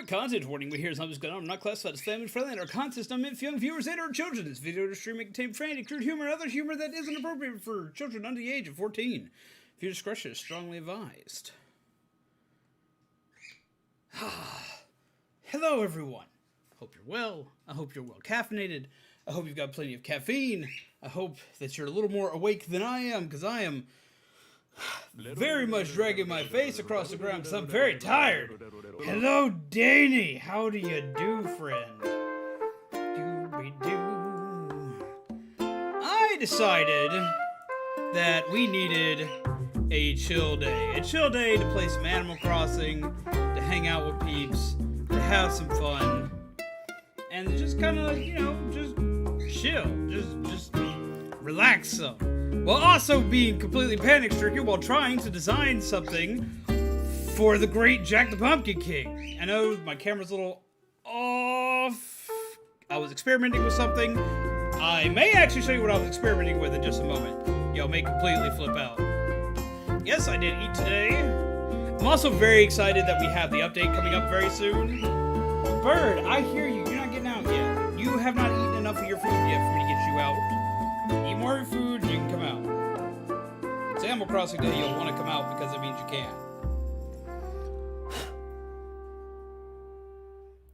Quick content warning, we hear something's going on. I'm not classified as family friendly, and our content is not meant for young viewers and or children. This video or stream may contain frantic, crude humor, and other humor that isn't appropriate for children under the age of 14. Viewer discretion is strongly advised. Hello, everyone. Hope you're well. I hope you're well caffeinated. I hope you've got plenty of caffeine. I hope that you're a little more awake than I am, because I am very much dragging my face across the ground because I'm very tired. Hello, Danny. How do you do, friend? Dooby-doo. I decided that we needed a chill day. A chill day to play some Animal Crossing, to hang out with peeps, to have some fun, and just kind of, you know, just chill. Just relax some. While also being completely panic-stricken while trying to design something for the great Jack the Pumpkin King. I know my camera's a little off. I was experimenting with something. I may actually show you what I was experimenting with in just a moment. Y'all may completely flip out. Yes, I did eat today. I'm also very excited that we have the update coming up very soon. Bird, I hear you. You're not getting out yet. You have not eaten enough of your food yet for me to get you out. Eat more of your food and you can come out. It's Animal Crossing Day, you'll want to come out because it means you can.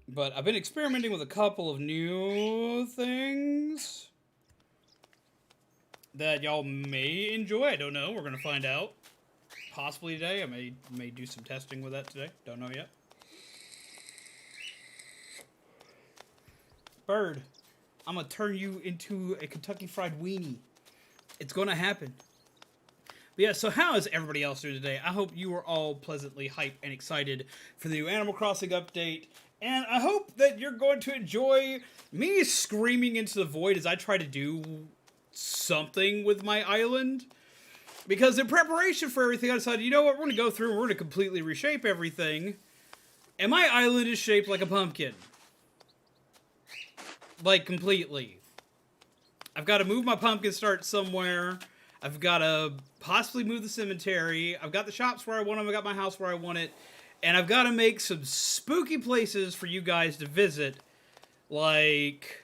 But I've been experimenting with a couple of new things that y'all may enjoy. I don't know. We're going to find out. Possibly today. I may do some testing with that today. Don't know yet. Bird, I'm going to turn you into a Kentucky Fried Weenie. It's going to happen. But yeah, so how is everybody else doing today? I hope you are all pleasantly hyped and excited for the new Animal Crossing update. And I hope that you're going to enjoy me screaming into the void as I try to do something with my island. Because in preparation for everything, I decided, you know what, we're going to go through and we're going to completely reshape everything. And my island is shaped like a pumpkin. Like, completely. I've got to move my pumpkin start somewhere. I've got to possibly move the cemetery. I've got the shops where I want them. I've got my house where I want it. And I've got to make some spooky places for you guys to visit. Like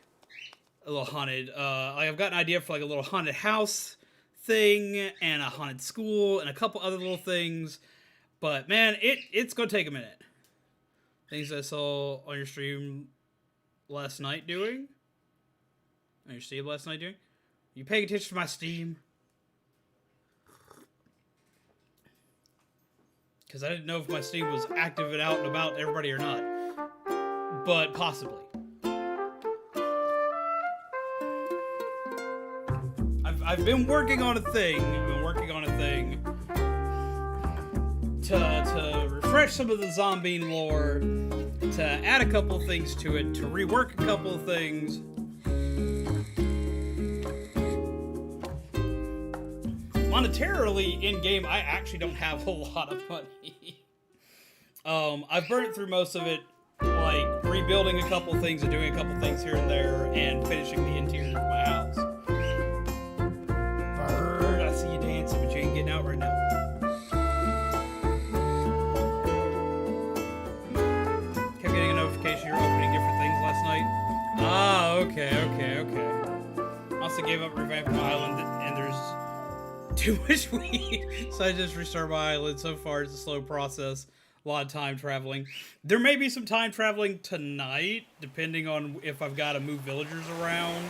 a little haunted. I've got an idea for like a little haunted house thing. And a haunted school. And a couple other little things. But man, it's going to take a minute. Things I saw on your stream last night doing? On your Steam last night doing? You paying attention to my Steam? Because I didn't know if my Steam was active and out and about to everybody or not. But possibly. I've been working on a thing. To refresh some of the zombie lore. To add a couple of things to it. To rework a couple of things. Monetarily, in-game, I actually don't have a lot of money. I've burnt through most of it, like, rebuilding a couple things and doing a couple things here and there, and finishing the interior of my house. Bird, I see you dancing, but you ain't getting out right now. Kept getting a notification you're opening different things last night. Ah, okay. Also gave up revamping my island, and there's too much weed, so I just restart my island. So far, it's a slow process. A lot of time traveling. There may be some time traveling tonight, depending on if I've got to move villagers around.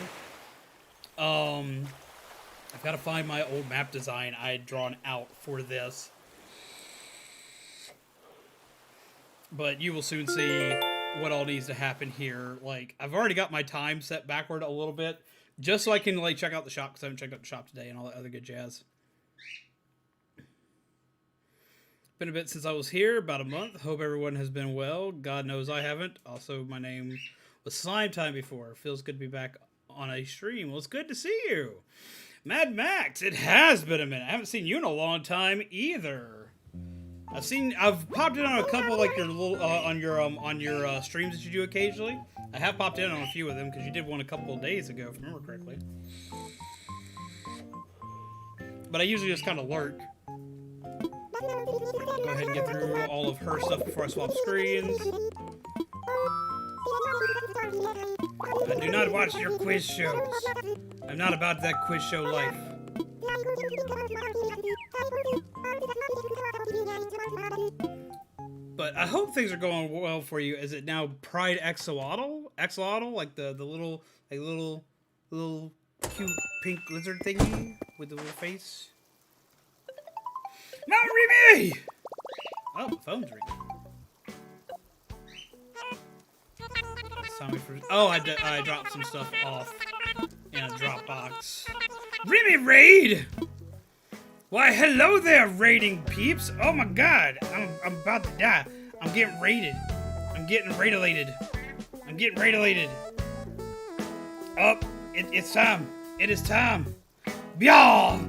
I've got to find my old map design I had drawn out for this. But you will soon see what all needs to happen here. Like, I've already got my time set backward a little bit, just so I can, like, check out the shop, because I haven't checked out the shop today and all that other good jazz. Been a bit since I was here, about a month. Hope everyone has been well. God knows I haven't. Also, my name was Slime Time before. Feels good to be back on a stream. Well, it's good to see you. Mad Max, it has been a minute. I haven't seen you in a long time either. I've popped in on a couple, like, your little, on your streams that you do occasionally. I have popped in on a few of them, because you did one a couple of days ago, if I remember correctly. But I usually just kind of lurk. Go ahead and get through all of her stuff before I swap screens. watch your quiz shows. I'm not about that quiz show life. But I hope things are going well for you. Is it now Pride Axolotl? Axolotl? Like the little cute pink lizard thingy with the little face? Mama Remy! Oh, the phone's ringing. Oh, I dropped some stuff off in a Dropbox. Remy Raid! Why, hello there, raiding peeps! Oh my god, I'm about to die. I'm getting raided. I'm getting raidulated. I'm getting raidulated. Oh, it's time. It is time. Y'all!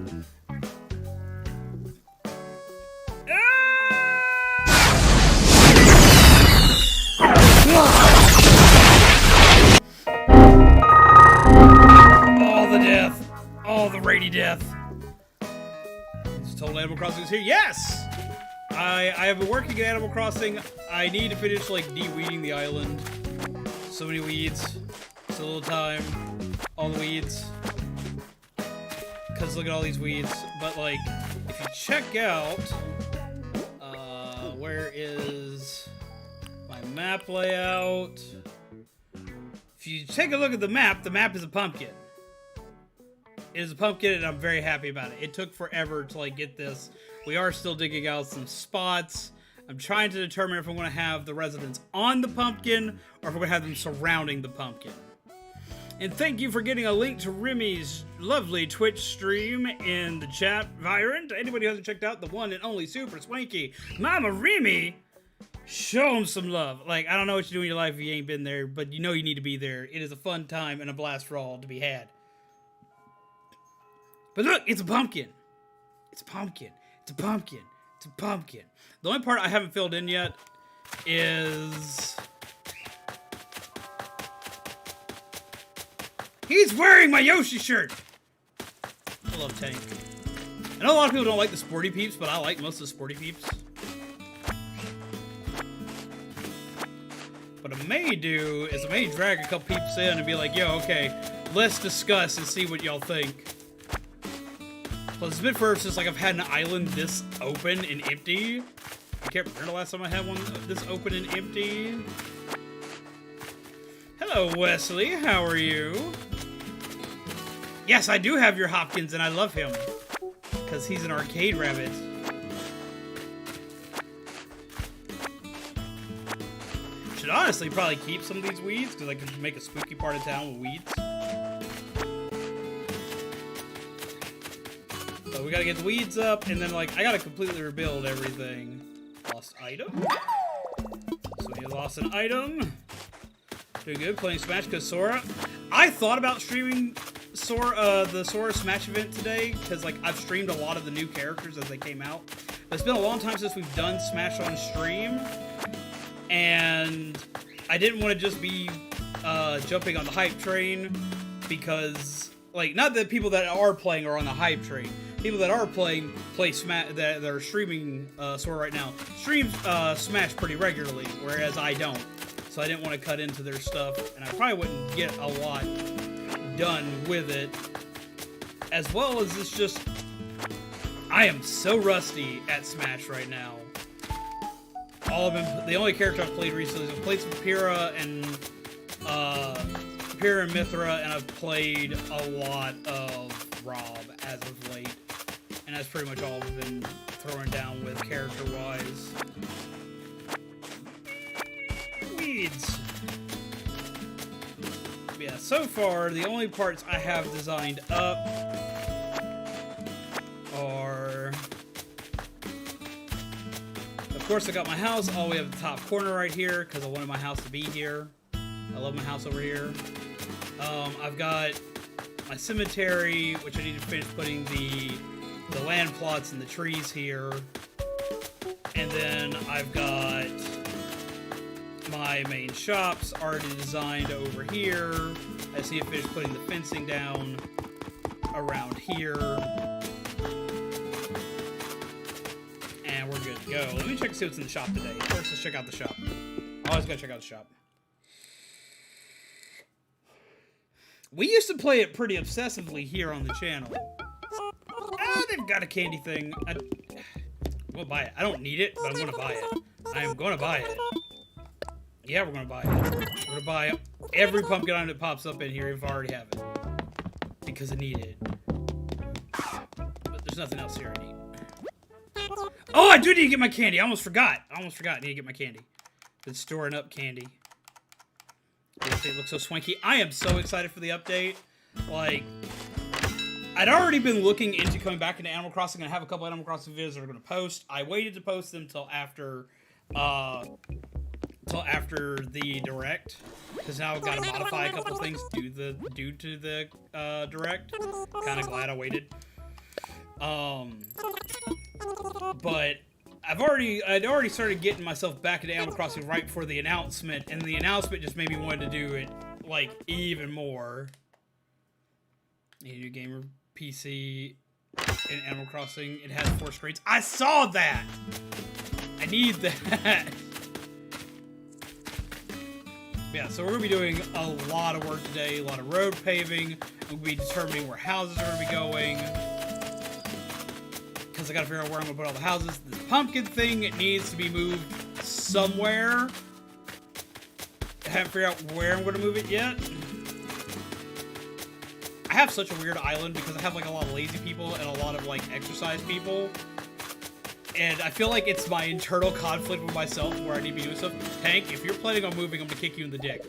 All the death. All the raidy death. Total Animal Crossing is here. Yes! I have been working at Animal Crossing. I need to finish, like, de-weeding the island. So many weeds. So little time. All the weeds. Because look at all these weeds. But, like, if you check out... where is my map layout? If you take a look at the map is a pumpkin. It is a pumpkin, and I'm very happy about it. It took forever to, like, get this. We are still digging out some spots. I'm trying to determine if I'm going to have the residents on the pumpkin, or if we're going to have them surrounding the pumpkin. And thank you for getting a link to Remy's lovely Twitch stream in the chat, Virant. Anybody who hasn't checked out the one and only super swanky Mama Remy, show him some love. Like, I don't know what you do in your life if you ain't been there, but you know you need to be there. It is a fun time and a blast for all to be had. But look, it's a pumpkin. It's a pumpkin. It's a pumpkin. It's a pumpkin. The only part I haven't filled in yet is... he's wearing my Yoshi shirt! I love Tank. I know a lot of people don't like the sporty peeps, but I like most of the sporty peeps. What I may do is I may drag a couple peeps in and be like, yo, okay, let's discuss and see what y'all think. Well, it's been first since, like, I've had an island this open and empty. I can't remember the last time I had one this open and empty. Hello, Wesley. How are you? Yes, I do have your Hopkins, and I love him. Because he's an arcade rabbit. Should honestly probably keep some of these weeds, because I can make a spooky part of town with weeds. So we gotta get the weeds up, and then, like, I gotta completely rebuild everything. Lost item? So we lost an item. Doing good, playing Smash because Sora. I thought about streaming the Sora Smash event today, because, like, I've streamed a lot of the new characters as they came out. But it's been a long time since we've done Smash on stream, and I didn't want to just be jumping on the hype train, because, like, not that people that are playing are on the hype train. People that are playing play Smash, that are streaming Sora right now, stream Smash pretty regularly, whereas I don't. So I didn't want to cut into their stuff, and I probably wouldn't get a lot done with it. As well as it's just, I am so rusty at Smash right now. The only character I've played recently is I've played some Pyrrha and Mithra, and I've played a lot of Rob as of late. And that's pretty much all I've been throwing down with character-wise. Weeds. Yeah, so far, the only parts I have designed up are... Of course, I got my house all the way up the top corner right here, because I wanted my house to be here. I love my house over here. I've got my cemetery, which I need to finish putting the land plots and the trees here. And then I've got my main shops already designed over here. I just need to finish putting the fencing down around here. And we're good to go. Let me check and see what's in the shop today. First, let's check out the shop. Always gotta check out the shop. We used to play it pretty obsessively here on the channel. Ah, they've got a candy thing. I'm gonna buy it. I don't need it, but I'm gonna buy it. I am gonna buy it. Yeah, we're gonna buy it. We're gonna buy every pumpkin item that pops up in here if I already have it. Because I need it. But there's nothing else here I need. Oh, I do need to get my candy. I almost forgot. I need to get my candy. Been storing up candy. The update looks so swanky. I am so excited for the update. Like, I'd already been looking into coming back into Animal Crossing, and I have a couple Animal Crossing videos that are going to post. I waited to post them till after the direct, because now I've got to modify a couple things due to the direct. Kind of glad I waited. But I'd already started getting myself back into Animal Crossing right before the announcement, and the announcement just made me want to do it, like, even more. Need a new gamer PC in Animal Crossing. It has 4 screens. I saw that! I need that. Yeah, so we're going to be doing a lot of work today, a lot of road paving. We'll be determining where houses are going to be going. Because I got to figure out where I'm going to put all the houses. This pumpkin thing, it needs to be moved somewhere. I haven't figured out where I'm going to move it yet. I have such a weird island because I have like a lot of lazy people and a lot of like exercise people. And I feel like it's my internal conflict with myself where I need to be doing stuff. Tank, if you're planning on moving, I'm gonna kick you in the dick.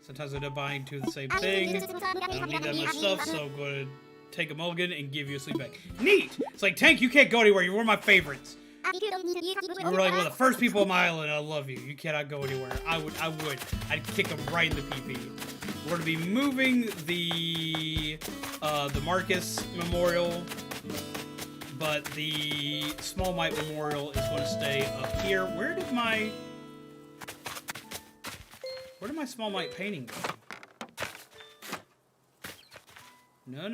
Sometimes I end up buying 2 of the same thing. I don't need that much stuff, so I'm going to take a mulligan and give you a sleep bag. Neat! It's like, Tank, you can't go anywhere. You're one of my favorites. You were like one of the first people on my island. I love you. You cannot go anywhere. I would. I'd kick him right in the pee-pee. We're going to be moving the Marcus Memorial, but the Small Mite Memorial is going to stay up here. Where did my Small Mite painting go? No.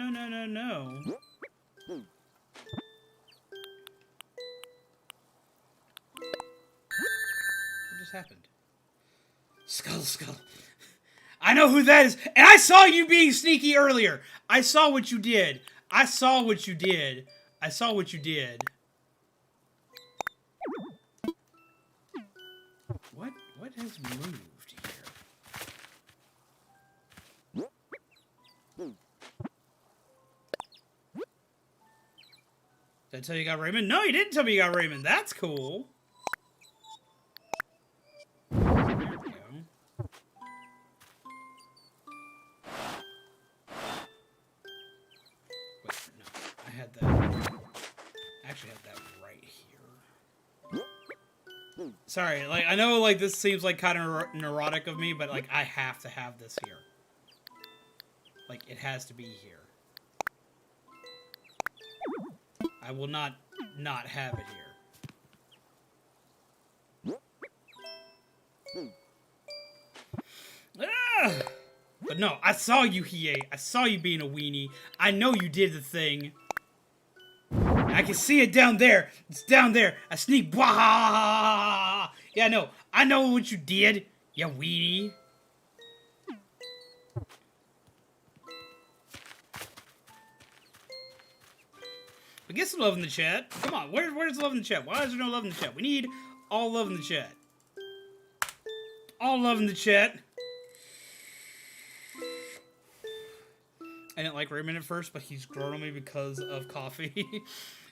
What just happened? Skull. I know who that is, and I saw you being sneaky earlier. I saw what you did. What has moved here? Did I tell you got Raymond? No, you didn't tell me you got Raymond. That's cool. There we go. Wait, no. I had that. I actually had that right here. Sorry, like, I know, like, this seems, like, kind of neurotic of me, but, like, I have to have this here. Like, it has to be here. I will not have it here. Ah! But no, I saw you, Hiei. I saw you being a weenie. I know you did the thing. I can see it down there. It's down there. I sneak. Blah! Yeah, no. I know what you did, you weenie. But get some love in the chat. Come on, where's love in the chat? Why is there no love in the chat? We need all love in the chat. All love in the chat. I didn't like Raymond at first, but he's grown on me because of coffee.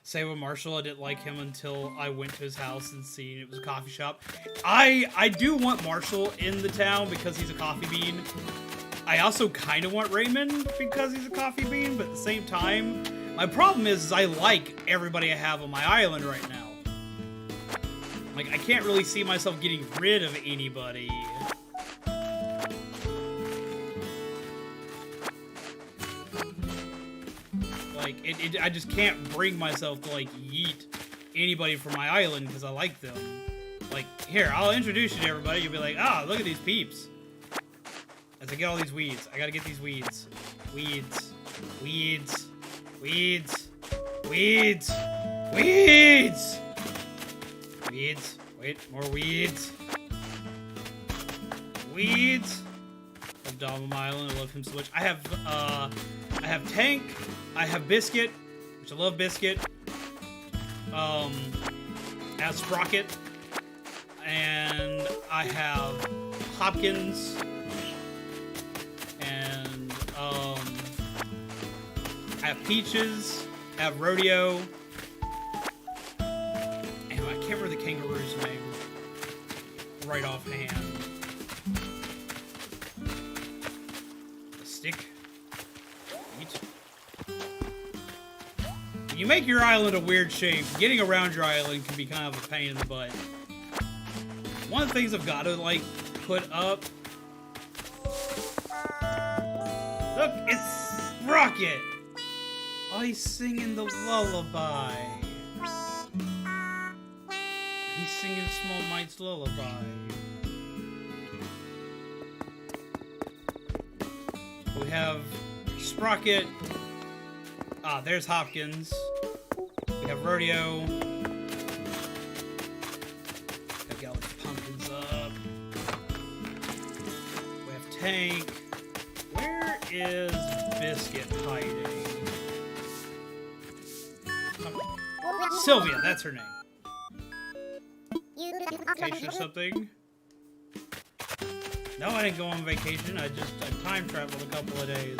Same with Marshall. I didn't like him until I went to his house and seen it was a coffee shop. I do want Marshall in the town because he's a coffee bean. I also kind of want Raymond because he's a coffee bean, but at the same time, my problem is I like everybody I have on my island right now. Like, I can't really see myself getting rid of anybody. Like, I just can't bring myself to, like, yeet anybody from my island because I like them. Like, here, I'll introduce you to everybody. You'll be like, ah, look at these peeps. As I get all these weeds. I gotta get these weeds. Weeds. Weeds. Weeds. Weeds. Weeds. Weeds. Wait, more weeds. weeds. I love Dom on my island. I love him so much. I have Tank. I have Biscuit, which I love Biscuit. I have Sprocket. And I have Hopkins. And I have Peaches. I have Rodeo. And I can't remember the kangaroo's name right offhand. A stick. Eat. You make your island a weird shape. Getting around your island can be kind of a pain in the butt. One of the things I've got to, like, put up... Look, it's Rocket! Oh, he's singing the lullaby. He's singing Small Mite's lullaby. We have Sprocket. Ah, there's Hopkins. We have Rodeo. I've got all these pumpkins up. We have Tank. Where is Biscuit hiding? Sylvia, that's her name. Vacation or something? No, I didn't go on vacation. I time traveled a couple of days.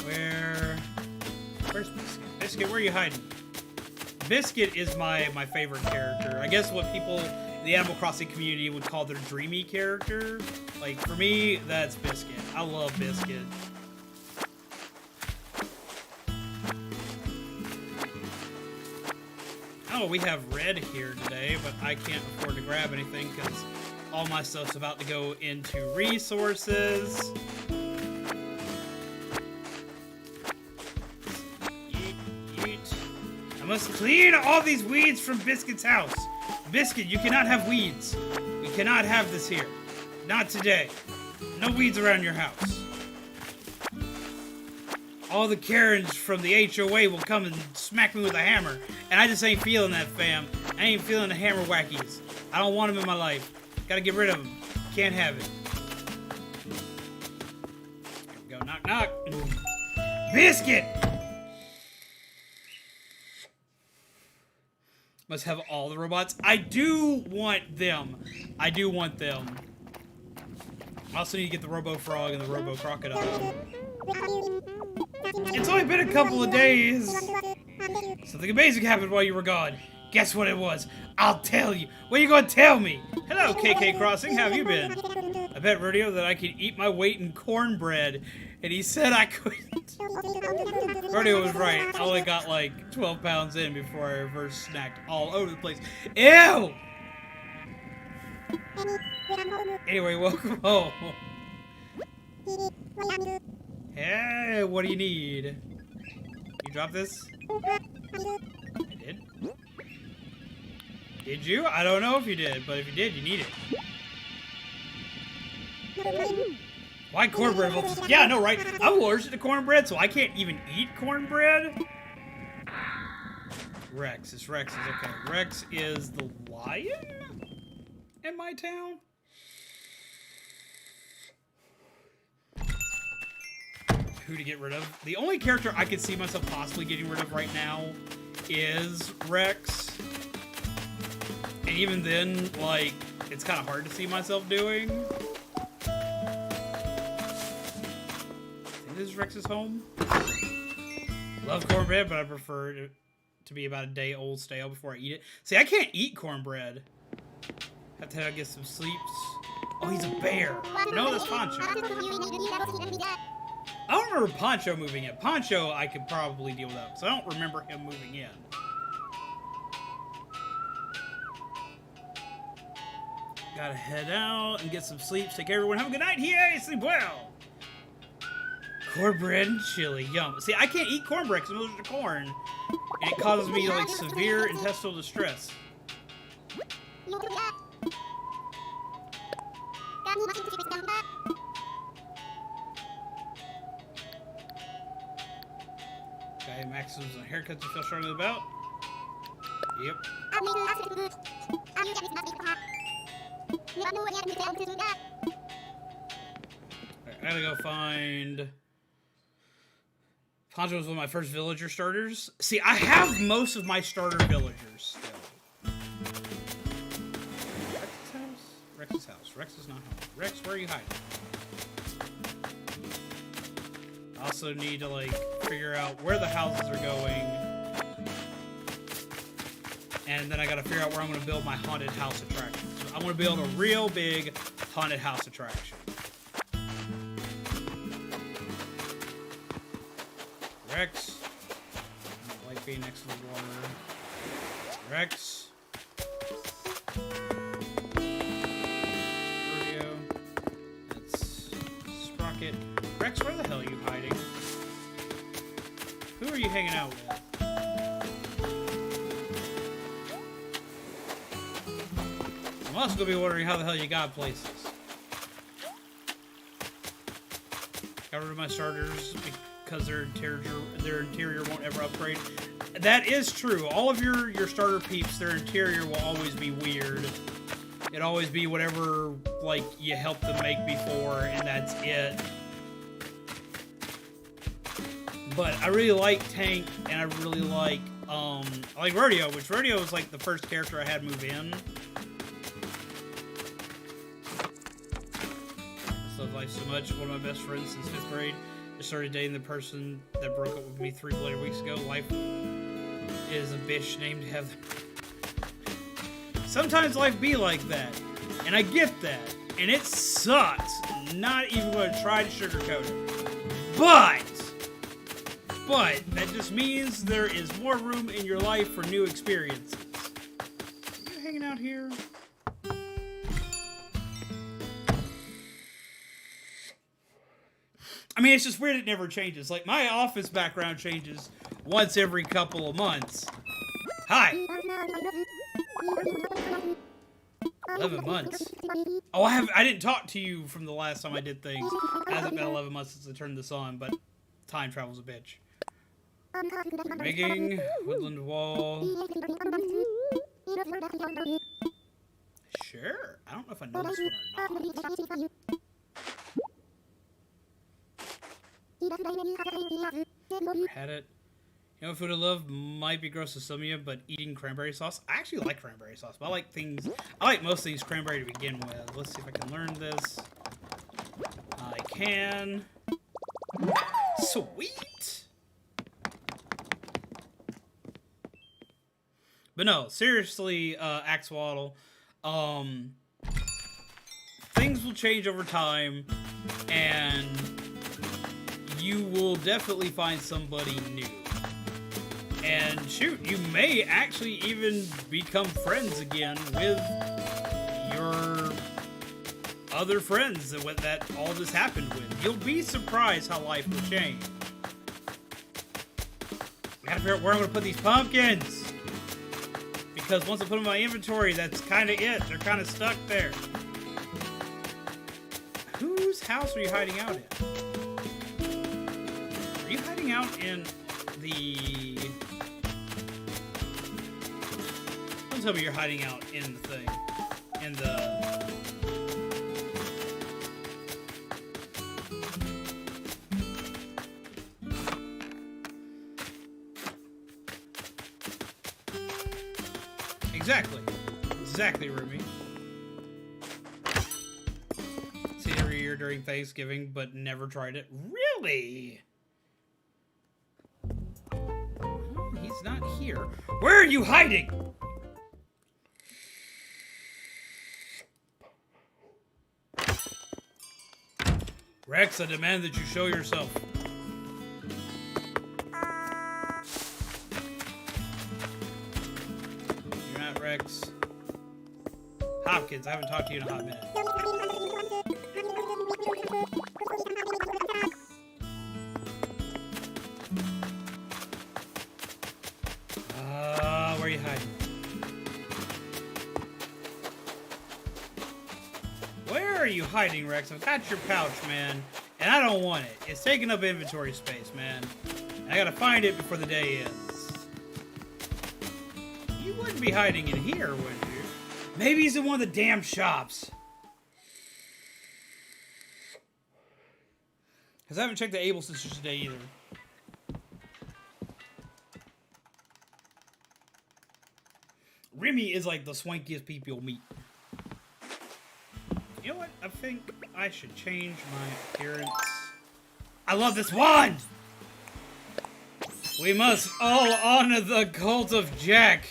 Where's Biscuit? Biscuit, where are you hiding? Biscuit is my favorite character. I guess what people in the Animal Crossing community would call their dreamy character. Like, for me, that's Biscuit. I love Biscuit. Oh, we have Red here today, but I can't afford to grab anything because all my stuff's about to go into resources. Yeet. I must clean all these weeds from Biscuit's house. Biscuit, you cannot have weeds. We cannot have this here. Not today. No weeds around your house. All the Karens from the HOA will come and smack me with a hammer. And I just ain't feeling that, fam. I ain't feeling the hammer wackies. I don't want them in my life. Gotta get rid of them. Can't have it. Here we go. Knock, knock. Biscuit! Must have all the robots. I do want them. I do want them. I also need to get the Robo Frog and the Robo Crocodile. It's only been a couple of days. Something amazing happened while you were gone. Guess what it was? I'll tell you. What are you gonna tell me? Hello, KK Crossing. How have you been? I bet Rodeo that I could eat my weight in cornbread, and he said I couldn't. Rodeo was right. I only got like 12 pounds in before I reverse snacked all over the place. Ew! Anyway, welcome home. Hey, what do you need? You drop this? I did. Did you? I don't know if you did, but if you did, you need it. Why cornbread? Yeah, I know, right? I'm allergic to cornbread, so I can't even eat cornbread. Rex. It's Rex. Okay. Rex is the lion in my town. Who to get rid of? The only character I could see myself possibly getting rid of right now is Rex. And even then, like, it's kind of hard to see myself doing. This is Rex's home. Love cornbread, but I prefer it to be about a day old stale before I eat it. See, I can't eat cornbread. Have to get some sleeps. Oh, he's a bear. No, that's Poncho. I don't remember Poncho moving in. Poncho, I could probably deal with that, because I don't remember him moving in. Gotta head out and get some sleep. Take care, everyone. Have a good night. Yay, sleep well. Cornbread and chili. Yum. See, I can't eat cornbread because I'm allergic to corn. And it causes me, like, severe intestinal distress. Okay, Maxim's on haircuts you feel strongly about. Yep. I gotta go find... Poncho was one of my first villager starters. See, I have most of my starter villagers still. Rex's house? Rex's house. Rex is not home. Rex, where are you hiding? I also need to, like, figure out where the houses are going. And then I gotta figure out where I'm gonna build my haunted house attraction. So I'm gonna build a real big haunted house attraction. Rex. I don't like being next to the water. Rex. Rodeo. That's Sprocket. Rex, where the hell are you hiding? Who are you hanging out with? I'm also gonna be wondering how the hell you got places. Got rid of my starters because their interior won't ever upgrade. That is true. All of your starter peeps, their interior will always be weird. It'll always be whatever, like, you helped them make before, and that's it. But I really like Tank, and I really like Rodeo, which Rodeo was, like, the first character I had move in. I love life so much. One of my best friends since 5th grade. I started dating the person that broke up with me 3 bloody weeks ago. Life is a bitch named Heather. Sometimes life be like that. And I get that. And it sucks. Not even going to try to sugarcoat it. But that just means there is more room in your life for new experiences. Are you hanging out here? I mean, it's just weird it never changes. Like, my office background changes once every couple of months. Hi! 11 months. Oh, I didn't talk to you from the last time I did things. It hasn't been 11 months since I turned this on, but time travel's a bitch. Making woodland wall. Sure. I don't know if I know this one or not. Had it. You know, food I love might be gross to some of you, but eating cranberry sauce. I actually like cranberry sauce, but I like most things cranberry to begin with. Let's see if I can learn this. I can. Sweet. But no, seriously, Axolotl. Things will change over time, and you will definitely find somebody new. And shoot, you may actually even become friends again with your other friends that all this happened with. You'll be surprised how life will change. I gotta figure out where I'm gonna put these pumpkins. Because once I put them in my inventory, that's kinda it. They're kinda stuck there. Whose house are you hiding out in? Are you hiding out in the... Don't tell me you're hiding out in the thing. In the... Exactly, Ruby. See it every year during Thanksgiving, but never tried it. Really? Oh, he's not here. Where are you hiding? Rex, I demand that you show yourself. You're not Rex. Hopkins, I haven't talked to you in a hot minute. Where are you hiding? Where are you hiding, Rex? I've got your pouch, man, and I don't want it. It's taking up inventory space, man. And I gotta find it before the day ends. You wouldn't be hiding in here, would you? Maybe he's in one of the damn shops. Because I haven't checked the Able Sisters today either. Remy is like the swankiest people you'll meet. You know what? I think I should change my appearance. I love this wand! We must all honor the cult of Jack.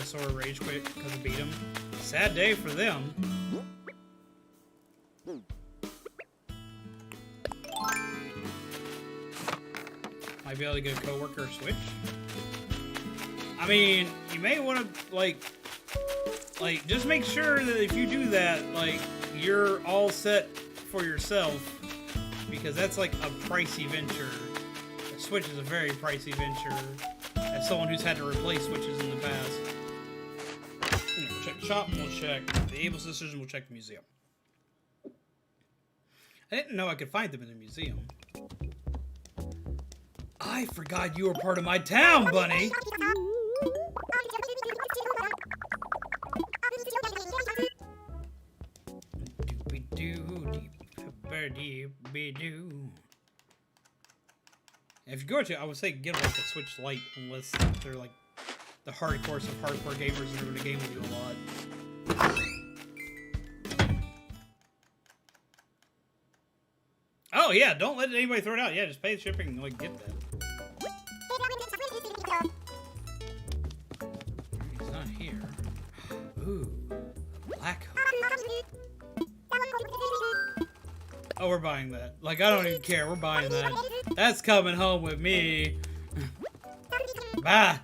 Sort of rage quit because I beat him. Sad day for them. Might be able to get a coworker switch. I mean, you may want to like just make sure that if you do that, like you're all set for yourself, because that's like a pricey venture. A switch is a very pricey venture. As someone who's had to replace switches in the past. We'll check the shop, we'll check the Able Sisters, and we'll check the museum. I didn't know I could find them in the museum. I forgot you were part of my town, Bunny! Doobie-doo-dee-doo. If you go to, I would say get like a Switch Lite, unless they're like the hardcores of hardcore gamers and they're going to game with you a lot. Oh yeah, don't let anybody throw it out. Yeah, just pay the shipping and like get that. He's not here. Ooh, black hook. Oh, we're buying that. Like, I don't even care. We're buying that. That's coming home with me. Bye.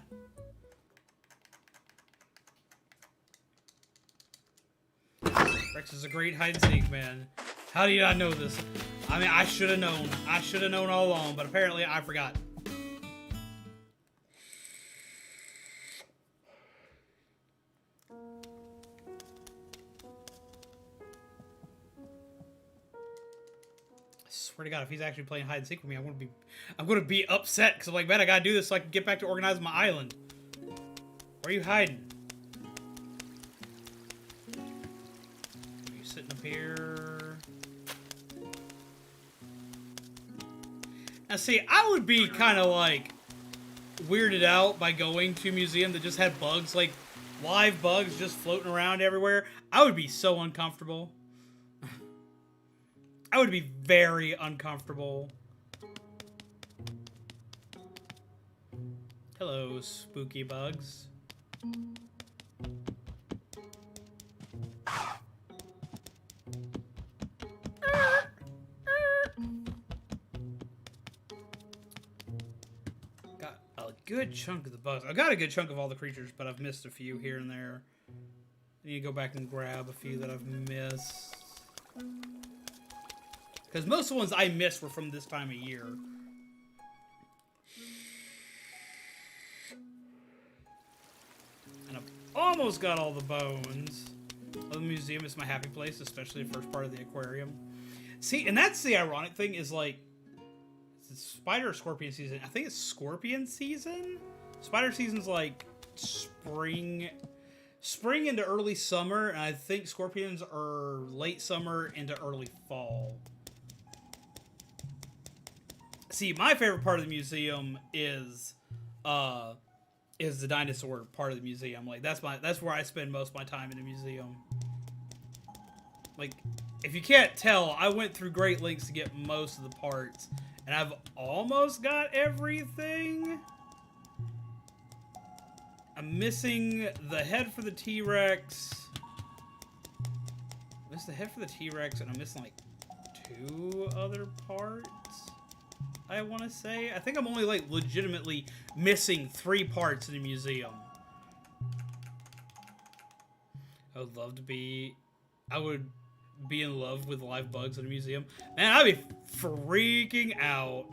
Rex is a great hide and seek, man. How do you not know this? I mean, I should have known. I should have known all along, but apparently I forgot. Swear to God, if he's actually playing hide and seek with me, I'm gonna be upset because I'm like, man, I gotta do this so I can get back to organizing my island. Where are you hiding? Are you sitting up here? Now, see, I would be kind of like weirded out by going to a museum that just had bugs, like live bugs just floating around everywhere. I would be so uncomfortable. I would be very uncomfortable. Hello, spooky bugs. Got a good chunk of the bugs. I got a good chunk of all the creatures, but I've missed a few here and there. I need to go back and grab a few that I've missed. Because most of the ones I missed were from this time of year. And I've almost got all the bones. The museum is my happy place, especially the first part of the aquarium. See, and that's the ironic thing is like, it's spider or scorpion season. I think it's scorpion season? Spider season's like spring into early summer, and I think scorpions are late summer into early fall. See, my favorite part of the museum is the dinosaur part of the museum. Like that's where I spend most of my time in the museum. Like, if you can't tell, I went through great lengths to get most of the parts, and I've almost got everything. I'm missing the head for the T-Rex. I missed the head for the T-Rex, and I'm missing like 2 other parts. I want to say. I think I'm only like legitimately missing 3 parts in the museum. I would love to be. I would be in love with live bugs in a museum. Man, I'd be freaking out.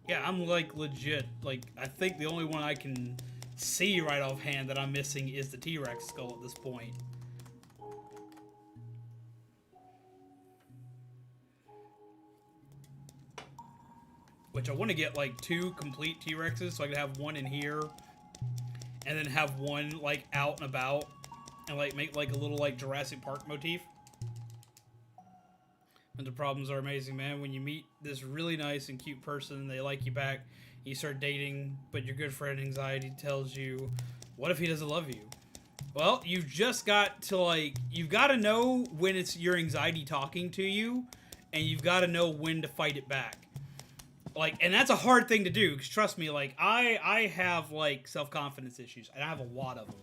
Yeah, I'm like legit. Like, I think the only one I can see right offhand that I'm missing is the T-Rex skull at this point. Which I want to get like 2 complete T-Rexes so I can have one in here and then have one like out and about and like make like a little like Jurassic Park motif. And the problems are amazing, man. When you meet this really nice and cute person, they like you back, you start dating, but your good friend anxiety tells you, what if he doesn't love you? Well, you've just got to, like, you've got to know when it's your anxiety talking to you, and you've got to know when to fight it back. Like, and that's a hard thing to do, because trust me, like, I have, like, self-confidence issues, and I have a lot of them.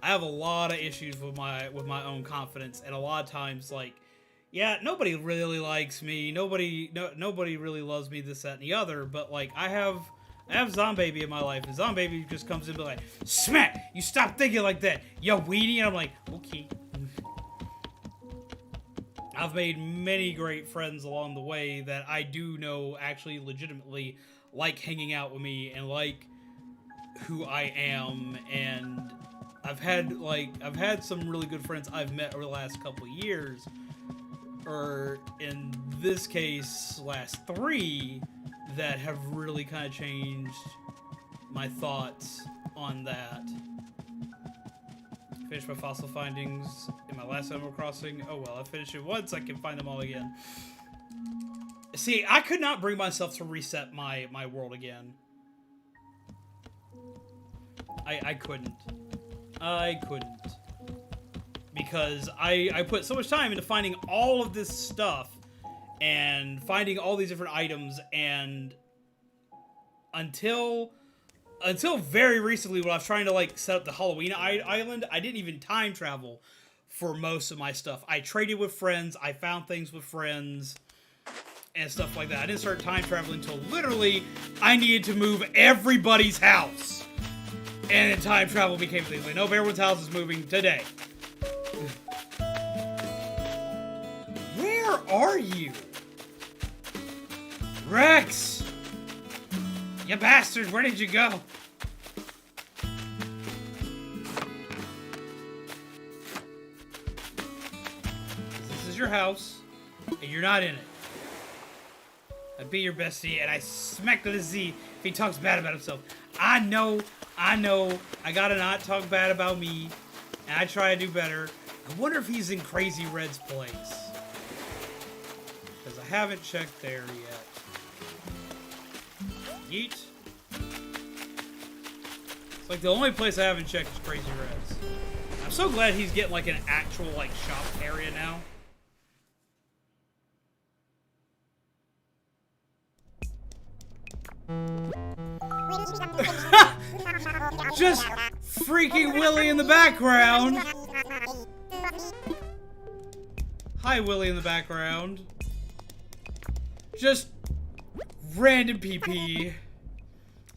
I have a lot of issues with my own confidence, and a lot of times, like, yeah, nobody really likes me, nobody really loves me, this, that, and the other, but, like, I have Zombaby in my life, and Zombaby just comes in and be like, smack! You stop thinking like that, yo weenie! And I'm like, okay. I've made many great friends along the way that I do know actually legitimately like hanging out with me and like who I am, and I've had some really good friends I've met over the last couple of years, or in this case, last 3, that have really kind of changed my thoughts on that. Finished my fossil findings in my last Animal Crossing. Oh well, I finished it once, I can find them all again. See, I could not bring myself to reset my world again. I couldn't. I couldn't. Because I put so much time into finding all of this stuff and finding all these different items, and until very recently when I was trying to like set up the Halloween island, I didn't even time travel for most of my stuff. I traded with friends, I found things with friends, and stuff like that. I didn't start time traveling until literally I needed to move everybody's house. And then time travel became a thing. Like, nope, everyone's house is moving today. Where are you? Rex! You bastard, where did you go? This is your house, and you're not in it. I'd be your bestie, and I smack the Z if he talks bad about himself. I know, I gotta not talk bad about me, and I try to do better. I wonder if he's in Crazy Red's place. Because I haven't checked there yet. Yeet. It's like the only place I haven't checked is Crazy Red's. I'm so glad he's getting like an actual like shop area now. Just freaking Willy in the background. Hi, Willy in the background. Just random PP.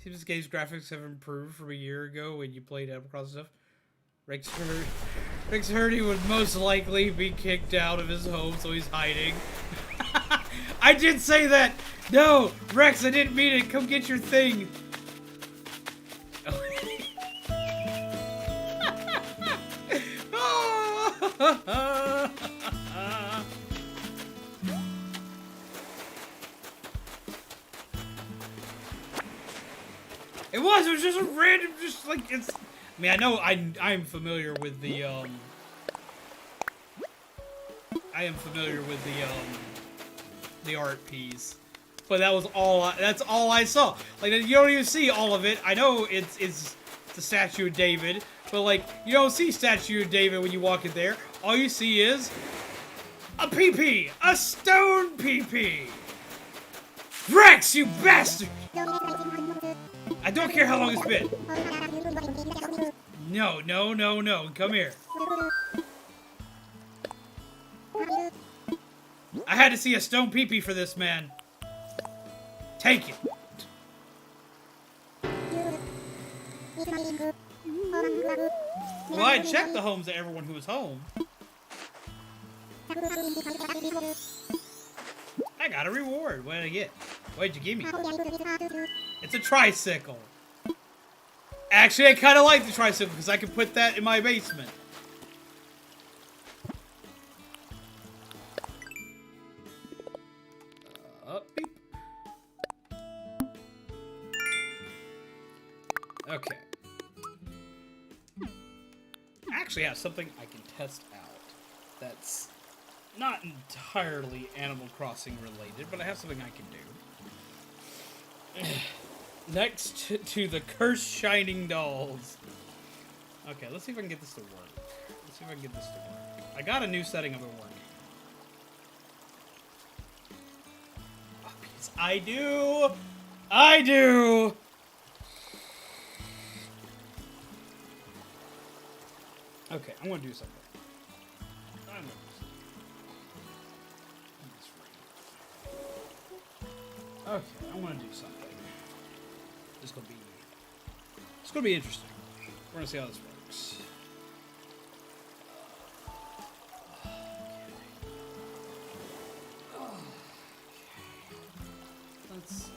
Seems this game's graphics have improved from a year ago when you played Animal Crossing stuff. Rex Hurdy would most likely be kicked out of his home, so he's hiding. I did say that! No! Rex, I didn't mean it! Come get your thing! It was just a random, just like, it's... I mean, I know I'm familiar with the, I am familiar with the art piece. But that was all, that's all I saw. Like, you don't even see all of it. I know it's the statue of David, but, like, you don't see statue of David when you walk in there. All you see is a PP! A stone PP! Rex, you bastard! I don't care how long it's been. No. Come here. I had to see a stone PP for this, man. Take it. Well, I checked the homes of everyone who was home. I got a reward. What did I get? What did you give me? It's a tricycle. Actually, I kind of like the tricycle because I can put that in my basement. Beep. Okay. actually have something I can test out that's not entirely Animal Crossing related, but I have something I can do. Next to the cursed shining dolls. Okay, let's see if I can get this to work. Let's see if I can get this to work. I got a new setting of it working. APPEASE. I do! I do! Okay, I'm gonna do something. I'm gonna do something. Okay, I'm gonna do something. It's gonna be interesting. We're gonna see how this works. Okay. Let's see.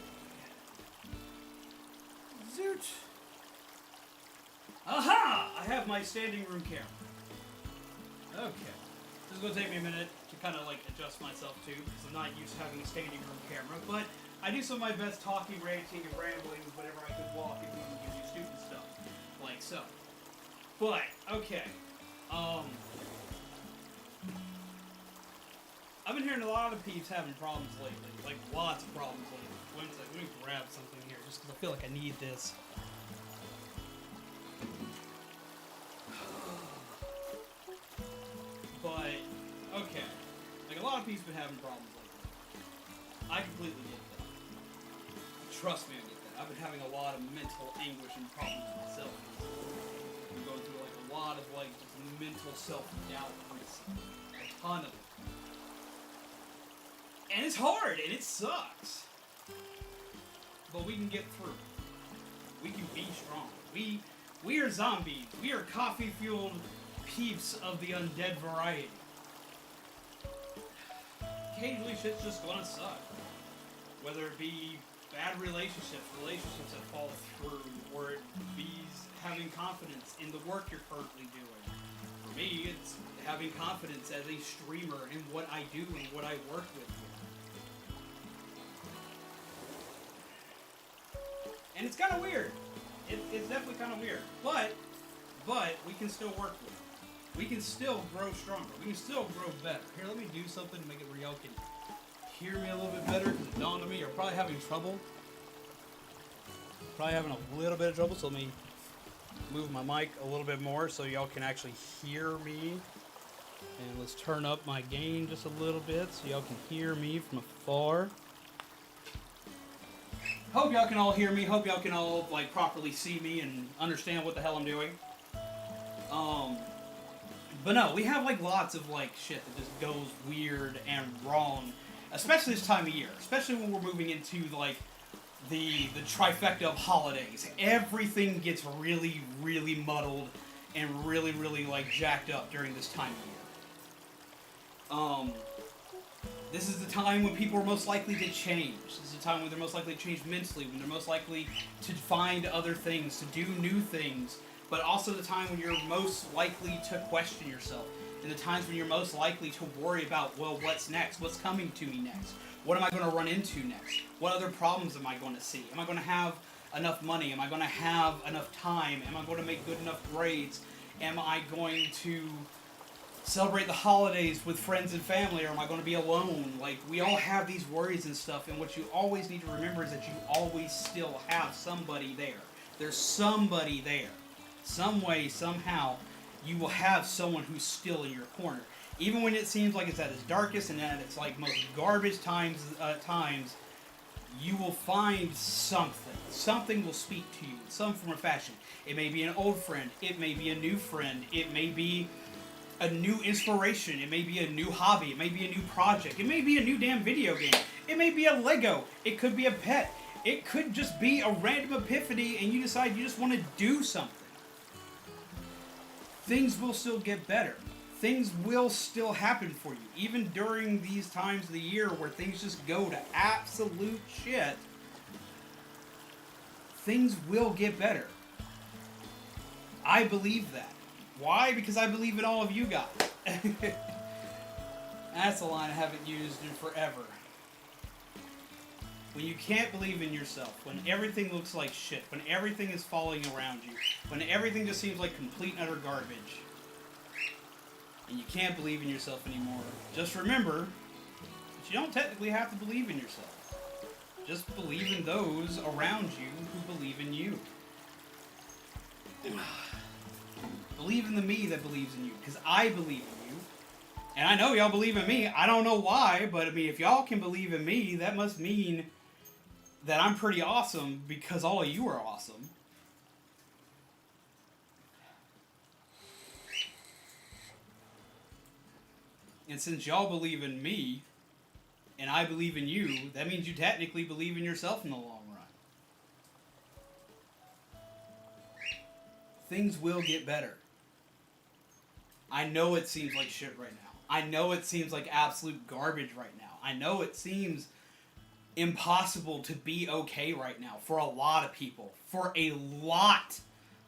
Zoot. Aha! I have my standing room camera. Okay. This is going to take me a minute to kind of like adjust myself too, because I'm not used to having a standing room camera, but I do some of my best talking, ranting, and rambling whenever I could walk and give you stupid stuff. Like so. But, okay. I've been hearing a lot of peeps having problems lately. Like, lots of problems lately. Wait a second, let me grab something here, just because I feel like I need this. But, okay. Like, a lot of peeps been having problems lately. I completely get that. Trust me, I get that. I've been having a lot of mental anguish and problems myself. I'm going through, like, a lot of, like, just mental self-doubt. A ton of it. And it's hard, and it sucks. But we can get through. We can be strong. We are zombies. We are coffee-fueled peeps of the undead variety. Occasionally shit's just gonna suck. Whether it be bad relationships that fall through, or it be having confidence in the work you're currently doing. For me, it's having confidence as a streamer in what I do and what I work with. And it's kind of weird. It's definitely kind of weird. But we can still work with it. We can still grow stronger. We can still grow better. Here, let me do something to make it where y'all can hear me a little bit better, because it dawned on me you're probably having trouble. Probably having a little bit of trouble, so let me move my mic a little bit more so y'all can actually hear me. And let's turn up my gain just a little bit so y'all can hear me from afar. Hope y'all can all hear me. Hope y'all can all like properly see me and understand what the hell I'm doing. But no, we have like lots of like shit that just goes weird and wrong, especially this time of year. Especially when we're moving into like the trifecta of holidays. Everything gets really, really muddled and really, really like jacked up during this time of year. This is the time when people are most likely to change. This is the time when they're most likely to change mentally, when they're most likely to find other things, to do new things, but also the time when you're most likely to question yourself, and the times when you're most likely to worry about, well, what's next? What's coming to me next? What am I going to run into next? What other problems am I going to see? Am I going to have enough money? Am I going to have enough time? Am I going to make good enough grades? Am I going to celebrate the holidays with friends and family, or am I going to be alone? Like, we all have these worries and stuff, and what you always need to remember is that you always still have somebody there. There's somebody there. Some way, somehow, you will have someone who's still in your corner. Even when it seems like it's at its darkest and at its like most garbage times, you will find something. Something will speak to you in some form or fashion. It may be an old friend. It may be a new friend. It may be a new inspiration. It may be a new hobby. It may be a new project. It may be a new damn video game. It may be a Lego. It could be a pet. It could just be a random epiphany and you decide you just want to do something. Things will still get better. Things will still happen for you. Even during these times of the year where things just go to absolute shit, things will get better. I believe that. Why? Because I believe in all of you guys. That's a line I haven't used in forever. When you can't believe in yourself, when everything looks like shit, when everything is falling around you, when everything just seems like complete and utter garbage, and you can't believe in yourself anymore, just remember that you don't technically have to believe in yourself. Just believe in those around you who believe in you. Believe in the me that believes in you, because I believe in you. And I know y'all believe in me. I don't know why, but I mean, if y'all can believe in me, that must mean that I'm pretty awesome, because all of you are awesome. And since y'all believe in me, and I believe in you, that means you technically believe in yourself in the long run. Things will get better. I know it seems like shit right now. I know it seems like absolute garbage right now. I know it seems impossible to be okay right now for a lot of people. For a lot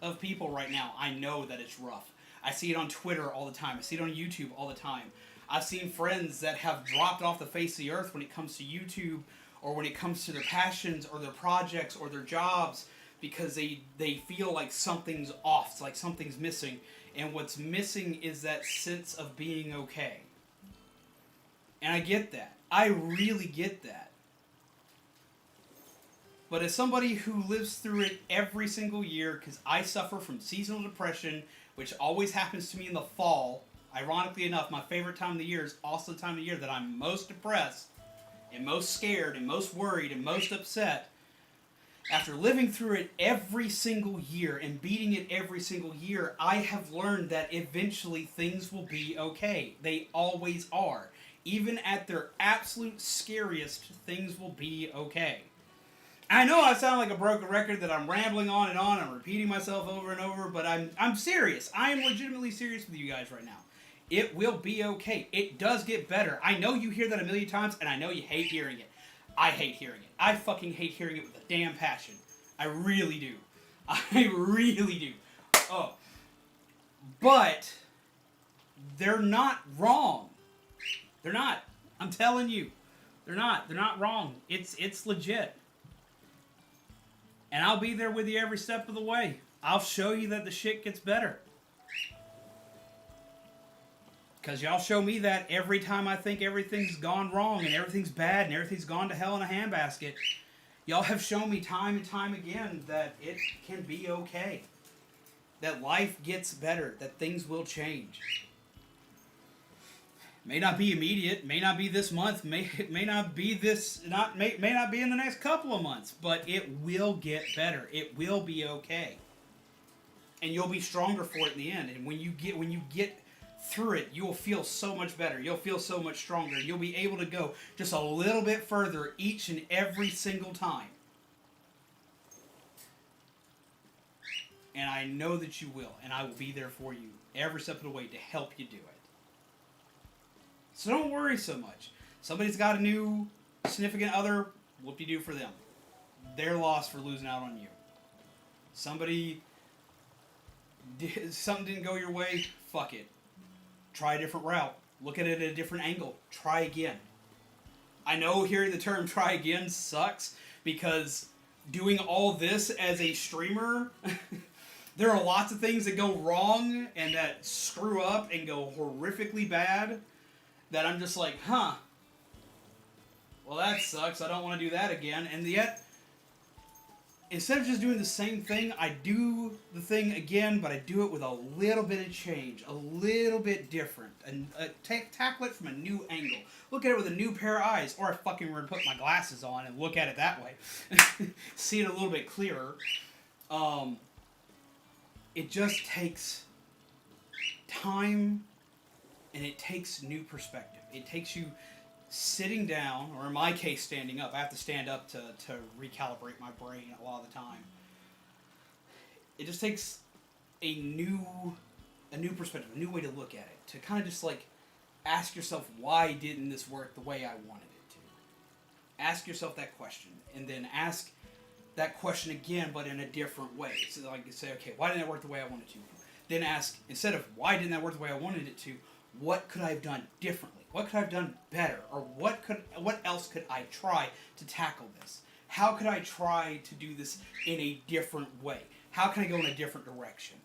of people right now, I know that it's rough. I see it on Twitter all the time. I see it on YouTube all the time. I've seen friends that have dropped off the face of the earth when it comes to YouTube, or when it comes to their passions or their projects or their jobs, because they feel like something's off, it's like something's missing. And what's missing is that sense of being okay. And I get that. I really get that. But as somebody who lives through it every single year, because I suffer from seasonal depression, which always happens to me in the fall. Ironically enough, my favorite time of the year is also the time of the year that I'm most depressed, and most scared, and most worried, and most upset. After living through it every single year and beating it every single year, I have learned that eventually things will be okay. They always are. Even at their absolute scariest, things will be okay. I know I sound like a broken record, that I'm rambling on and on, I'm repeating myself over and over, but I'm serious. I am legitimately serious with you guys right now. It will be okay. It does get better. I know you hear that a million times, and I know you hate hearing it. I hate hearing it. I fucking hate hearing it with a damn passion. I really do. I really do. Oh. But they're not wrong. They're not. I'm telling you. They're not. They're not wrong. It's legit. And I'll be there with you every step of the way. I'll show you that the shit gets better. Because y'all show me that every time I think everything's gone wrong and everything's bad and everything's gone to hell in a handbasket. Y'all have shown me time and time again that it can be okay. That life gets better. That things will change. May not be immediate. May not be this month. May not be this. May not be in the next couple of months. But it will get better. It will be okay. And you'll be stronger for it in the end. And when you get through it, you will feel so much better. You'll feel so much stronger. You'll be able to go just a little bit further each and every single time. And I know that you will. And I will be there for you every step of the way to help you do it. So don't worry so much. Somebody's got a new significant other, whoop-de-doo for them. They're lost for losing out on you. Something didn't go your way, fuck it. Try a different route. Look at it at a different angle. Try again. I know hearing the term try again sucks, because doing all this as a streamer, there are lots of things that go wrong and that screw up and go horrifically bad, that I'm just like, huh, well that sucks, I don't want to do that again. And yet, instead of just doing the same thing, I do the thing again, but I do it with a little bit of change, a little bit different, and tackle it from a new angle. Look at it with a new pair of eyes, or I fucking were to put my glasses on and look at it that way. See it a little bit clearer. It just takes time, and it takes new perspective. It takes you sitting down, or in my case, standing up. I have to stand up to recalibrate my brain a lot of the time. It just takes a new perspective, a new way to look at it. To kind of just like ask yourself, why didn't this work the way I wanted it to? Ask yourself that question, and then ask that question again, but in a different way. So like you say, okay, why didn't it work the way I wanted to? Then ask, instead of why didn't that work the way I wanted it to, what could I have done differently? What could I have done better? Or what else could I try to tackle this? How could I try to do this in a different way? How can I go in a different direction?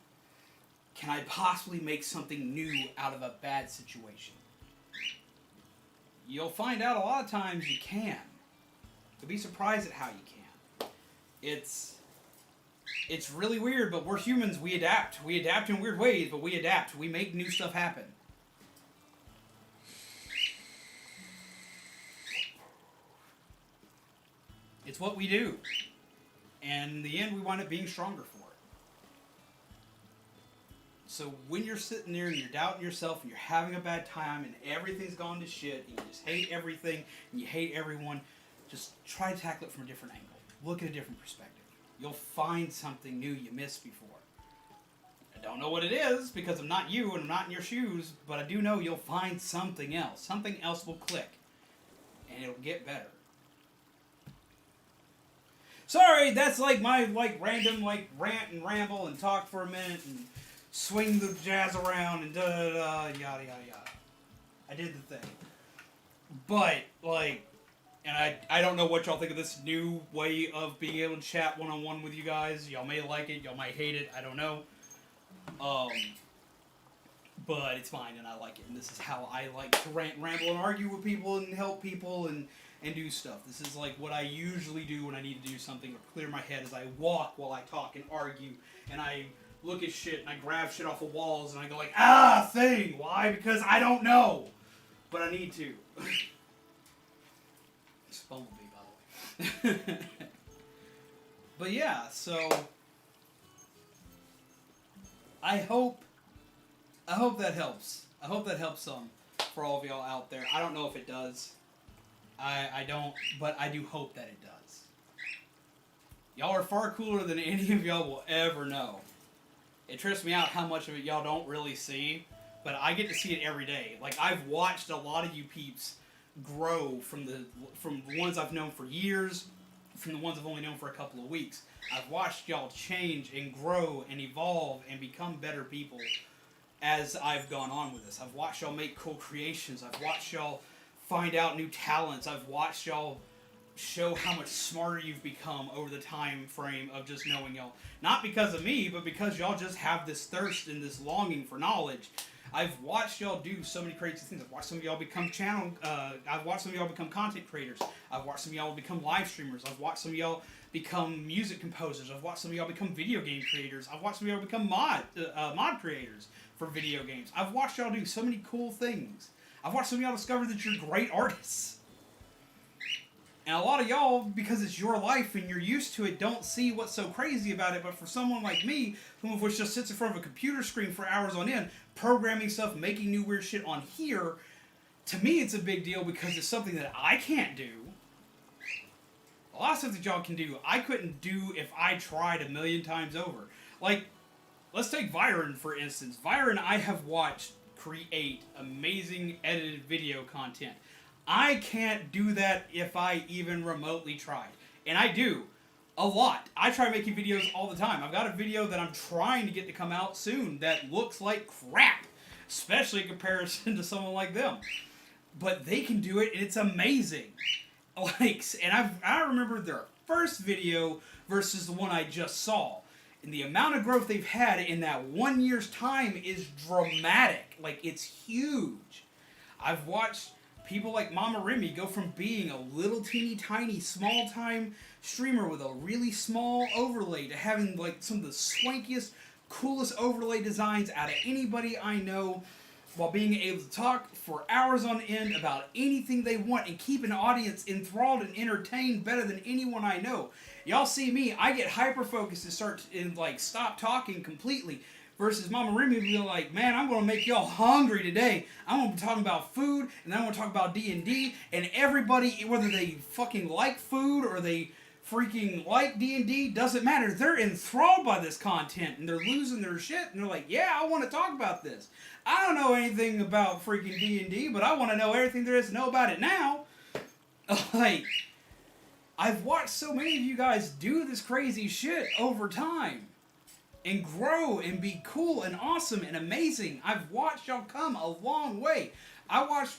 can I possibly make something new out of a bad situation? You'll find out a lot of times you can. You'll be surprised at how you can. It's really weird, but we're humans. We adapt. We adapt in weird ways, but we adapt. We make new stuff happen. It's what we do. And in the end, we wind up being stronger for it. So when you're sitting there and you're doubting yourself and you're having a bad time and everything's gone to shit and you just hate everything and you hate everyone, just try to tackle it from a different angle. Look at a different perspective. You'll find something new you missed before. I don't know what it is because I'm not you and I'm not in your shoes, but I do know you'll find something else. Something else will click and it'll get better. Sorry, that's like my random rant and ramble and talk for a minute and swing the jazz around and da-da-da, yada yada yada. I did the thing. But, and I don't know what y'all think of this new way of being able to chat one-on-one with you guys. Y'all may like it, y'all might hate it, I don't know. But it's fine and I like it. And this is how I like to rant, ramble, and argue with people and help people and do stuff. This is like what I usually do when I need to do something or clear my head as I walk while I talk and argue. And I look at shit and I grab shit off of walls and I go like, thing! Why? Because I don't know! But I need to. It's Bumblebee, by the way. But yeah, so I hope that helps. I hope that helps some for all of y'all out there. I don't know if it does. I don't, but I do hope that it does. Y'all are far cooler than any of y'all will ever know. It trips me out how much of it y'all don't really see, but I get to see it every day. Like, I've watched a lot of you peeps grow from the ones I've known for years, from the ones I've only known for a couple of weeks. I've watched y'all change and grow and evolve and become better people as I've gone on with this. I've watched y'all make cool creations. I've watched y'all find out new talents. I've watched y'all show how much smarter you've become over the time frame of just knowing y'all. Not because of me, but because y'all just have this thirst and this longing for knowledge. I've watched y'all do so many crazy things. I've watched some of y'all become I've watched some of y'all become content creators. I've watched some of y'all become live streamers. I've watched some of y'all become music composers. I've watched some of y'all become video game creators. I've watched some of y'all become mod creators for video games. I've watched y'all do so many cool things. I've watched some of y'all discover that you're great artists. And a lot of y'all, because it's your life and you're used to it, don't see what's so crazy about it. But for someone like me, whom of which just sits in front of a computer screen for hours on end, programming stuff, making new weird shit on here, to me it's a big deal because it's something that I can't do. A lot of stuff that y'all can do, I couldn't do if I tried a million times over. Like, let's take Vyron, for instance. Vyron, I have watched create amazing edited video content. I can't do that if I even remotely tried. And I do. A lot. I try making videos all the time. I've got a video that I'm trying to get to come out soon that looks like crap. Especially in comparison to someone like them. But they can do it and it's amazing. And I remember their first video versus the one I just saw. And the amount of growth they've had in that 1 year's time is dramatic. Like, it's huge. I've watched people like Mama Remy go from being a little teeny tiny small time streamer with a really small overlay to having like some of the swankiest, coolest overlay designs out of anybody I know, while being able to talk for hours on end about anything they want and keep an audience enthralled and entertained better than anyone I know. Y'all see me, I get hyper-focused and stop talking completely. Versus Mama Remy being like, man, I'm going to make y'all hungry today. I'm going to be talking about food, and then I'm going to talk about D&D, and everybody, whether they fucking like food or they freaking like D&D, doesn't matter. They're enthralled by this content, and they're losing their shit, and they're like, yeah, I want to talk about this. I don't know anything about freaking D&D, but I want to know everything there is to know about it now. Like, I've watched so many of you guys do this crazy shit over time. And grow and be cool and awesome and amazing. I've watched y'all come a long way. I watched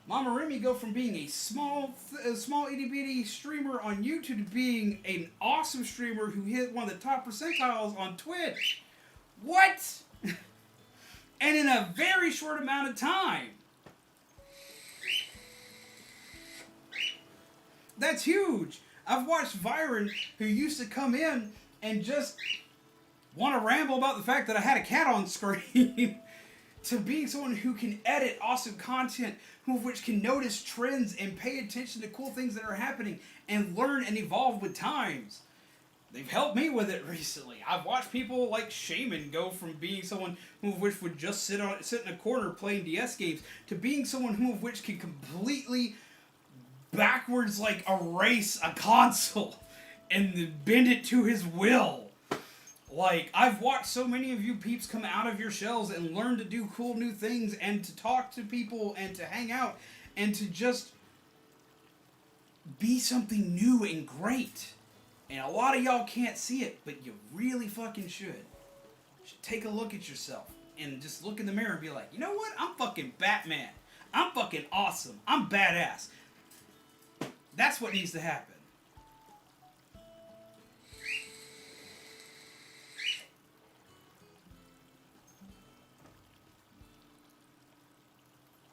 Mama Remy go from being a small itty bitty streamer on YouTube to being an awesome streamer who hit one of the top percentiles on Twitch. What? And in a very short amount of time. That's huge. I've watched Byron, who used to come in and just want to ramble about the fact that I had a cat on screen, to being someone who can edit awesome content, who of which can notice trends and pay attention to cool things that are happening and learn and evolve with times. They've helped me with it recently. I've watched people like Shaman go from being someone who of which would just sit in a corner playing DS games to being someone who of which can completely backwards like erase a console and bend it to his will. Like, I've watched so many of you peeps come out of your shells and learn to do cool new things and to talk to people and to hang out and to just be something new and great. And a lot of y'all can't see it, but you really fucking should. You should take a look at yourself and just look in the mirror and be like, you know what? I'm fucking Batman. I'm fucking awesome. I'm badass. That's what needs to happen.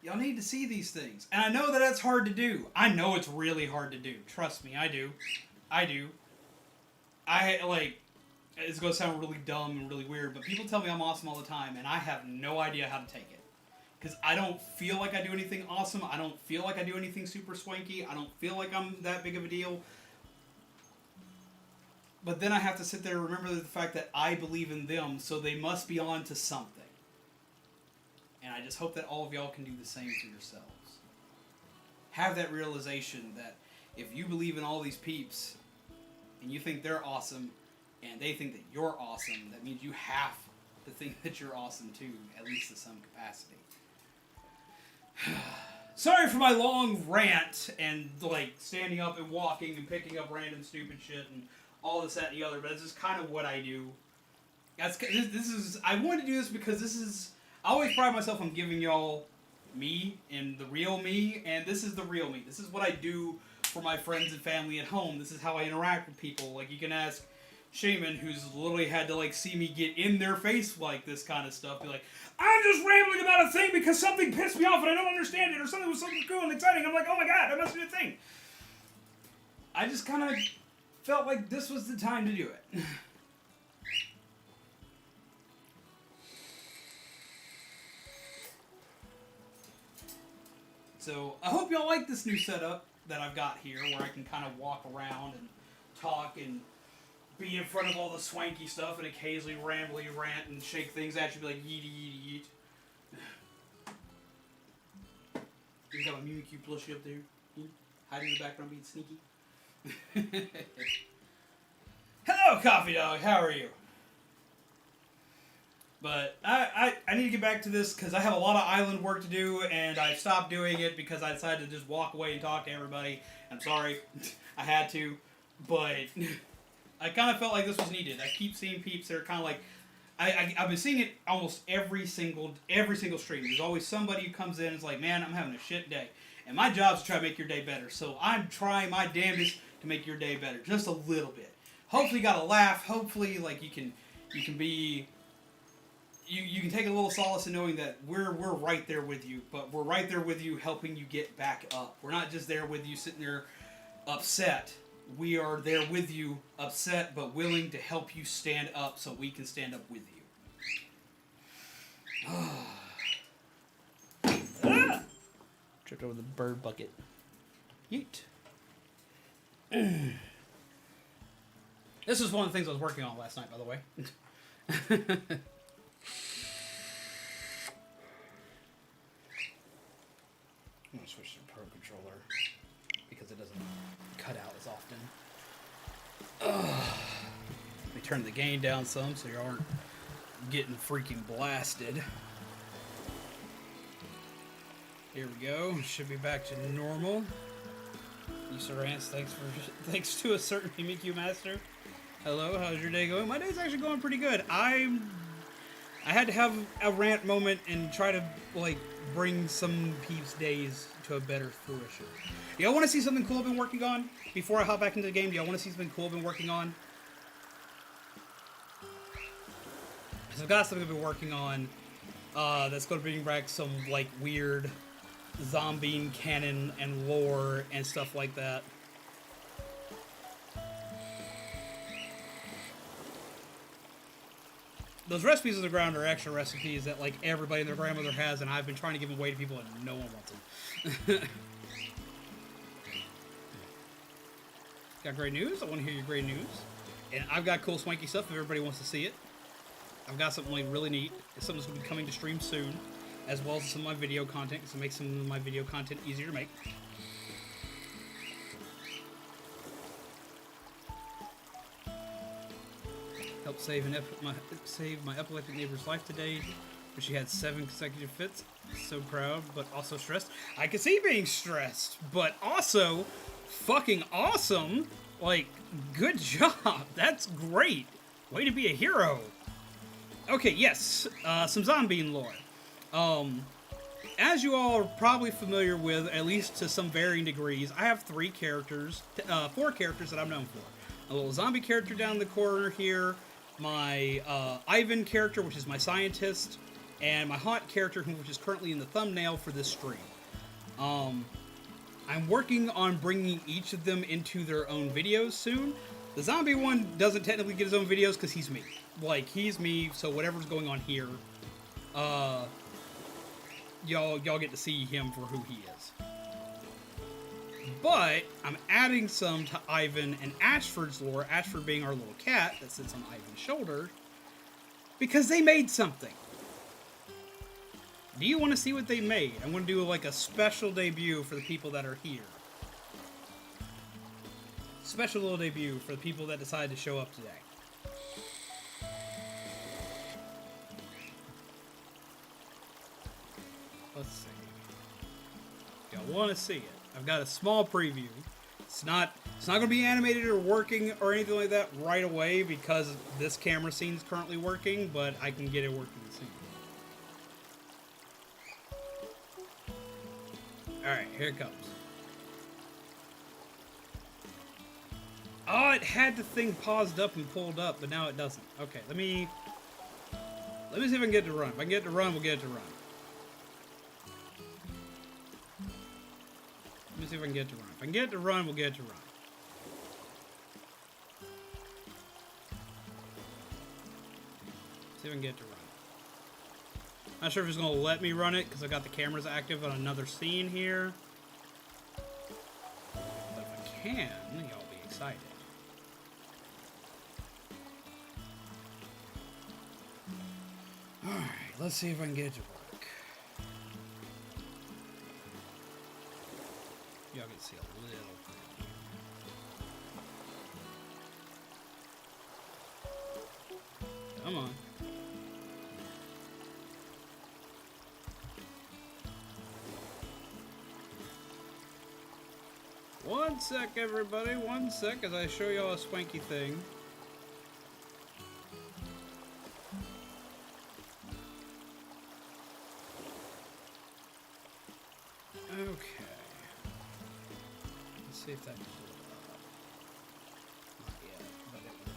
Y'all need to see these things. And I know that that's hard to do. I know it's really hard to do. Trust me, I do. It's going to sound really dumb and really weird, but people tell me I'm awesome all the time, and I have no idea how to take it. Because I don't feel like I do anything awesome. I don't feel like I do anything super swanky. I don't feel like I'm that big of a deal. But then I have to sit there and remember the fact that I believe in them, so they must be on to something. And I just hope that all of y'all can do the same for yourselves. Have that realization that if you believe in all these peeps, and you think they're awesome, and they think that you're awesome, that means you have to think that you're awesome too, at least to some capacity. Sorry for my long rant and like standing up and walking and picking up random stupid shit and all this, that, and the other, but it's just kind of what I do. I wanted to do this because I always pride myself on giving y'all me and the real me, and this is the real me. This is what I do for my friends and family at home. This is how I interact with people. Like, you can ask Shaman, who's literally had to like see me get in their face like this kind of stuff, be like, I'm just rambling about a thing because something pissed me off and I don't understand it, or something was something cool and exciting. I'm like, oh my god, that must be a thing. I just kind of felt like this was the time to do it. So I hope y'all like this new setup that I've got here, where I can kind of walk around and talk and be in front of all the swanky stuff and occasionally rambly rant and shake things at you, be like, yeet, yeet, yeet. You got my Mimikyu plushie up there, hiding in the background being sneaky. Hello, Coffee Dog, how are you? But I need to get back to this because I have a lot of island work to do, and I stopped doing it because I decided to just walk away and talk to everybody. I'm sorry, I had to, but I kind of felt like this was needed. I keep seeing peeps that are kind of like, I've been seeing it almost every single stream. There's always somebody who comes in and is like, man, I'm having a shit day. And my job is to try to make your day better. So I'm trying my damnedest to make your day better, just a little bit. Hopefully you got a laugh. Hopefully like you can be... You can take a little solace in knowing that we're right there with you, but we're right there with you helping you get back up. We're not just there with you sitting there upset. We are there with you upset, but willing to help you stand up so we can stand up with you. Tripped over the bird bucket. Yeet. This is one of the things I was working on last night, by the way. I'm going to switch to the Pro Controller because it doesn't cut out as often. Let me turn the gain down some so you aren't getting freaking blasted. Here we go. Should be back to normal. Userance, thanks to a certain Mimikyu master. Hello, how's your day going? My day's actually going pretty good. I had to have a rant moment and try to like bring some peeps' days to a better fruition. Y'all want to see something cool I've been working on before I hop back into the game? Do y'all want to see something cool I've been working on? Because I've got something I've been working on That's going to bring back some like weird zombie canon and lore and stuff like that. Those recipes on the ground are extra recipes that like everybody and their grandmother has, and I've been trying to give them away to people and no one wants them. Got great news? I want to hear your great news. And I've got cool swanky stuff if everybody wants to see it. I've got something like really neat. It's something that's going to be coming to stream soon, as well as some of my video content, because it makes some of my video content easier to make. Helped save my epileptic neighbor's life today, where she had 7 consecutive fits. So proud, but also stressed. I can see being stressed, but also fucking awesome. Like, good job. That's great. Way to be a hero. Okay, yes, some zombie lore. As you all are probably familiar with, at least to some varying degrees, I have 4 characters that I'm known for. A little zombie character down in the corner here, my Ivan character, which is my scientist, and my haunt character, which is currently in the thumbnail for this stream. I'm working on bringing each of them into their own videos soon. The zombie one doesn't technically get his own videos because he's me. Like, he's me, so whatever's going on here, y'all get to see him for who he is. But I'm adding some to Ivan and Ashford's lore, Ashford being our little cat that sits on Ivan's shoulder, because they made something. Do you want to see what they made? I'm going to do like a special debut for the people that are here. Special little debut for the people that decided to show up today. Let's see. Y'all want to see it? I've got a small preview. It's not going to be animated or working or anything like that right away because this camera scene is currently working, but I can get it working soon. Alright, here it comes. Oh, it had the thing paused up and pulled up, but now it doesn't. Okay, let me see if I can get it to run. If I can get it to run, we'll get it to run. Let me see if I can get it to run. If I can get it to run, we'll get it to run. See if I can get it to run. Not sure if it's going to let me run it because I got the cameras active on another scene here. But if I can, y'all be excited. Alright, let's see if I can get it to work. Y'all can see a little bit. Come on. One sec, everybody. One sec as I show y'all a swanky thing. Okay. Let's see if that can pull it up. Not yet, but it will.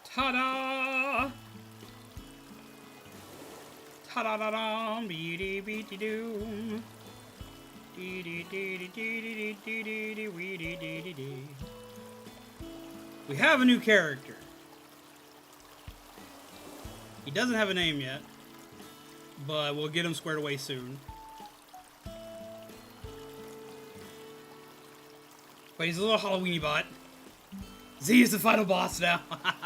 Ta-da! Ta-da-da-da! Be-dee-be-dee-doo! We have a new character. He doesn't have a name yet, but we'll get him squared away soon. But he's a little Halloweeny bot. Z is the final boss now. I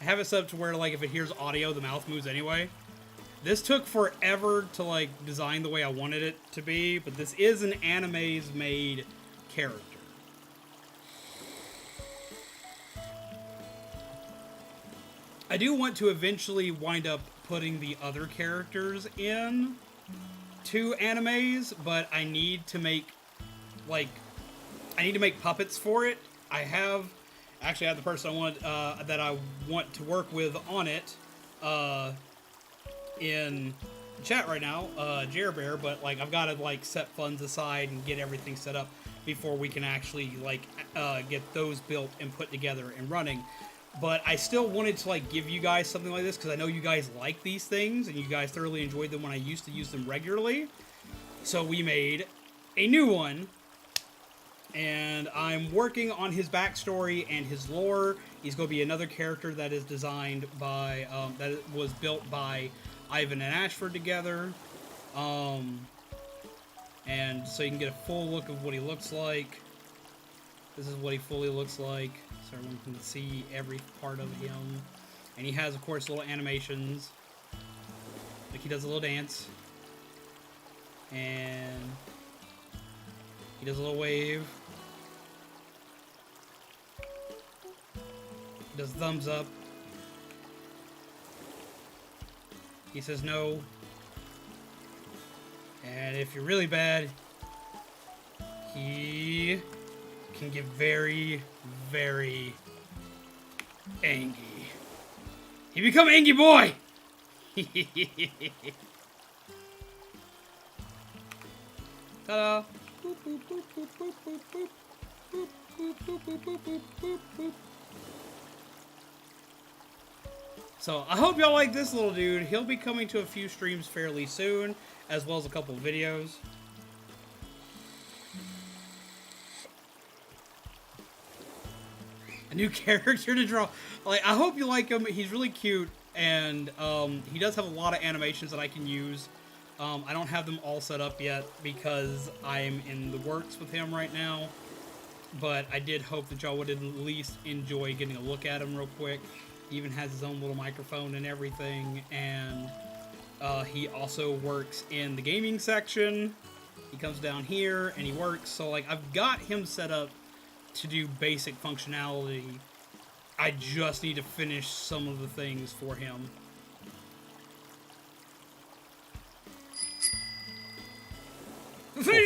have it set up to where, like, if it hears audio, the mouth moves anyway. This took forever to, like, design the way I wanted it to be, but this is an anime's made character. I do want to eventually wind up putting the other characters in to animes, but I need to make, like, I need to make puppets for it. I actually have the person that I want to work with on it, in chat right now, Bear, but like I've got to like set funds aside and get everything set up before we can actually like get those built and put together and running. But I still wanted to like give you guys something like this because I know you guys like these things and you guys thoroughly enjoyed them when I used to use them regularly. So we made a new one, and I'm working on his backstory and his lore. He's going to be another character that is designed by, that was built by Ivan and Ashford together. And so you can get a full look of what he looks like. This is what he fully looks like, so everyone can see every part of him. And he has, of course, little animations. Like he does a little dance. And he does a little wave. He does thumbs up. He says no. And if you're really bad, he can get very, very angry. He become angry boy! Ta-da! So, I hope y'all like this little dude. He'll be coming to a few streams fairly soon, as well as a couple of videos. A new character to draw. Like, I hope you like him. He's really cute, and he does have a lot of animations that I can use. I don't have them all set up yet because I'm in the works with him right now. But I did hope that y'all would at least enjoy getting a look at him real quick. He even has his own little microphone and everything. And he also works in the gaming section. He comes down here and he works. So like I've got him set up to do basic functionality. I just need to finish some of the things for him.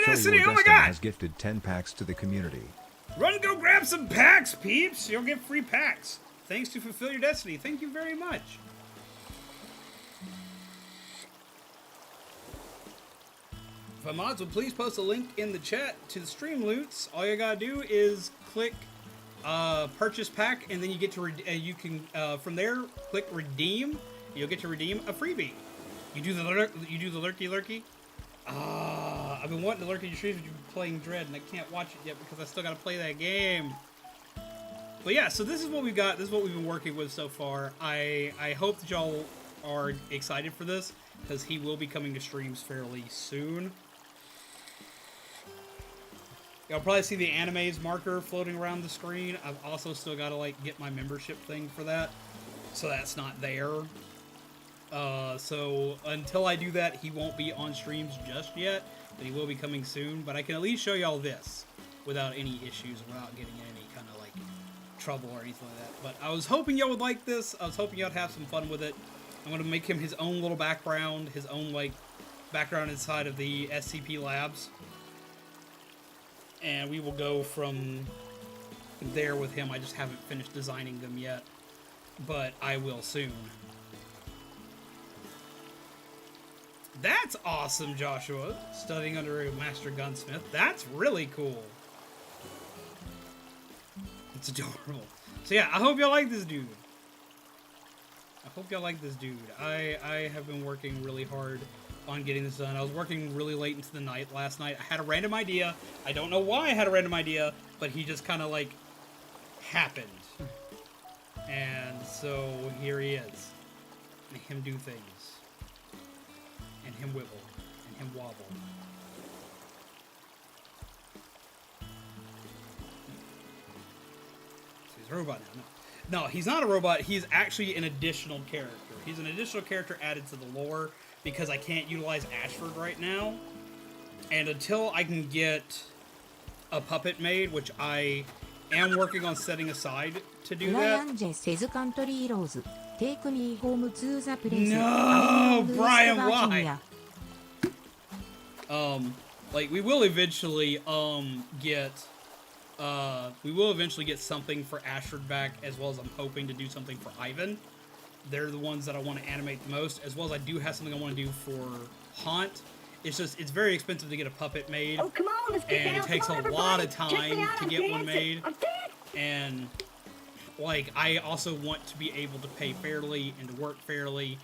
Destiny, oh my god! Has gifted 10 packs to the community. Run, go grab some packs, peeps! You'll get free packs. Thanks to Fulfill Your Destiny. Thank you very much. If my mods would please post a link in the chat to the stream loots. All you gotta do is click purchase pack, and then you get to you can from there click redeem. You'll get to redeem a freebie. You do the lurky lurky. I've been wanting to lurk in your streams, but you've been playing Dread, and I can't watch it yet because I still gotta play that game. But yeah, so this is what we've got. This is what we've been working with so far. I hope that y'all are excited for this because he will be coming to streams fairly soon. Y'all probably see the animes marker floating around the screen. I've also still got to like get my membership thing for that, so that's not there. So until I do that, he won't be on streams just yet, but he will be coming soon. But I can at least show y'all this without any issues, without getting in any kind of like trouble or anything like that. But I was hoping y'all would like this. I was hoping y'all would have some fun with it. I'm going to make him his own little background, his own like background inside of the SCP labs. And we will go from there with him. I just haven't finished designing them yet, but I will soon. That's awesome, Joshua. Studying under a master gunsmith. That's really cool. It's adorable. So yeah, I hope y'all like this dude. I hope y'all like this dude. I have been working really hard on getting this done. I was working really late into the night last night. I had a random idea. I don't know why I had a random idea, but he just kind of like happened. And so here he is. And him do things. And him wibble. And him wobble. So he's a robot now. No, he's not a robot. He's actually an additional character. He's an additional character added to the lore because I can't utilize Ashford right now. And until I can get a puppet made, which I am working on setting aside to do that. No, Brian, why? Like we will eventually get something for Ashford back, as well as I'm hoping to do something for Ivan. they're the ones that I want to animate the most, as well as I do have something I want to do for Haunt. It's just, it's very expensive to get a puppet made. Oh, come on, let's get And down. it takes Come on, a lot of everybody. Check me time out, to I'm get one dancing. made. I'm dancing. And, like, I also want to be able to pay fairly and to work fairly.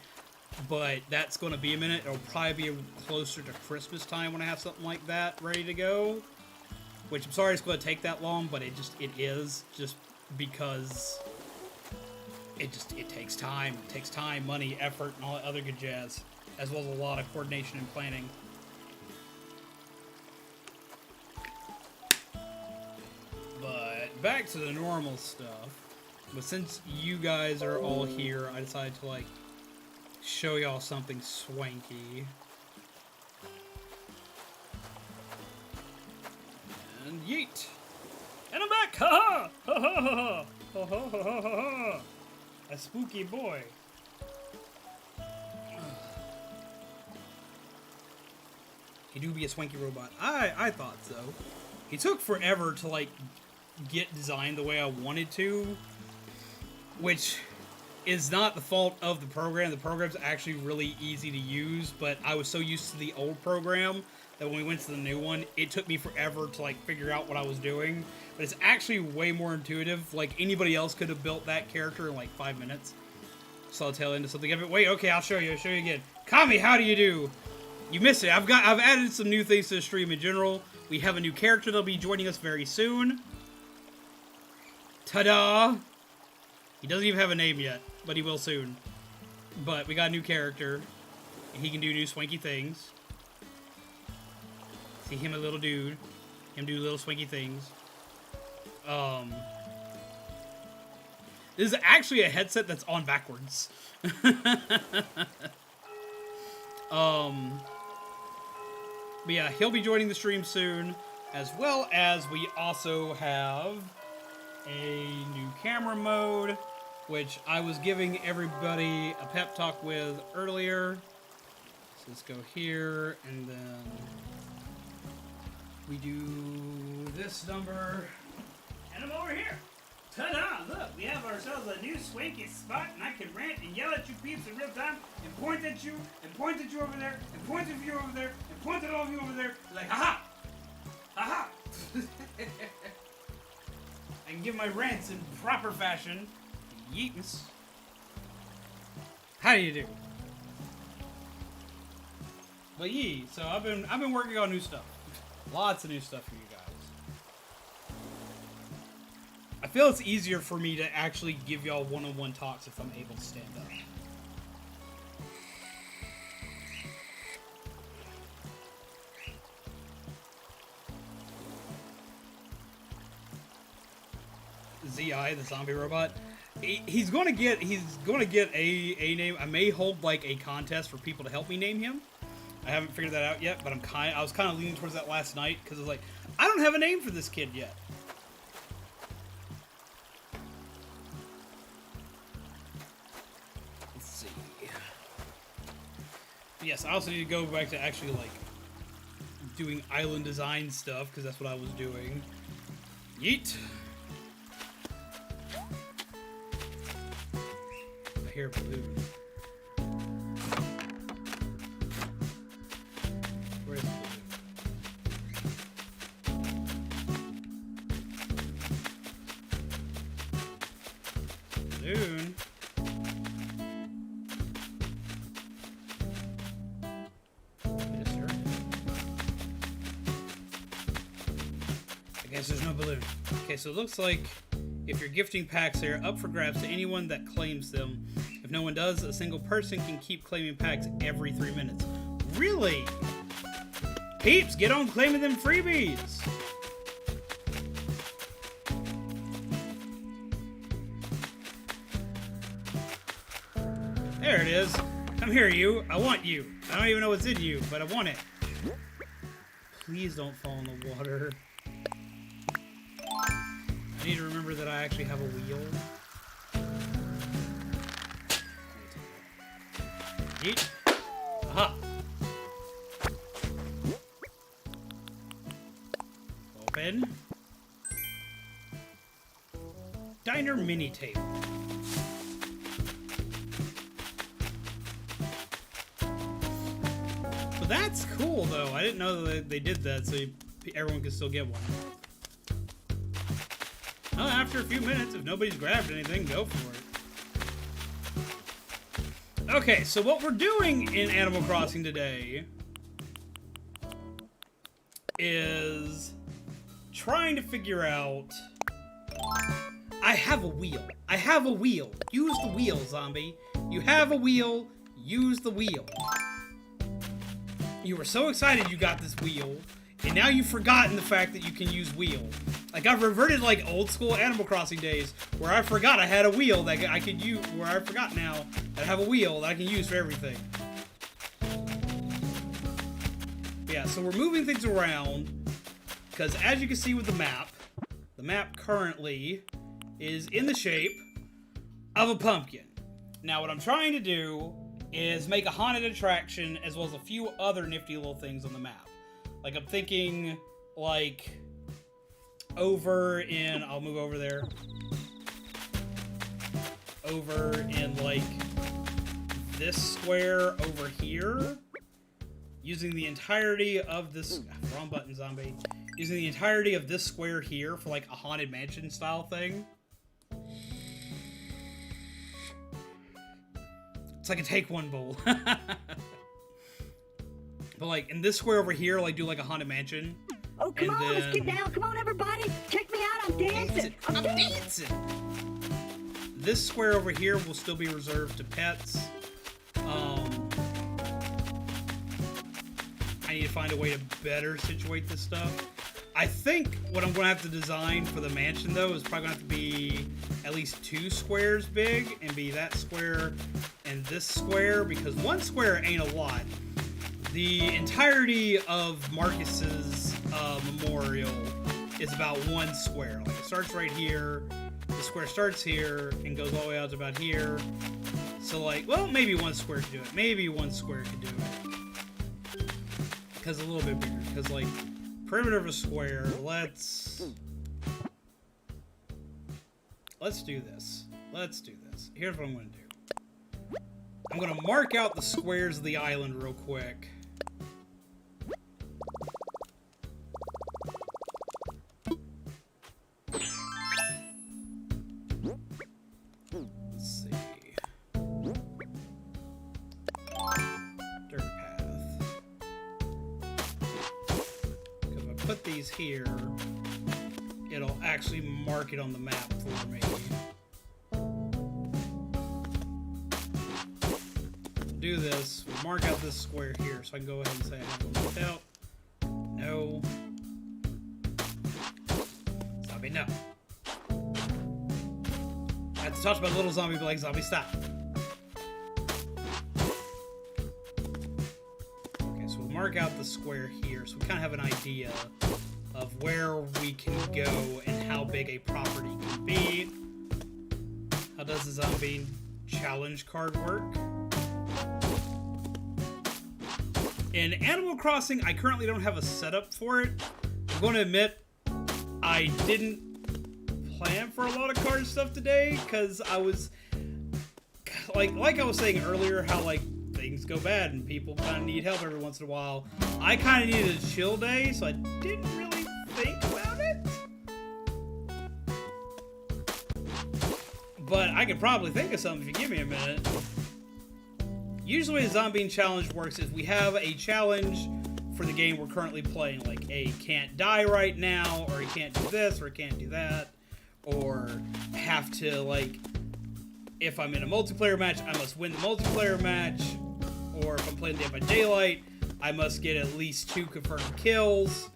But that's going to be a minute. It'll probably be closer to Christmas time when I have something like that ready to go. Which, I'm sorry it's going to take that long, but it is. Just because it takes time. It takes time, money, effort, and all that other good jazz. As well as a lot of coordination and planning. But back to the normal stuff. But since you guys are all here, I decided to, like, show y'all something swanky. And yeet! And I'm back! Ha ha! Ha ha ha ha! Ha ha ha ha ha! A spooky boy. He do be a swanky robot. I thought so. He took forever to, like, get designed the way I wanted to, which is not the fault of the program. The program's actually really easy to use, but I was so used to the old program that when we went to the new one, it took me forever to, like, figure out what I was doing. But it's actually way more intuitive. Like, anybody else could have built that character in, like, 5 minutes. So I'll tell into something. Wait, okay, I'll show you again. Kami, how do you do? You missed it. I've added some new things to the stream in general. We have a new character that'll be joining us very soon. Ta-da! He doesn't even have a name yet, but he will soon. But we got a new character, and he can do new swanky things. See him, a little dude. Him do little swanky things. This is actually a headset that's on backwards. But yeah, he'll be joining the stream soon, as well as we also have a new camera mode, which I was giving everybody a pep talk with earlier. So let's go here, and then we do this number, and I'm over here. Ta-da! Look, we have ourselves a new swanky spot, and I can rant and yell at you peeps in real time, and point at you, and point at you over there, and point at you over there, and point at all of you over there, like, ha-ha! Ha-ha! I can give my rants in proper fashion. Yeetness. How do you do? But yee, so I've been working on new stuff. Lots of new stuff for you guys. I feel it's easier for me to actually give y'all one-on-one talks if I'm able to stand up. ZI, the zombie robot. He's gonna get a name. I may hold like a contest for people to help me name him. I haven't figured that out yet, but I was kind of leaning towards that last night because I was like, I don't have a name for this kid yet. Let's see. Yes, I also need to go back to actually like doing island design stuff because that's what I was doing. Yeet. I hear a balloon. Where's the balloon? Balloon? Yes, sir. I guess there's no balloon. Okay, so it looks like if you're gifting packs, they are up for grabs to anyone that claims them. If no one does, a single person can keep claiming packs every 3 minutes. Really? Peeps, get on claiming them freebies! There it is. Come here, you. I want you. I don't even know what's in you, but I want it. Please don't fall in the water. I need to remember that I actually have a wheel. Yeet. Aha. Open. Diner mini table. that's cool, though. I didn't know that they did that, so everyone could still get one. Well, after a few minutes, if nobody's grabbed anything, go for it. Okay, so what we're doing in Animal Crossing today is trying to figure out... I have a wheel. I have a wheel. Use the wheel, zombie. You have a wheel. Use the wheel. You were so excited you got this wheel, and now you've forgotten the fact that you can use wheel. Like, I've reverted like old school Animal Crossing days where I forgot I had a wheel that I could use, where I forgot now that I have a wheel that I can use for everything. Yeah, so we're moving things around because as you can see with the map currently is in the shape of a pumpkin. Now what I'm trying to do is make a haunted attraction as well as a few other nifty little things on the map. Like I'm thinking like over in, I'll move over there. Over in like this square over here. Using the entirety of this, wrong button zombie. Using the entirety of this square here for like a haunted mansion style thing. It's like a take one bowl. But like in this square over here, like do like a haunted mansion. Oh, come on, let's get down. Come on, everybody. Check me out. I'm dancing. I'm dancing. This square over here will still be reserved to pets. I need to find a way to better situate this stuff. I think what I'm going to have to design for the mansion, though, is probably going to have to be at least 2 squares big, and be that square and this square, because one square ain't a lot. The entirety of Marcus's memorial is about 1 square. Like, it starts right here, the square starts here, and goes all the way out to about here. So, like, well, maybe 1 square could do it. Maybe 1 square could do it. Because a little bit bigger. Because, like, perimeter of a square, let's do this. Let's do this. Here's what I'm going to do. I'm going to mark out the squares of the island real quick. Let's see. Dirt path. Because if I put these here, it'll actually mark it on the map for me. Do this, we'll mark out this square here, so I can go ahead and say I have one marked out. No. Zombie, no. I have to touch my little zombie, be like, zombie, stop. Okay, so we'll mark out the square here, so we kind of have an idea of where we can go and how big a property can be. How does the zombie challenge card work? In Animal Crossing, I currently don't have a setup for it. I'm going to admit, I didn't plan for a lot of card stuff today, because I was, like I was saying earlier, how, like, things go bad and people kind of need help every once in a while. I kind of needed a chill day, so I didn't really think about it. But I could probably think of something if you give me a minute. Usually a zombie challenge works is we have a challenge for the game we're currently playing, like a can't die right now, or you can't do this, or can't do that, or have to, like, if I'm in a multiplayer match, I must win the multiplayer match, or if I'm playing Dead by Daylight, I must get at least 2 confirmed kills,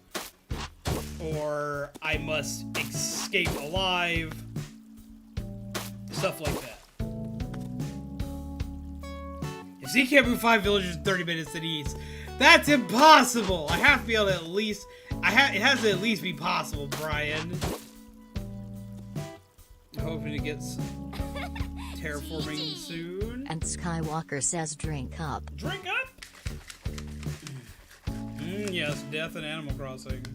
or I must escape alive, stuff like that. If Z can't move 5 villagers in 30 minutes at east, that's impossible! I have to be able to at least... it has to at least be possible, Brian. I'm hoping to get some terraforming soon. And Skywalker says drink up. Drink up? Yes, death in Animal Crossing.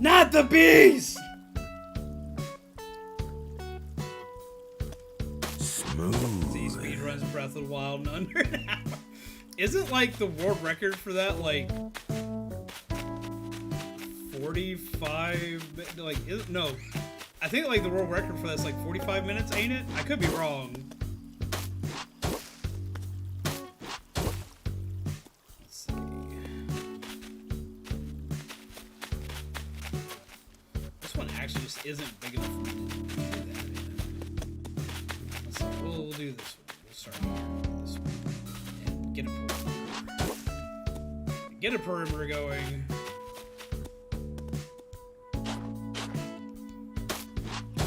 Not the bees! Smooth. Z speedruns Breath Breath of the Wild in under an hour. Isn't like the world record for that like 45? Like, no, I think like the world record for that's like 45 minutes, ain't it? I could be wrong. Let's see. This one actually just isn't big enough for me to do that in. Let's see. We'll do this one. We'll start here with this one. And get a perimeter. Get a perimeter going.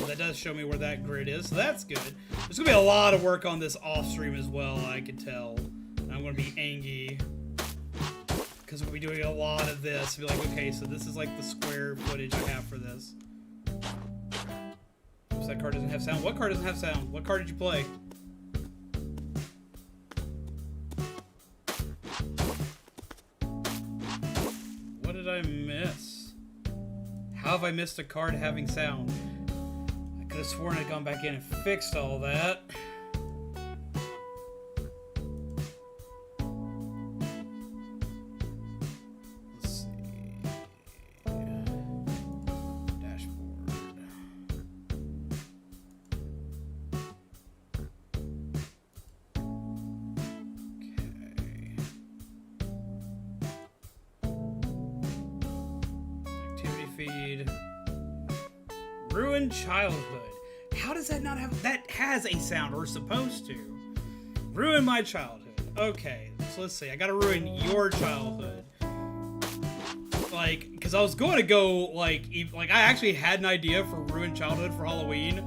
That does show me where that grid is, so that's good. There's gonna be a lot of work on this off stream as well, I can tell. And I'm gonna be angry because we'll be doing a lot of this. Be like, okay, so this is like the square footage I have for this. Oops, that card doesn't have sound. What card doesn't have sound? What card did you play? What did I miss? How have I missed a card having sound? I could have sworn I'd gone back in and fixed all that. Let's see. Dashboard. Okay. Activity feed. Ruined childhood. How does that not have... That has a sound, or supposed to. Ruin my childhood. Okay, so let's see. I gotta ruin your childhood. Like, because I was going to go, like, I actually had an idea for ruined childhood for Halloween,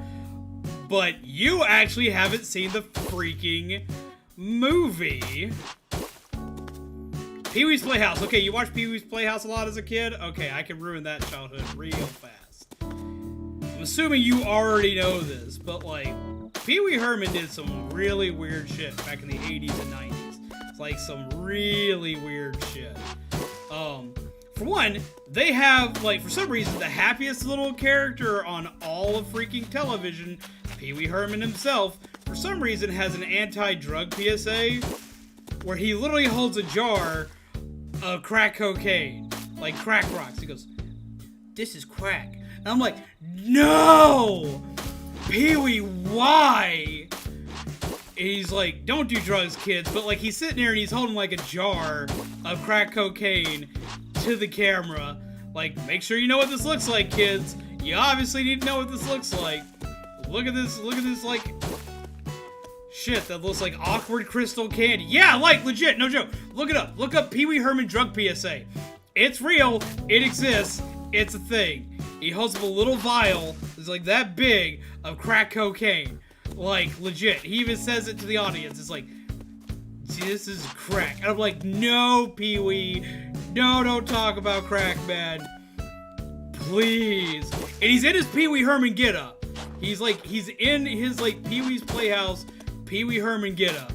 but you actually haven't seen the freaking movie. Pee-wee's Playhouse. Okay, you watched Pee-wee's Playhouse a lot as a kid? Okay, I can ruin that childhood real fast. I'm assuming you already know this, but like, Pee-wee Herman did some really weird shit back in the 80s and 90s. It's like some really weird shit. For one, they have, like, for some reason, the happiest little character on all of freaking television, Pee-wee Herman himself, for some reason has an anti-drug PSA where he literally holds a jar of crack cocaine, like crack rocks. He goes, "This is crack." And I'm like, no! Pee-wee, why? And he's like, don't do drugs, kids. But like, he's sitting there and he's holding like a jar of crack cocaine to the camera. Like, make sure you know what this looks like, kids. You obviously need to know what this looks like. Look at this, like, shit that looks like awkward crystal candy. Yeah, like, legit, no joke. Look it up. Look up Pee-wee Herman drug PSA. It's real. It exists. It's a thing. He holds up a little vial that's like that big of crack cocaine. Like, legit. He even says it to the audience. It's like, see, this is crack. And I'm like, no, Pee-wee. No, don't talk about crack, man. Please. And he's in his Pee-wee Herman get-up. He's in his, like, Pee-wee's Playhouse Pee-wee Herman get-up.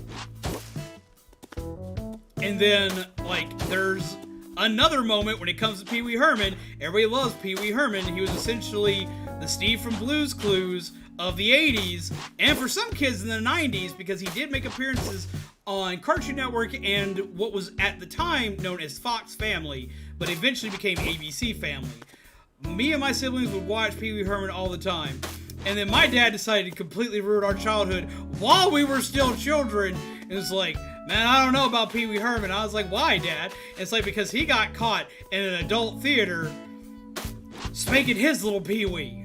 And then, like, there's another moment when it comes to Pee-wee Herman. Everybody loves Pee-wee Herman. He was essentially the Steve from Blue's Clues of the 80s, and for some kids in the 90s, because he did make appearances on Cartoon Network and what was at the time known as Fox Family, but eventually became ABC Family. Me and my siblings would watch Pee-wee Herman all the time, and then my dad decided to completely ruin our childhood while we were still children. It was like, man, I don't know about Pee-wee Herman. I was like, why, Dad? And it's like, because he got caught in an adult theater spanking his little Pee-wee.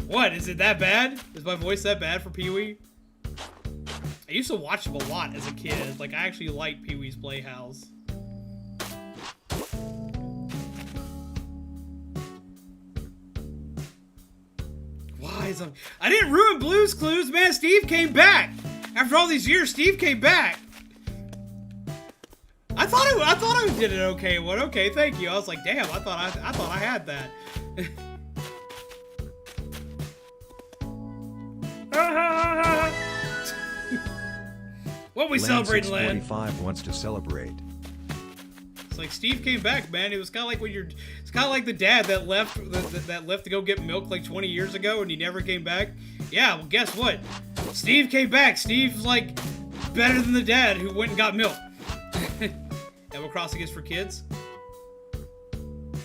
What? Is it that bad? Is my voice that bad for Pee-wee? I used to watch him a lot as a kid. Like, I actually liked Pee-wee's Playhouse. Why is I didn't ruin Blue's Clues, man. Steve came back. After all these years, Steve came back. I thought I did an okay one. Okay, thank you. I was like, damn, I thought I had that. What we celebrating, Land? 645 wants to celebrate. like Steve came back, man. It was kind of like it's kind of like the dad that left that left to go get milk like 20 years ago and he never came back. Yeah, well, guess what? Steve came back. Steve's like better than the dad who went and got milk. Animal Crossing is for kids.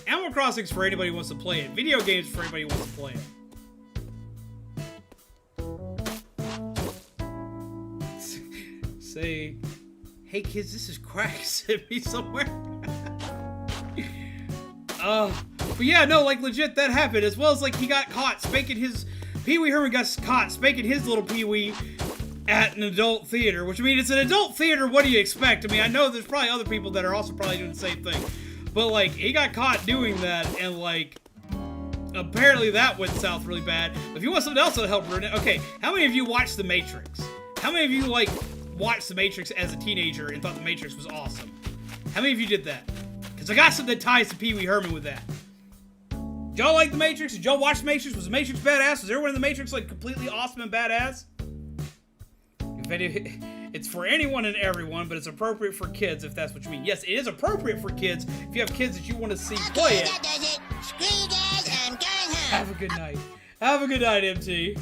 Animal Crossing is for anybody who wants to play it. Video games for anybody who wants to play it. Say, hey kids, this is crack. Send me somewhere. But yeah, no, like legit, that happened. As well as like he got caught spanking his Pee-wee Herman got caught spanking his little Pee-wee at an adult theater. Which I mean, it's an adult theater. What do you expect? I mean, I know there's probably other people that are also probably doing the same thing, but like he got caught doing that, and like apparently that went south really bad. If you want something else to help ruin it, okay. How many of you watched The Matrix? How many of you like watched The Matrix as a teenager and thought The Matrix was awesome? How many of you did that? Because I got something that ties to Pee-wee Herman with that. Did y'all like The Matrix? Did y'all watch The Matrix? Was The Matrix badass? Was everyone in The Matrix like completely awesome and badass? It's for anyone and everyone, but it's appropriate for kids if that's what you mean. Yes, it is appropriate for kids if you have kids that you want to see play it. Have a good night. Have a good night, MT.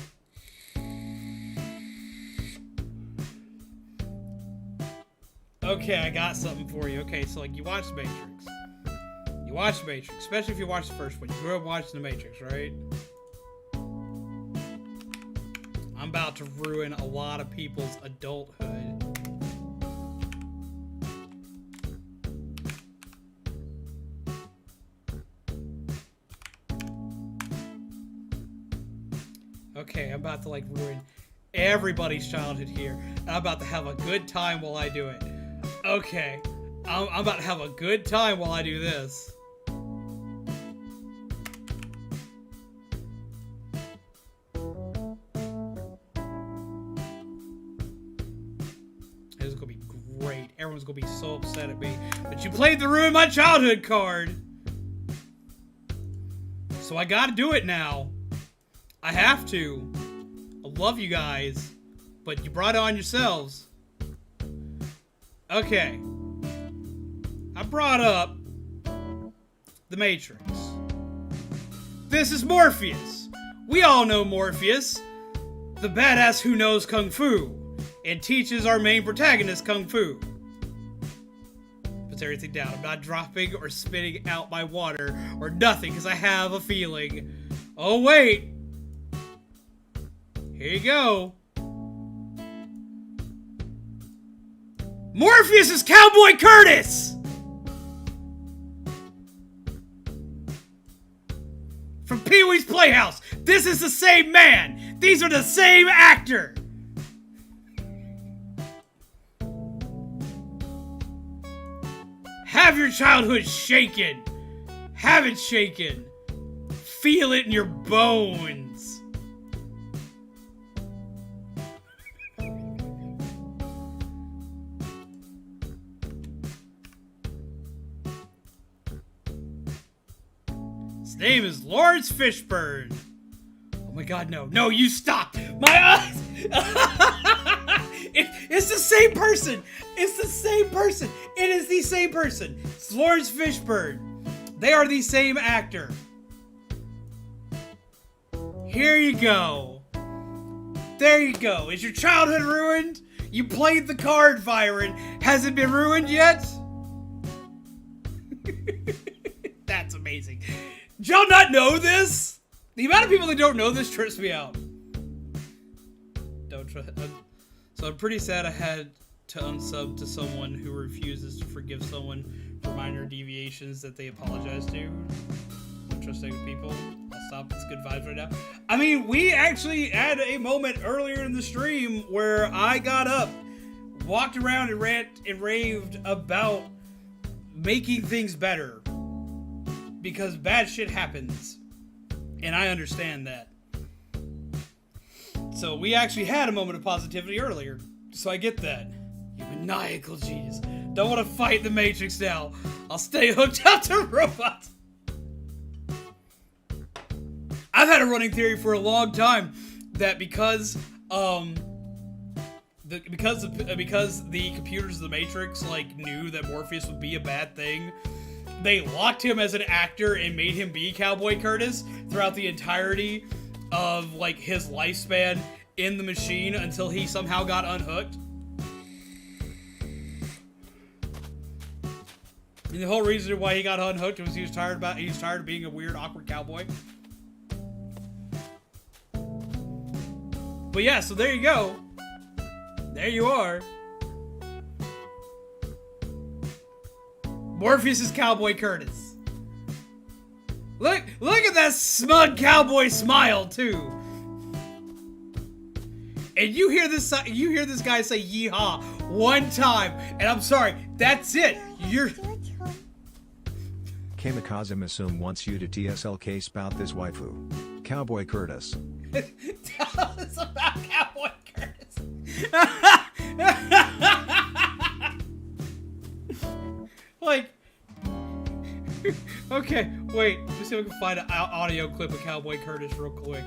Okay, I got something for you. Okay, so like you watch The Matrix. You watch The Matrix, especially if you watch the first one. You grew up watching The Matrix, right? I'm about to ruin a lot of people's adulthood. Okay, I'm about to like ruin everybody's childhood here. I'm about to have a good time while I do it. Okay, I'm about to have a good time while I do this. This is gonna be great. Everyone's gonna be so upset at me. But you played the Ruin My Childhood card. So I gotta do it now. I have to. I love you guys. But you brought it on yourselves. Okay. I brought up The Matrix. This is Morpheus. We all know Morpheus, the badass who knows Kung Fu and teaches our main protagonist Kung Fu. Puts everything down. I'm not dropping or spitting out my water or nothing because I have a feeling. Oh, wait. Here you go. Morpheus is Cowboy Curtis! From Pee-wee's Playhouse. This is the same man. These are the same actor. Have your childhood shaken. Have it shaken. Feel it in your bones. His name is Lawrence Fishburne. Oh my god, no. No, you stop. My eyes. It's the same person. It's the same person. It is the same person. It's Lawrence Fishburne. They are the same actor. Here you go. There you go. Is your childhood ruined? You played the card, Byron. Has it been ruined yet? That's amazing. Did y'all not know this? The amount of people that don't know this trips me out. Don't trust. So I'm pretty sad I had to unsub to someone who refuses to forgive someone for minor deviations that they apologize to. Don't trust negative people. I'll stop. It's good vibes right now. I mean, we actually had a moment earlier in the stream where I got up, walked around and ranted and raved about making things better. Because bad shit happens. And I understand that. So we actually had a moment of positivity earlier. So I get that. You maniacal genius. Don't want to fight the Matrix now. I'll stay hooked up to robots. I've had a running theory for a long time that because because the computers of the Matrix like knew that Morpheus would be a bad thing, they locked him as an actor and made him be Cowboy Curtis throughout the entirety of like his lifespan in the machine until he somehow got unhooked. And the whole reason why he got unhooked was he was tired of being a weird, awkward cowboy. But yeah, so there you go. There you are. Morpheus is Cowboy Curtis. Look at that smug cowboy smile too. And you hear this guy say "yeehaw" one time, and I'm sorry, that's it. You're Kamikaze Masum wants you to TSLK spout this waifu. Cowboy Curtis. Tell us about Cowboy Curtis. Like, okay, wait. Let's see if we can find an audio clip of Cowboy Curtis real quick.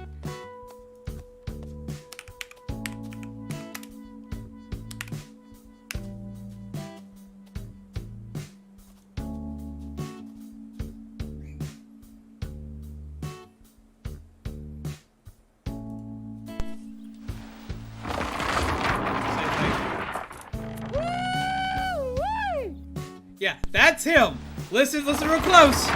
Yeah, that's him. Listen real close.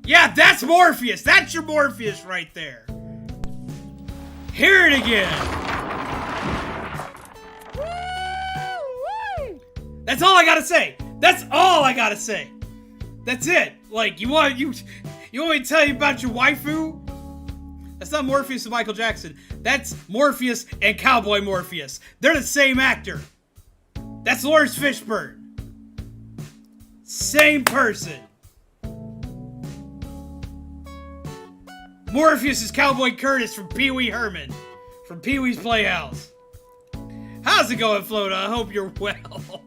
Yeah, that's Morpheus. That's your Morpheus right there. Hear it again. That's all I gotta say. That's all I gotta say. That's it. Like, you want me to tell you about your waifu? That's not Morpheus and Michael Jackson. That's Morpheus and Cowboy Morpheus. They're the same actor. That's Lawrence Fishburne. Same person. Morpheus is Cowboy Curtis from Pee Wee Herman. From Pee Wee's Playhouse. How's it going, Flota? I hope you're well.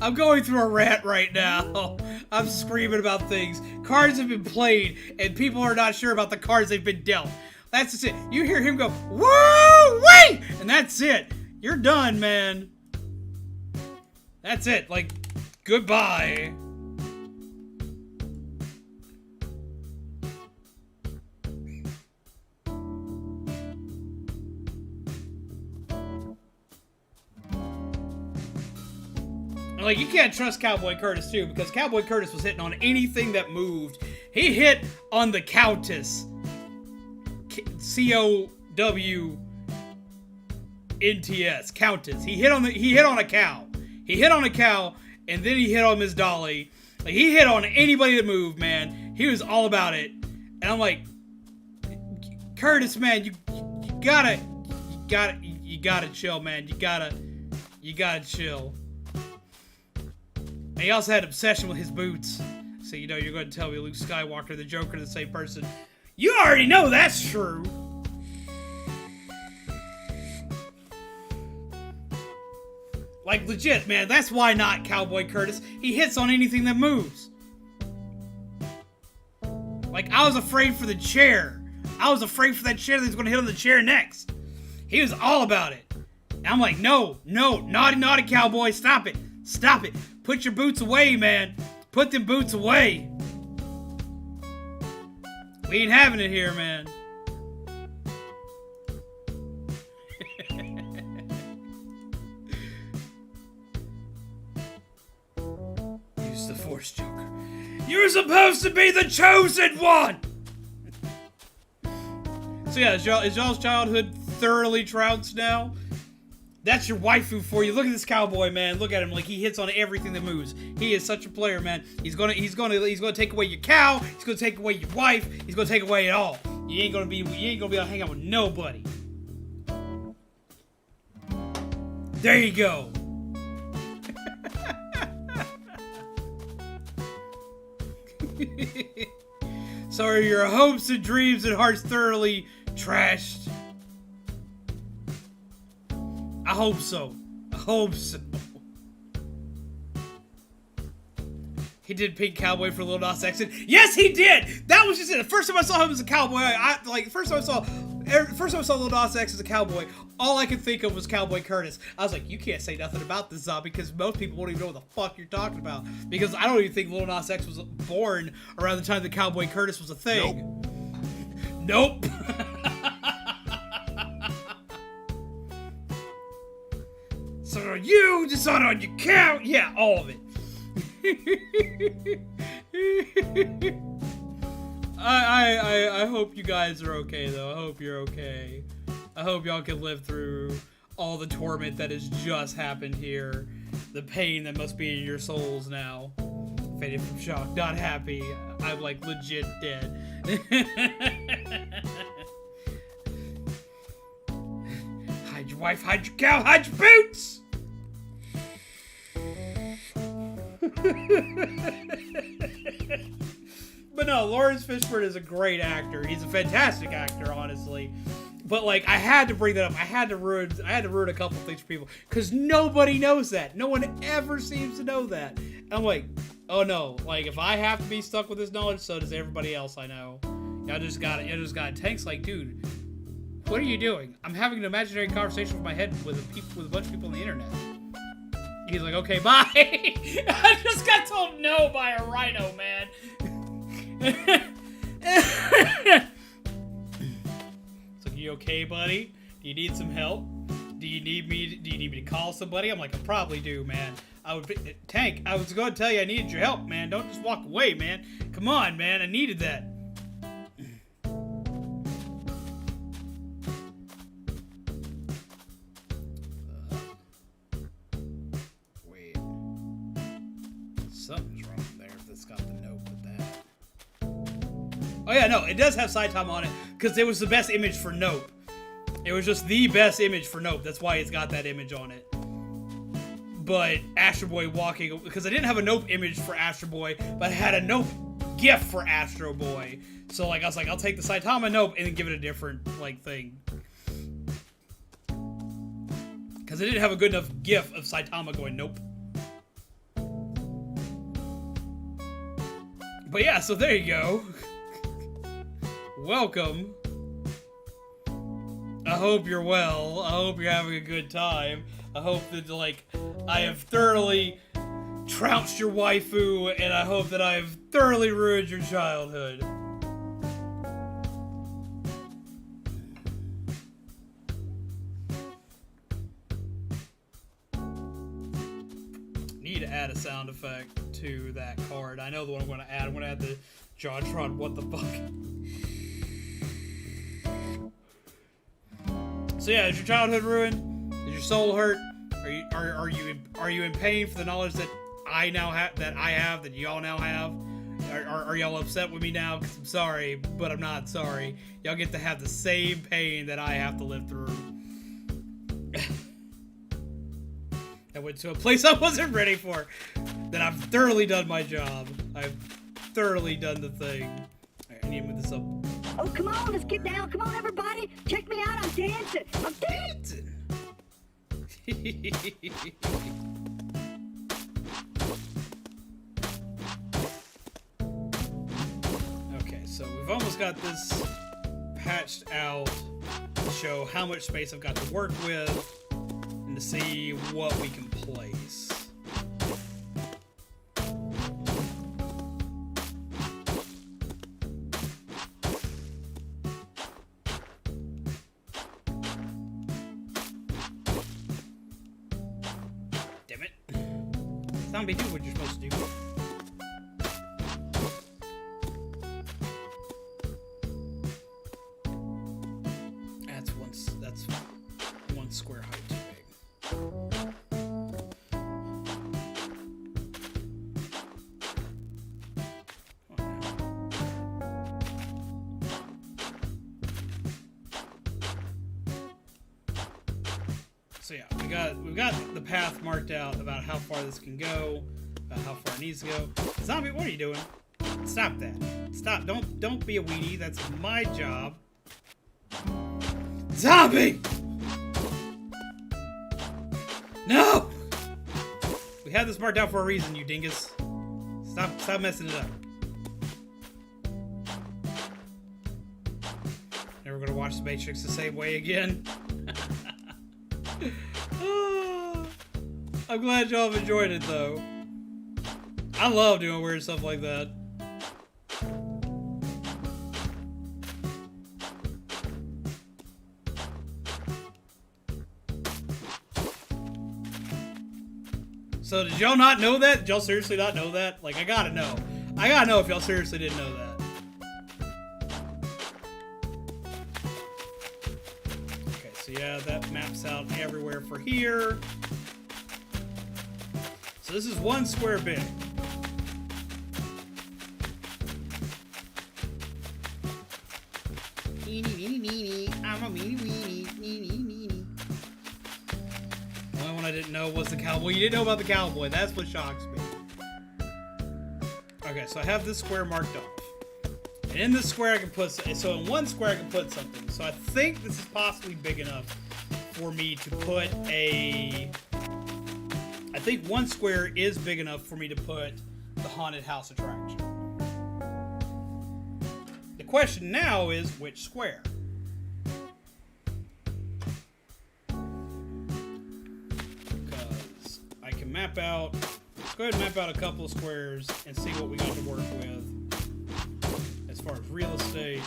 I'm going through a rant right now. I'm screaming about things. Cards have been played, and people are not sure about the cards they've been dealt. That's just it. You hear him go, woo-wee! And that's it. You're done, man. That's it. Like, goodbye. Like, you can't trust Cowboy Curtis, too, because Cowboy Curtis was hitting on anything that moved. He hit on the Countess. C-O-W-N-T-S. Countess. He hit on a cow. He hit on a cow, and then he hit on Miss Dolly. Like, he hit on anybody that moved, man. He was all about it. And I'm like, Curtis, man, you gotta chill, man. You gotta chill. And he also had an obsession with his boots. So, you know, you're going to tell me Luke Skywalker and the Joker are the same person. You already know that's true. Like, legit, man. That's why not Cowboy Curtis. He hits on anything that moves. Like, I was afraid for the chair. I was afraid for that chair that he was going to hit on the chair next. He was all about it. And I'm like, no, naughty cowboy, stop it. Stop it. Put your boots away, man. Put them boots away. We ain't having it here, man. Use the Force, Joker. You're supposed to be the chosen one! So yeah, is y'all's childhood thoroughly trounced now? That's your waifu for you. Look at this cowboy, man. Look at him. Like, he hits on everything that moves. He is such a player, man. He's gonna take away your cow. He's gonna take away your wife. He's gonna take away it all. You ain't gonna be able to hang out with nobody. There you go. So are your hopes and dreams and hearts thoroughly trashed? I hope so. I hope so. He did Pink Cowboy for Lil Nas X. Yes, he did! That was just it. The first time I saw him as a cowboy, first time I saw first time I saw Lil Nas X as a cowboy, all I could think of was Cowboy Curtis. I was like, you can't say nothing about this zombie because most people won't even know what the fuck you're talking about. Because I don't even think Lil Nas X was born around the time that Cowboy Curtis was a thing. Nope. So you decide on your cow? Yeah, all of it. I hope you guys are okay though. I hope you're okay. I hope y'all can live through all the torment that has just happened here. The pain that must be in your souls now. Faded from shock, not happy. I'm like legit dead. Hide your wife, hide your cow, hide your boots! But no, Lawrence Fishburne is a great actor. He's a fantastic actor, honestly. But like, I had to bring that up. I had to ruin a couple things for people because nobody knows that. No one ever seems to know that. And I'm like, oh no! Like, if I have to be stuck with this knowledge, so does everybody else I know. Y'all just got it. Y'all just got it. Tank's like, dude, what are you doing? I'm having an imaginary conversation with my head with a bunch of people on the internet. He's like, okay, bye. I just got told no by a rhino, man. So, you okay, buddy? Do you need some help? Do you need me to call somebody? I'm like, I probably do, man. Tank, I was going to tell you I needed your help, man. Don't just walk away, man. Come on, man. I needed that. Wait. Something's wrong there if it's got the note with that. Oh yeah, no, it does have Saitama on it because it was the best image for Nope. It was just the best image for Nope. That's why it's got that image on it. But Astro Boy walking, because I didn't have a Nope image for Astro Boy, but I had a Nope GIF for Astro Boy. So like I was like, I'll take the Saitama Nope and then give it a different like thing. Because I didn't have a good enough GIF of Saitama going Nope. But yeah, so there you go. Welcome. I hope you're well. I hope you're having a good time. I hope that, like, I have thoroughly trounced your waifu, and I hope that I have thoroughly ruined your childhood. Need to add a sound effect to that card. I know the one I'm going to add. I'm going to add the JonTron what the fuck. So yeah, is your childhood ruined? Is your soul hurt? Are you in pain for the knowledge that I now have, that y'all now have? Are y'all upset with me now? 'Cause I'm sorry, but I'm not sorry. Y'all get to have the same pain that I have to live through. I went to a place I wasn't ready for. That I've thoroughly done my job. I've thoroughly done the thing. Alright, I need to move this up. Oh, come on, let's get down. Come on, everybody. Check me out. I'm dancing. I'm dancing. Okay, so we've almost got this patched out to show how much space I've got to work with and to see what we can place. Zombie, do what you're supposed to do. That's one square height too big. So yeah, we've got the path marked out about how far this can go, about how far it needs to go. Zombie, what are you doing? Stop that. Stop. Don't be a weenie. That's my job. Zombie! No! We had this marked out for a reason, you dingus. Stop messing it up. Now we're gonna watch The Matrix the same way again. I'm glad y'all have enjoyed it, though. I love doing weird stuff like that. So did y'all not know that? Did y'all seriously not know that? Like, I gotta know. I gotta know if y'all seriously didn't know that. Okay, so yeah, that maps out everywhere for here. So this is 1 square big. I'm a meanie weenie. The only one I didn't know was the cowboy. You didn't know about the cowboy. That's what shocks me. Okay, so I have this square marked off. And in this square I can put... So in 1 square I can put something. So I think this is possibly big enough for me to put a... I think 1 square is big enough for me to put the haunted house attraction. The question now is, which square? Because I can map out... Let's go ahead and map out a couple of squares and see what we got to work with as far as real estate.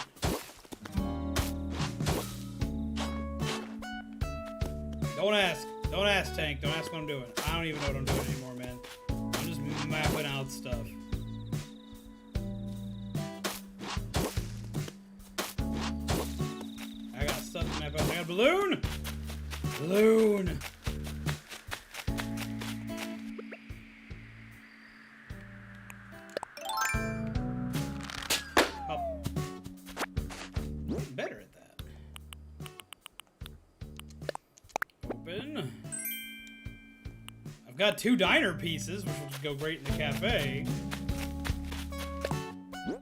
Don't ask. Don't ask, Tank. Don't ask what I'm doing. I don't even know what I'm doing anymore, man. I'm just mapping out stuff. I got stuff to map out. I got a balloon! Balloon! Better at that. Open. I've got 2 diner pieces, which will just go great in the cafe. So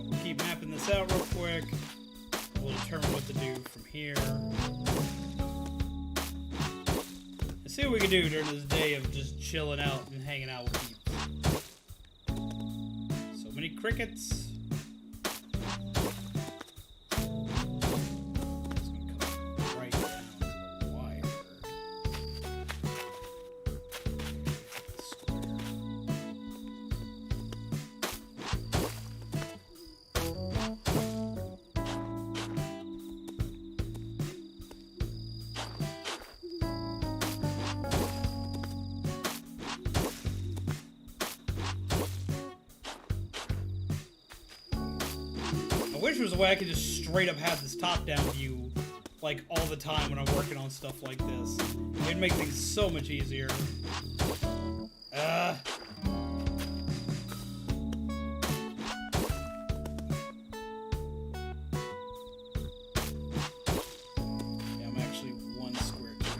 we'll keep mapping this out real quick. We'll determine what to do from here. And see what we can do during this day of just chilling out and hanging out with people. Many crickets. It's gonna come right down to the wire. I wish there was a way I could just straight up have this top-down view, like, all the time when I'm working on stuff like this. It'd make things so much easier. Yeah, I'm actually 1 square too high.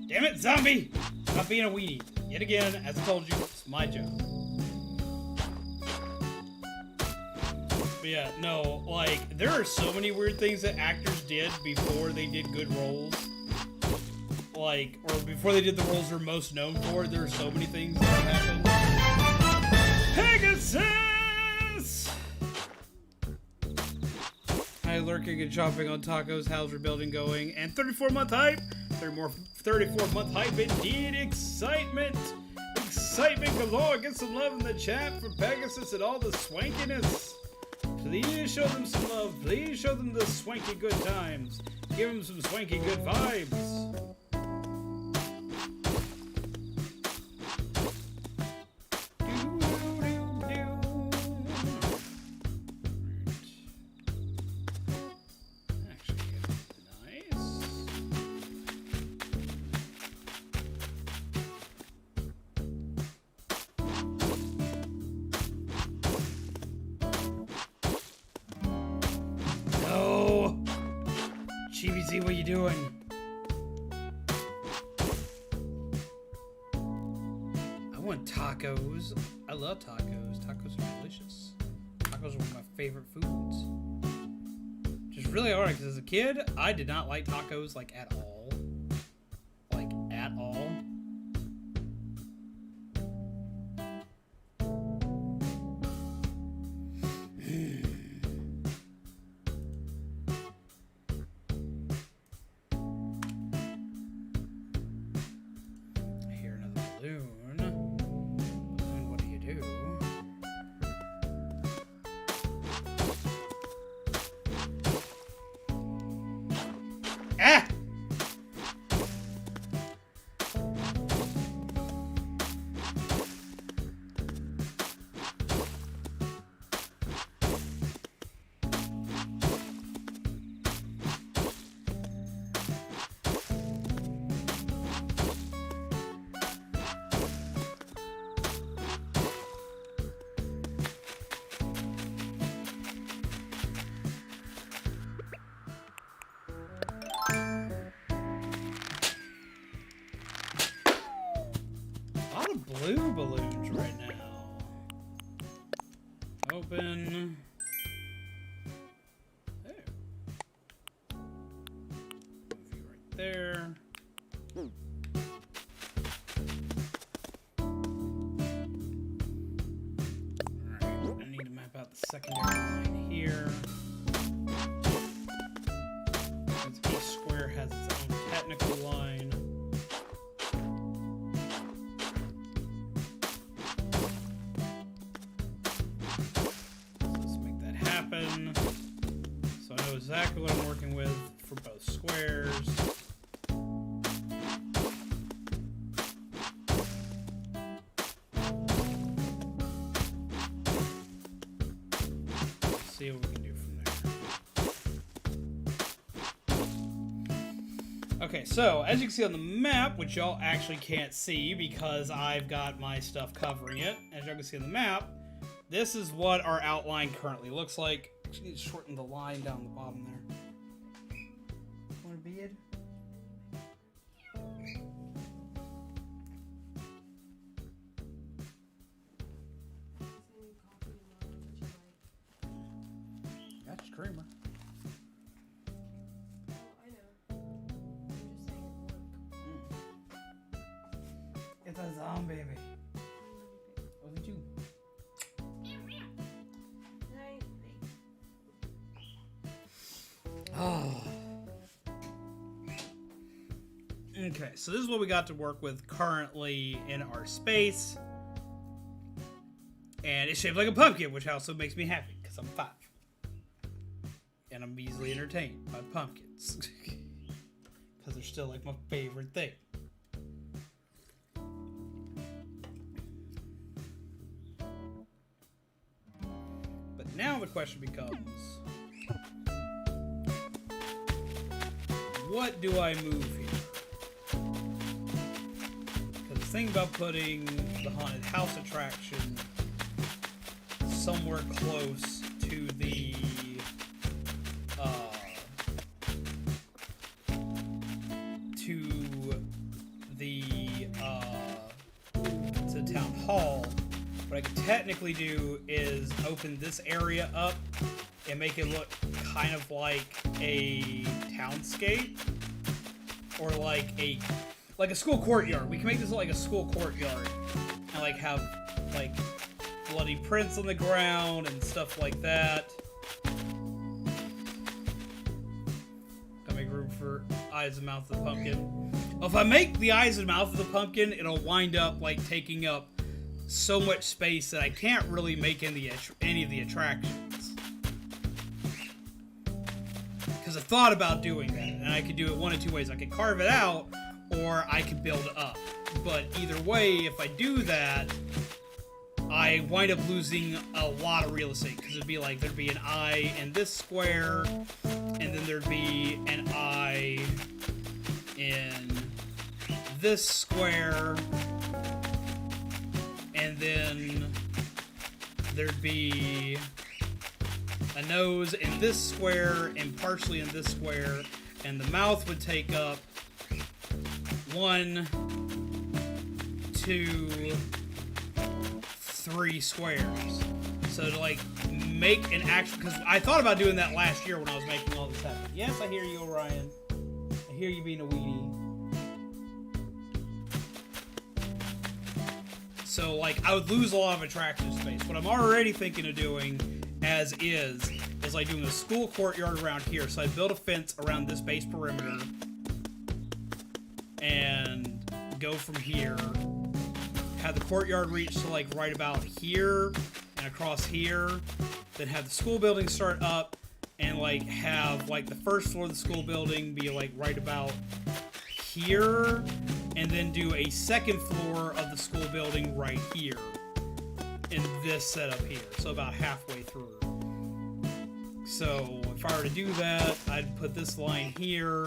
Damn it, zombie! Not being a weenie. Yet again, as I told you, it's my job. But yeah, no, like, there are so many weird things that actors did before they did good roles. Like, or before they did the roles they're most known for. There are so many things that happened. Pegasus! Hi, lurking and chopping on tacos. How's your building going? And 34-month hype! 34-month hype indeed. Excitement! Excitement galore! Get some love in the chat for Pegasus and all the swankiness. Please show them some love. Please show them the swanky good times. Give them some swanky good vibes. Chibi's Easy, what are you doing? I want tacos. I love tacos. Tacos are delicious. Tacos are one of my favorite foods. Which is really hard because as a kid, I did not like tacos like at all. Like at all. Ah! Blue balloons right now. Open. There. Move you right there. Alright, I need to map out the secondary line here. Since each square has its own technical line. So I know exactly what I'm working with for both squares. Let's see what we can do from there. Okay, so as you can see on the map, which y'all actually can't see because I've got my stuff covering it, as y'all can see on the map, this is what our outline currently looks like. Actually need to shorten the line down the bottom there. Want a beard? That's creamer. Oh, I know. I'm just saying look. It's a zombie baby. Oh, is it you? Oh. Okay, so this is what we got to work with currently in our space. And it's shaped like a pumpkin, which also makes me happy, because I'm 5. And I'm easily entertained by pumpkins. Because they're still like my favorite thing. But now the question becomes... what do I move here? Because the thing about putting the haunted house attraction somewhere close to the to town hall, what I could technically do is open this area up and make it look kind of like a townscape or like a school courtyard. We can make this look like a school courtyard and like have like bloody prints on the ground and stuff like that. Gotta make room for eyes and mouth of the pumpkin. Well, if I make the eyes and mouth of the pumpkin, it'll wind up like taking up so much space that I can't really make any of the attractions. Because I thought about doing that, and I could do it one of two ways. I could carve it out, or I could build it up. But either way, if I do that, I wind up losing a lot of real estate. Because it'd be like, there'd be an eye in this square, and then there'd be an eye in this square, and then there'd be a nose in this square and partially in this square, And the mouth would take up 1, 2, 3 squares. So to like make an actual, because I thought about doing that last year when I was making all this happen. Yes, I hear you, Orion. I hear you being a weenie. So like I would lose a lot of attraction space. What I'm already thinking of doing as is like doing a school courtyard around here. So I build a fence around this base perimeter and go from here. Have the courtyard reach to like right about here and across here. Then have the school building start up and like have like the first floor of the school building be like right about here. And then do a second floor of the school building right here. In this setup here. So about halfway through. So if I were to do that, I'd put this line here.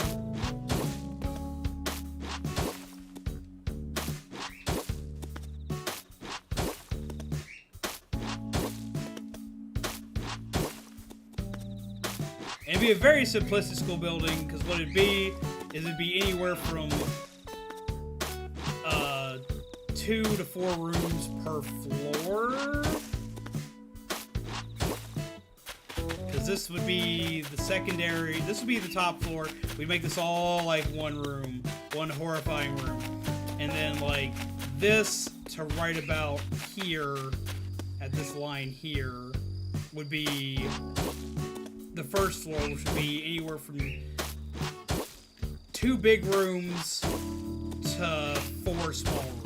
It'd be a very simplistic school building, because what it'd be is it'd be anywhere from 2 to 4 rooms per floor. Because this would be the secondary, this would be the top floor. We make this all like one room, one horrifying room. And then like this to right about here, at this line here, would be the first floor, which would be anywhere from 2 big rooms to 4 small rooms.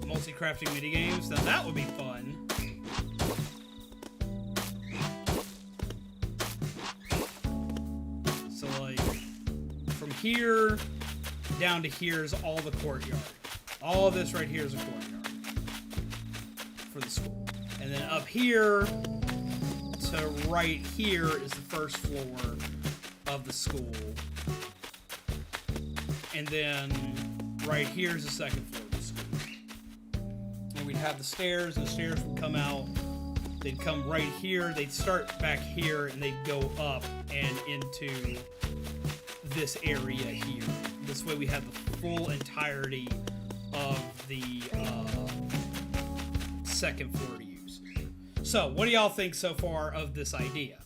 Multi-crafting minigames, now that would be fun. So like, from here down to here is all the courtyard. All of this right here is a courtyard for the school. And then up here to right here is the first floor of the school. And then right here is the second floor of the school. And we'd have the stairs, and the stairs would come out. They'd come right here, they'd start back here, and they'd go up and into this area here. This way we have the full entirety of the second floor to use. So, what do y'all think so far of this idea?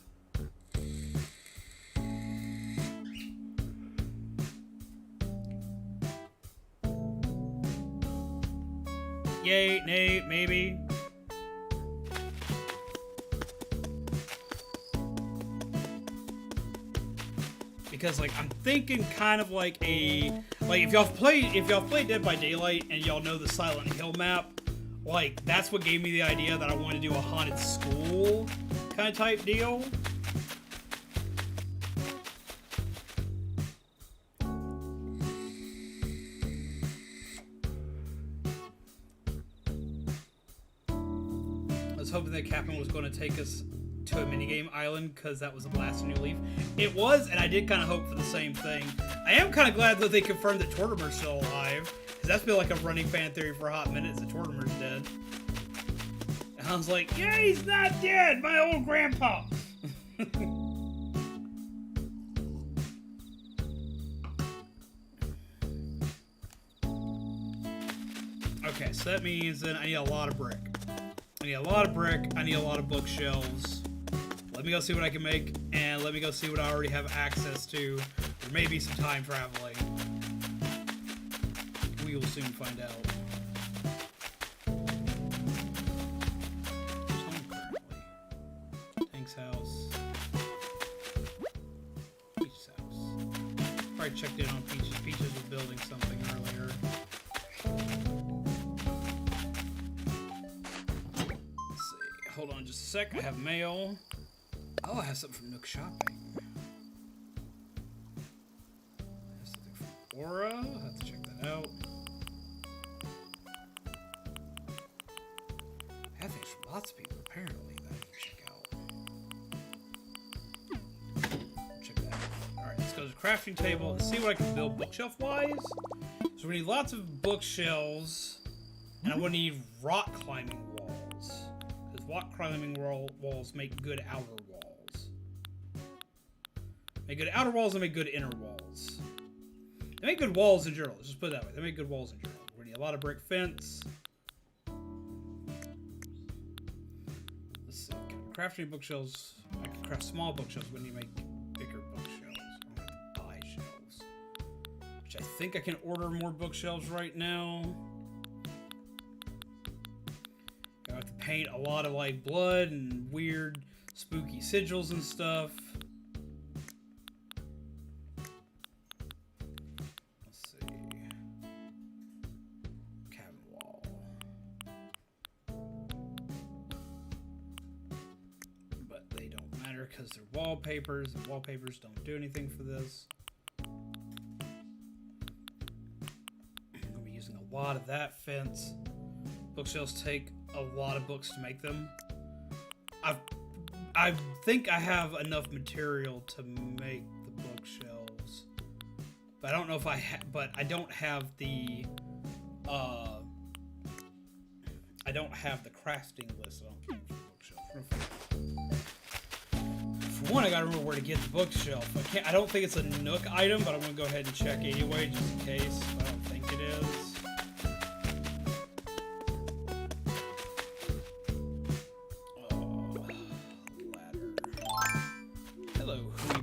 Yay, nay, maybe? Because like I'm thinking kind of like a if y'all played Dead by Daylight and y'all know the Silent Hill map, like that's what gave me the idea that I wanted to do a haunted school kind of type deal. I was hoping that Captain was going to take us to a minigame island, because that was a blast of new leaf. It was, and I did kind of hope for the same thing. I am kind of glad that they confirmed that Tortimer's still alive, because that's been like a running fan theory for a hot minute, that Tortimer's dead. And I was like, yeah, he's not dead, my old grandpa. Okay, so that means that I need a lot of brick. I need a lot of brick, I need a lot of bookshelves. Let me go see what I can make, and let me go see what I already have access to. There may be some time traveling. We will soon find out. Who's home currently? Tank's house. Peach's house. Probably checked in on Peaches. Peaches was building something earlier. Let's see. Hold on just a sec. I have mail. Oh, I have something from Nook Shopping. I have something from Aura. I'll have to check that out. I have things from lots of people, apparently, that I can check out. Check that out. Alright, let's go to the crafting table and see what I can build bookshelf-wise. So we need lots of bookshelves. And I would need rock climbing walls. Because rock climbing walls make good outer walls. Make good outer walls and make good inner walls. They make good walls in general. Let's just put it that way. They make good walls in general. We're going to need a lot of brick fence. Let's see. Crafting bookshelves. I can craft small bookshelves. We need to make bigger bookshelves. I don't have to buy shelves. Which I think I can order more bookshelves right now. I have to paint a lot of like blood and weird spooky sigils and stuff. Let's see. Cabin wall. But they don't matter because they're wallpapers, and wallpapers don't do anything for this. I'm going to be using a lot of that fence. Bookshelves take a lot of books to make them. I think I have enough material to make the bookshelves, but I don't know if I but I don't have the crafting list on bookshelf. For one, I gotta remember where to get the bookshelf. I don't think it's a Nook item, but I'm gonna go ahead and check anyway, just in case. I don't think it is.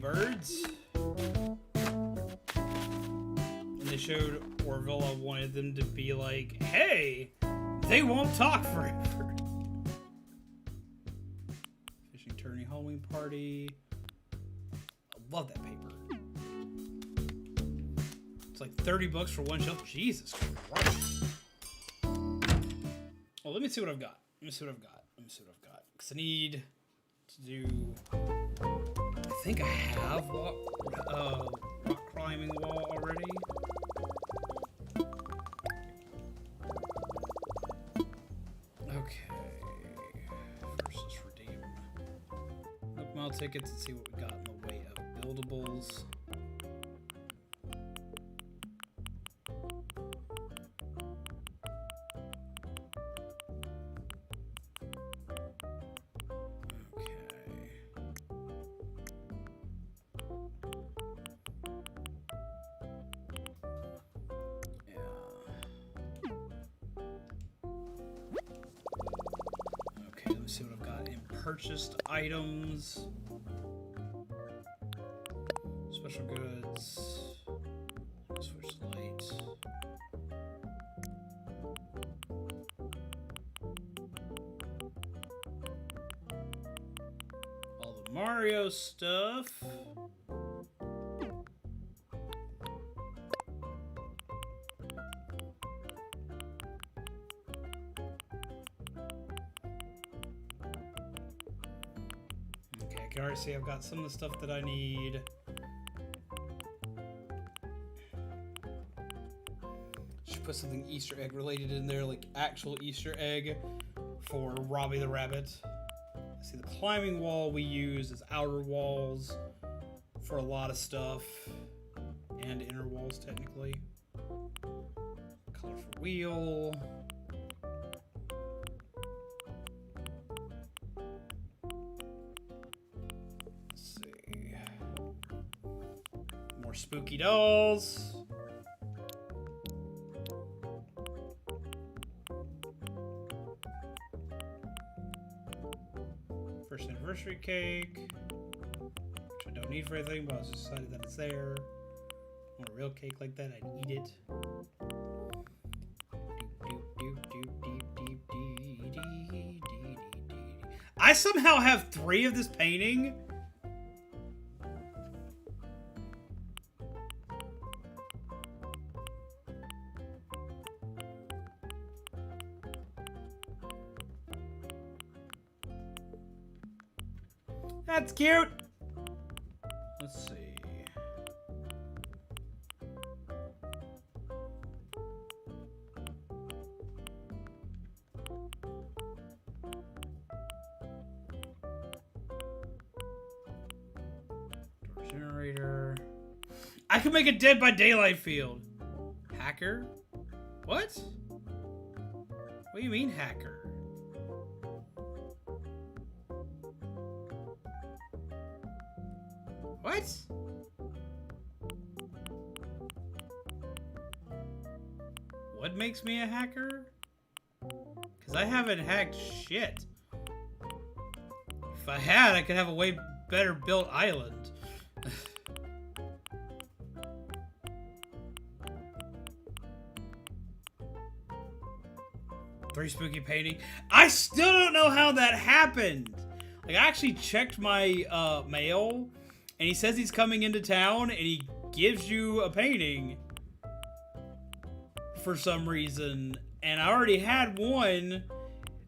Birds. And they showed Orville I wanted them to be like, hey, they won't talk forever. Fishing tourney, Halloween party. I love that paper. It's like 30 bucks for one shelf. Jesus Christ. Well, let me see what I've got. Because I need to do... I think I have rock climbing wall already. Okay. Versus redeem. Open mile tickets and see what we got in the way of buildables. See what I've got in purchased items. Special goods. Switch light. All the Mario stuff. I can already see I've got some of the stuff that I need. Should put something Easter egg related in there, like actual Easter egg for Robbie the Rabbit. See, the climbing wall we use as outer walls for a lot of stuff, and inner walls technically. Colorful wheel. Spooky dolls. First anniversary cake, which I don't need for anything, but I was just decided that it's there. I want a real cake like that, I'd eat it. I somehow have 3 of this painting. That's cute. Let's see. Door generator. I could make a Dead by Daylight field. Hacker? What? do you mean hacker? What? What makes me a hacker? Because I haven't hacked shit. If I had, I could have a way better built island. Three spooky painting. I still don't know how that happened. Like, I actually checked my mail, and he says he's coming into town, and he gives you a painting for some reason. And I already had one.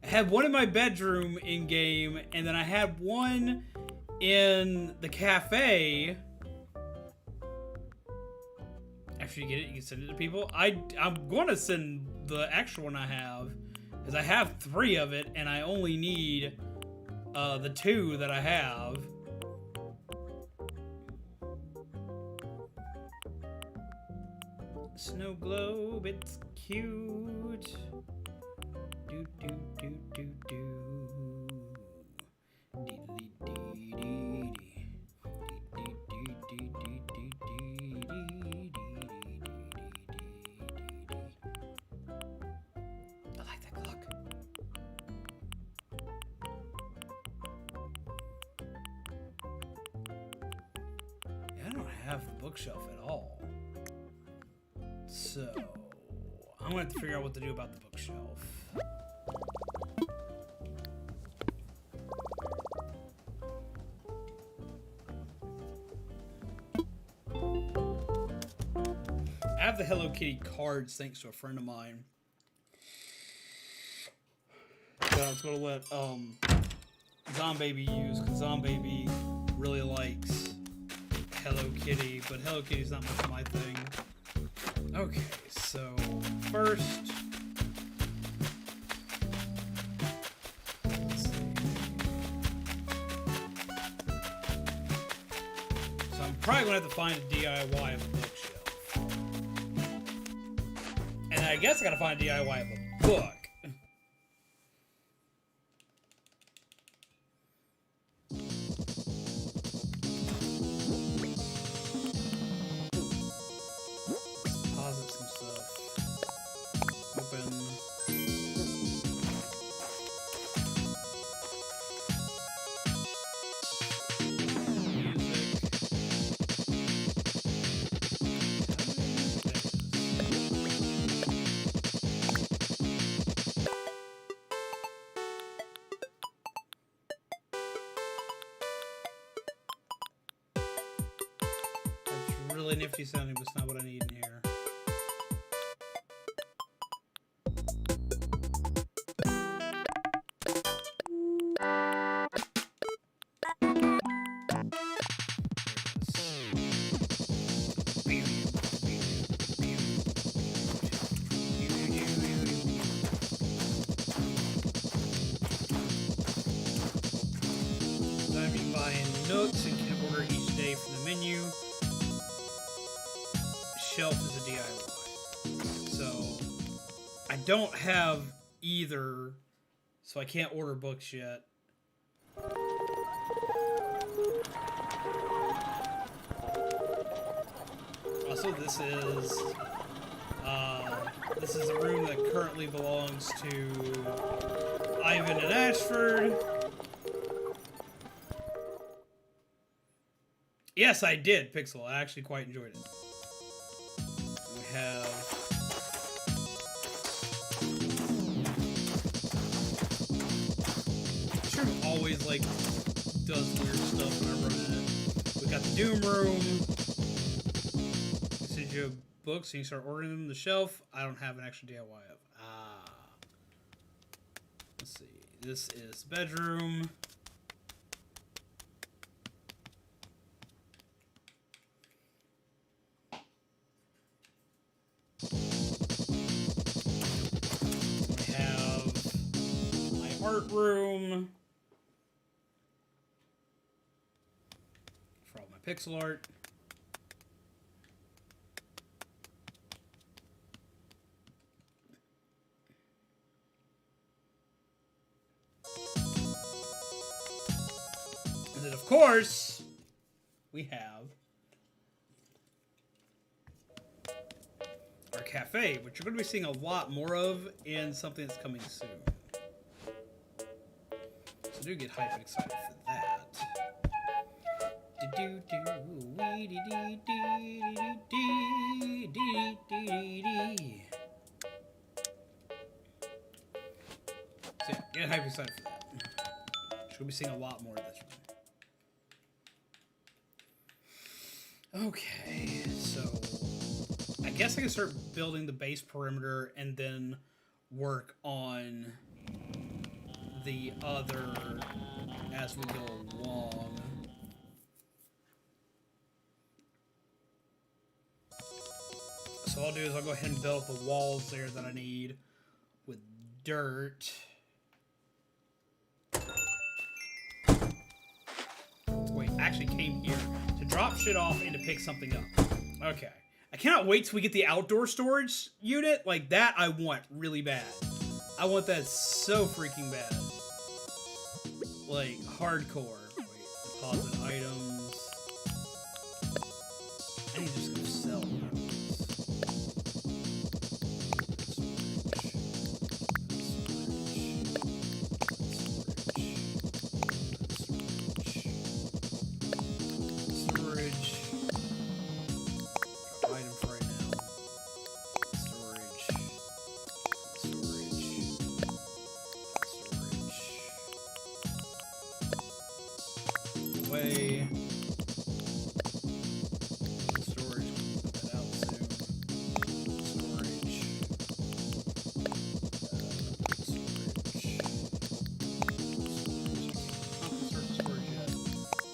I had one in my bedroom in game, and then I had one in the cafe. After you get it, you can send it to people. I'm going to send the extra one I have, because I have 3 of it, and I only need the 2 that I have. Snow globe, it's cute. Do do do do do. Dee dee dee dee. Dee dee dee dee dee dee dee dee. I like that clock. Yeah, I don't have the bookshelf at all. So, I'm gonna have to figure out what to do about the bookshelf. I have the Hello Kitty cards thanks to a friend of mine. So I was gonna let Zombaby use, because Zombaby really likes Hello Kitty, but Hello Kitty's not much of my thing. Okay, so first, let's see. So I'm probably gonna have to find a DIY of a bookshelf, and I guess I gotta find a DIY of a book. Really nifty sounding, but it's not what I need in here. So I'm buying notes and can order each day from the menu. Shelf is a DIY. So I don't have either, so I can't order books yet. Also, this is a room that currently belongs to Ivan and Ashford. Yes, I did, Pixel. I actually quite enjoyed it. We have sure always like does weird stuff when I run in it. We got the Doom Room. It says you have books and you start ordering them on the shelf. I don't have an extra DIY of. Let's see. This is bedroom. Art room for all my pixel art. of course, we have our cafe, which you're going to be seeing a lot more of in something that's coming soon. So do get hyped and excited for that. So yeah, get hyped and excited for that. You're going to be seeing a lot more of this one. Okay, so I guess I can start building the base perimeter and then work on the other as we go along. So all I'll do is I'll go ahead and build up the walls there that I need with dirt. Wait, I actually came here to drop shit off and to pick something up. Okay. I cannot wait till we get the outdoor storage unit. Like, that I want really bad. I want that so freaking bad. Like, hardcore. Wait, deposit items. I need to just go sell those.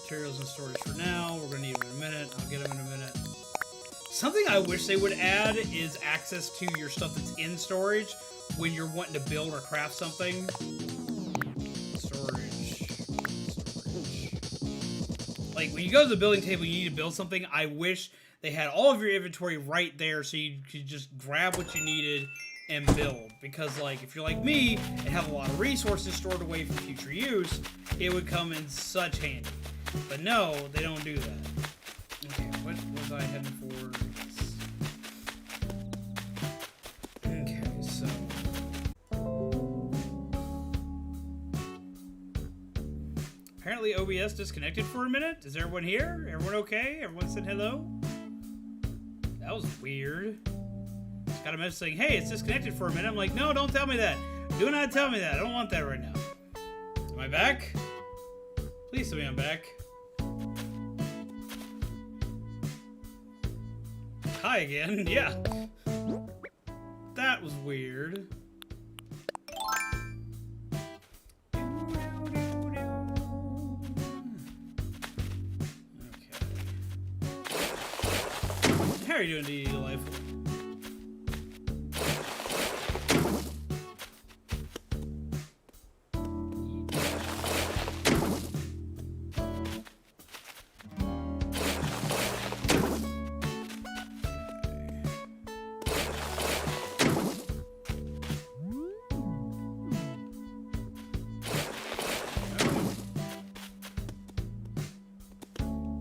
Materials and storage for now. We're gonna need them in a minute. I'll get them in a minute. Something I wish they would add is access to your stuff that's in storage when you're wanting to build or craft something. Storage. Like, when you go to the building table, you need to build something. I wish they had all of your inventory right there so you could just grab what you needed and build. Because, like, if you're like me and have a lot of resources stored away for future use, it would come in such handy. But no, they don't do that. Okay, what was I heading for? Okay, so... Apparently OBS disconnected for a minute. Is everyone here? Everyone okay? Everyone said hello? That was weird. Just got a message saying, hey, it's disconnected for a minute. I'm like, no, don't tell me that. Do not tell me that. I don't want that right now. Am I back? Please tell me I'm back. Hi again. Yeah. That was weird. Okay. How are you doing, Delightful?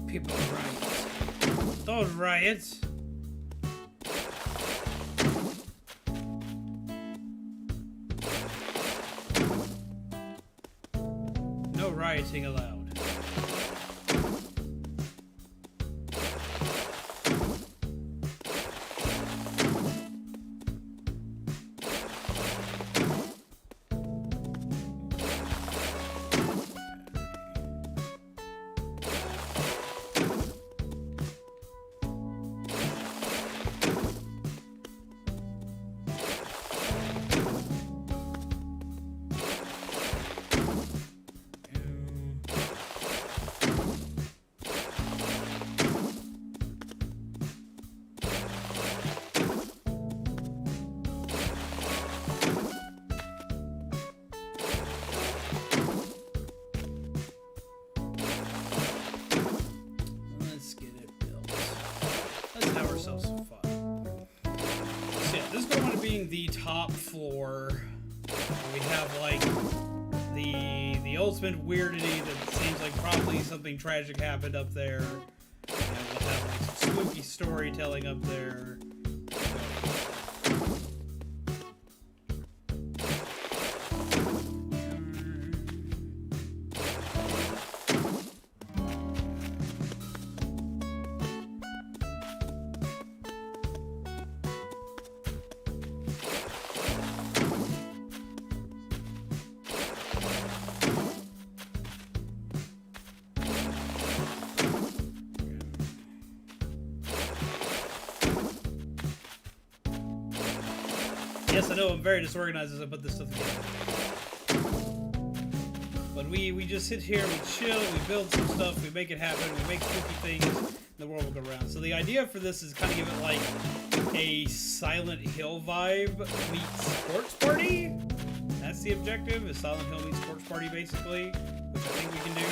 People riots. Those riots. No rioting allowed. The top floor, we have like the ultimate weirdity that seems like probably something tragic happened up there. And we'll have like some spooky storytelling up there. Yes, I know I'm very disorganized as I put this stuff together. But we just sit here, we chill, we build some stuff, we make it happen, we make spooky things, and the world will go around. So the idea for this is kind of give it like a Silent Hill vibe meets Sports Party. That's the objective, is Silent Hill meets Sports Party basically, which I think we can do.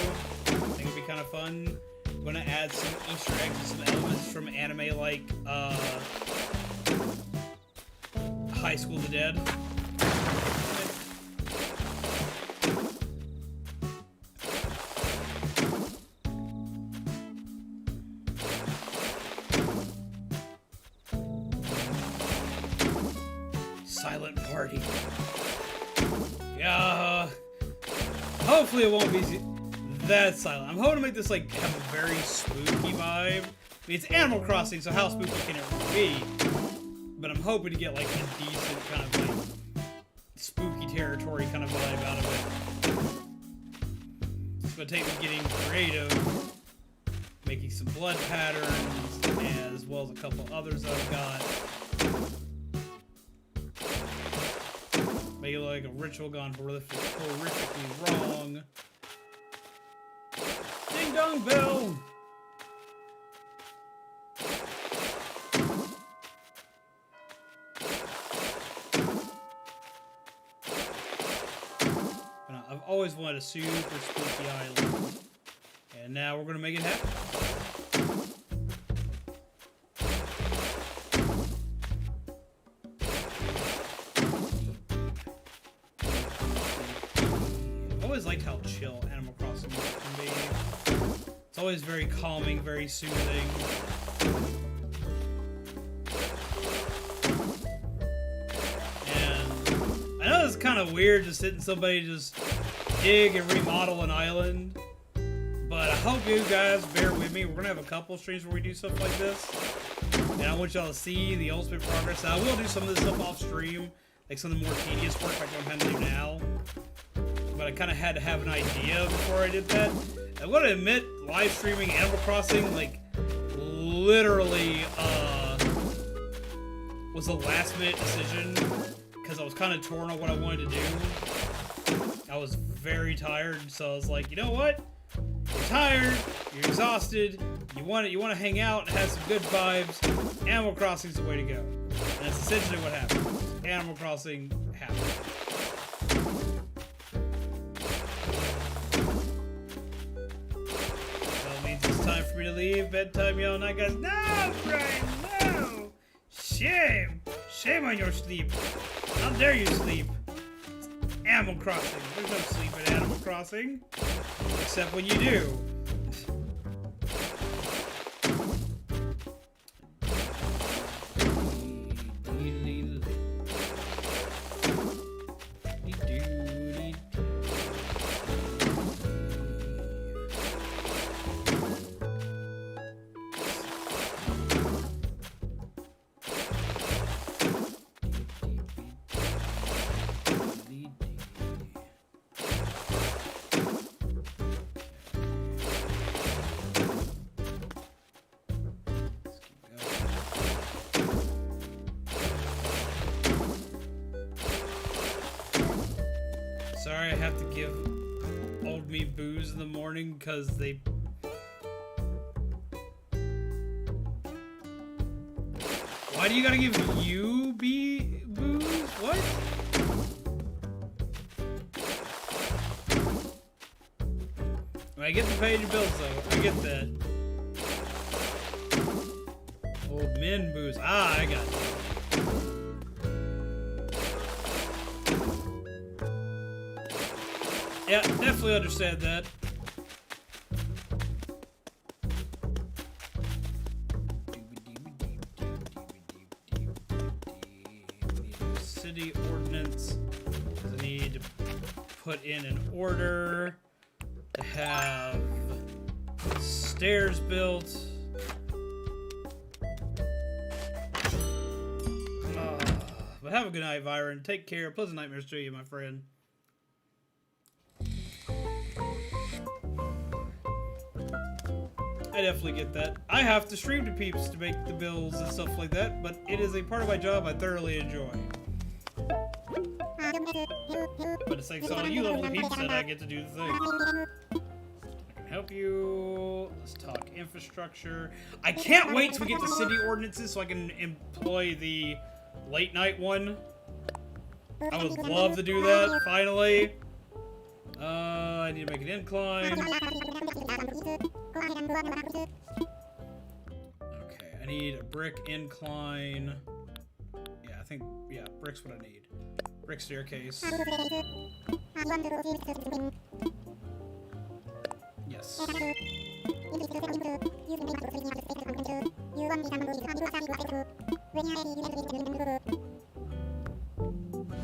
I think it'd be kind of fun. I'm gonna add some Easter eggs and some elements from anime like High School of the Dead. Silent party. Yeah. Hopefully it won't be that silent. I'm hoping to make this like have a very spooky vibe. I mean, it's Animal Crossing, so how spooky can it really be? But I'm hoping to get like a decent kind of like spooky territory kind of vibe out of it. It's gonna take me getting creative, making some blood patterns, as well as a couple others I've got. Make it look like a ritual gone horrifically wrong. Ding dong bell! I've always wanted a super spooky island, and now we're gonna make it happen. I've always liked how chill Animal Crossing can be. It's always very calming, very soothing. And I know it's kind of weird just hitting somebody just dig and remodel an island, but I hope you guys bear with me. We're gonna have a couple streams where we do stuff like this, and I want y'all to see the ultimate progress. I will do some of this stuff off stream, like some of the more tedious work like I'm having to do now, but I kind of had to have an idea before I did that. I'm gonna admit, live streaming Animal Crossing, like, literally was a last minute decision, because I was kind of torn on what I wanted to do. I was very tired, so I was like, you know what? You're tired, you're exhausted, you want to hang out and have some good vibes. Animal Crossing's the way to go. And that's essentially what happened. Animal Crossing happened. That means it's time for me to leave. Bedtime, y'all. Night, guys. No, Brian, no! Shame! Shame on your sleep. How dare you sleep? Animal Crossing. There's no sleep in Animal Crossing. Except when you do. Sorry, I have to give old me booze in the morning because they... Why do you gotta give you booze? What? I get to pay your bills though. I get that. Old men booze. Ah, I got it. Yeah, definitely understand that. City ordinance. I need to put in an order to have stairs built. But have a good night, Byron. Take care. Pleasant nightmares to you, my friend. I definitely get that. I have to stream to peeps to make the bills and stuff like that, but it is a part of my job I thoroughly enjoy. But it's thanks to all you lovely peeps that I get to do the thing. I can help you. Let's talk infrastructure. I can't wait till we get to city ordinances so I can employ the late night one. I would love to do that, finally. I need to make an incline. Okay, I need a brick incline. Yeah, I think, yeah, brick's what I need. Brick staircase. Yes. I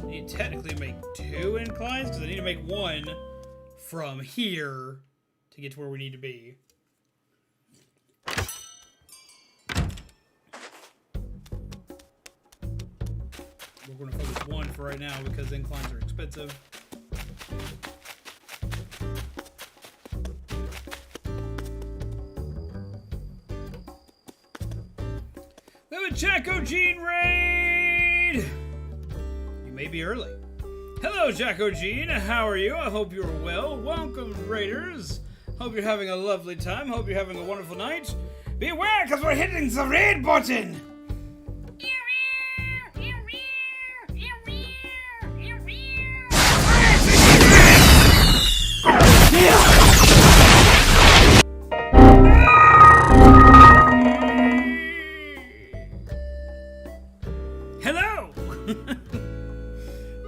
need to technically make 2 inclines because I need to make 1 from here to get to where we need to be. We're going to focus 1 for right now because inclines are expensive. We have a Jacko Gene raid! You may be early. Hello, Jacko Gene. How are you? I hope you're well. Welcome, raiders. Hope you're having a lovely time. Hope you're having a wonderful night. Beware, because we're hitting the raid button! Hello!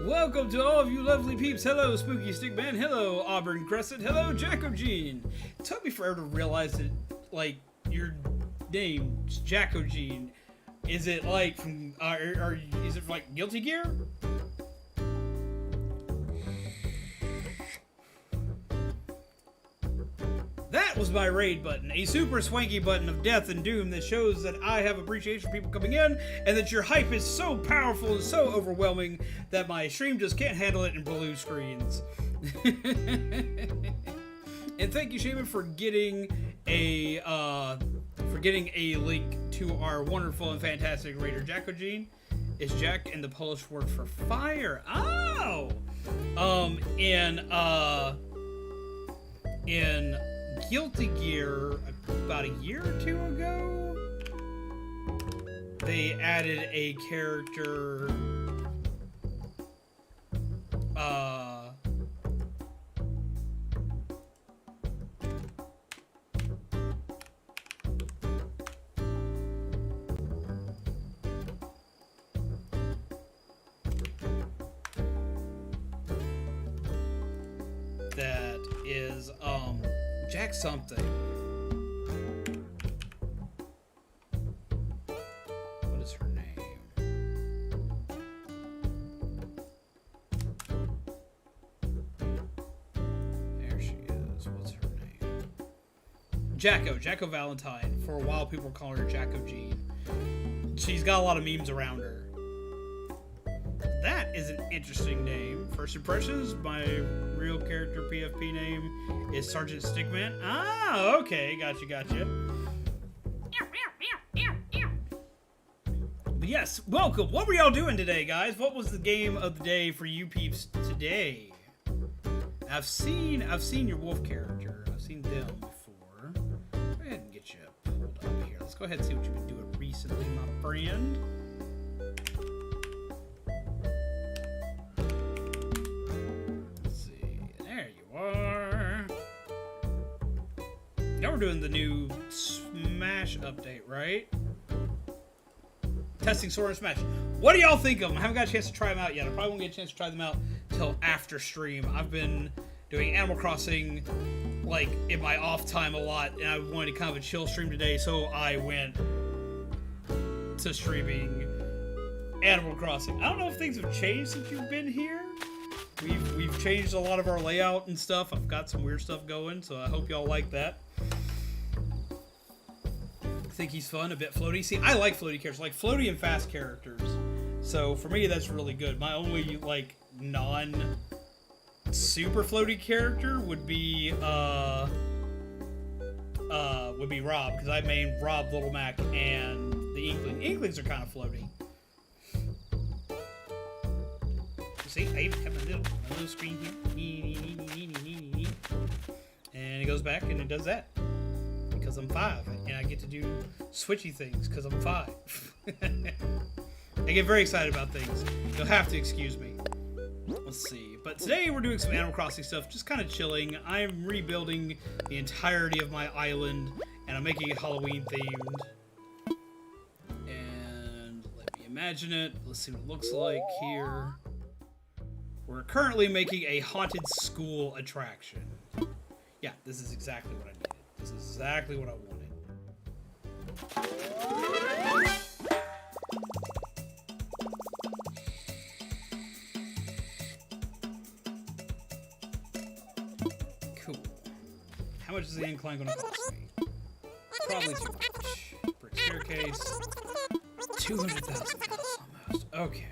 Welcome to all of you lovely peeps. Hello, Spooky Stickman. Hello, Auburn Crescent. Hello, Jacko Gene. It took me forever to realize that, like, your name's Jacko Gene. Is it like from, is it like Guilty Gear? That was my raid button, a super swanky button of death and doom that shows that I have appreciation for people coming in and that your hype is so powerful and so overwhelming that my stream just can't handle it in blue screens. And thank you, Shaman, for getting a link to our wonderful and fantastic raider, Jacko Gene. Is Jack in the Polish word for fire? Oh, in Guilty Gear about a year or 2 ago, they added a character that is Jack something. What is her name? There she is. What's her name? Jacko Valentine. For a while people were calling her Jacko Gene. She's got a lot of memes around her. That is an interesting name. First impressions, my real character PFP name is Sergeant Stickman. Ah, okay, gotcha. But yes, welcome. What were y'all doing today, guys? What was the game of the day for you peeps today? I've seen your wolf character. I've seen them before. Go ahead and get you pulled up here. Let's go ahead and see what you've been doing recently, my friend. Now we're doing the new Smash update, right? Testing Sword and Smash. What do y'all think of them? I haven't got a chance to try them out yet. I probably won't get a chance to try them out till after stream. I've been doing Animal Crossing like in my off time a lot, and I wanted kind of a chill stream today, so I went to streaming Animal Crossing. I don't know if things have changed since you've been here. We've changed a lot of our layout and stuff. I've got some weird stuff going, so I hope y'all like that. I think he's fun, a bit floaty. See, I like floaty characters, like floaty and fast characters. So for me, that's really good. My only like non-super floaty character would be Rob, because I main Rob, Little Mac, and the Inkling. Inklings are kind of floaty. See, I even have my little screen here. And it goes back and it does that. Because I'm 5. And I get to do switchy things because I'm 5. I get very excited about things. You'll have to excuse me. Let's see. But today we're doing some Animal Crossing stuff, just kind of chilling. I'm rebuilding the entirety of my island, and I'm making it Halloween themed. And let me imagine it. Let's see what it looks like here. We're currently making a haunted school attraction. Yeah, this is exactly what I needed. This is exactly what I wanted. Cool. How much is the incline going to cost me? Probably too much. Brick staircase. 200,000 almost. Okay.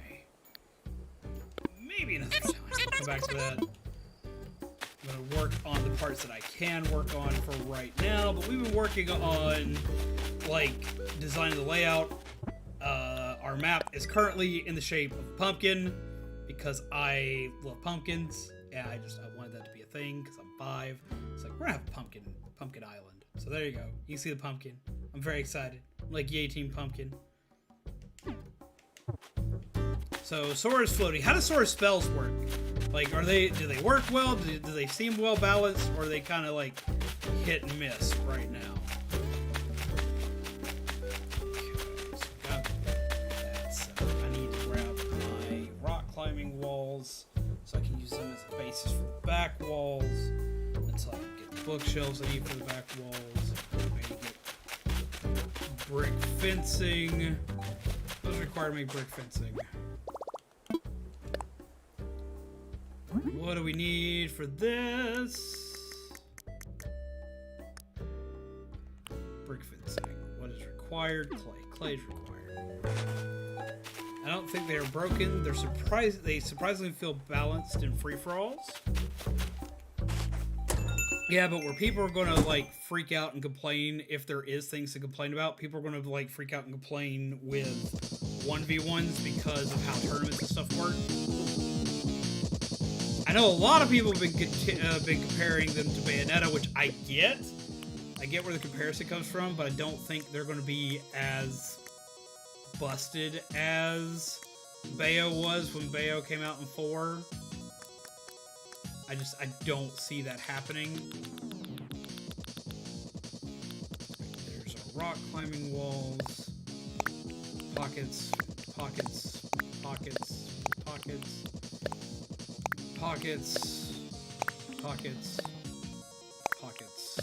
Maybe another time. We'll come back to that. I'm going to work on the parts that I can work on for right now, but we've been working on, like, designing the layout. Our map is currently in the shape of a pumpkin, because I love pumpkins, and I wanted that to be a thing, because I'm 5. It's like, we're going to have a pumpkin island. So there you go. You can see the pumpkin. I'm very excited. I'm like, yay, Team Pumpkin. So Sora's floaty. How do Sora's spells work? Like, do they work well? Do they seem well balanced, or are they kind of like hit and miss right now? Okay, so got that set up. I need to grab my rock climbing walls so I can use them as a basis for the back walls until I can get the bookshelves I need for the back walls. Maybe get brick fencing. Those require to make brick fencing. What do we need for this? Brick fencing. What is required? Clay. Clay is required. I don't think they are broken. They surprisingly feel balanced in free-for-alls. Yeah, but where people are going to like freak out and complain, if there is things to complain about, people are going to like freak out and complain with 1v1s because of how tournaments and stuff work. I know a lot of people have been comparing them to Bayonetta, which I get. I get where the comparison comes from, but I don't think they're going to be as busted as Bayo was when Bayo came out in 4. I don't see that happening. There's our rock climbing walls. Pockets, pockets, pockets, pockets. Pockets, pockets, pockets,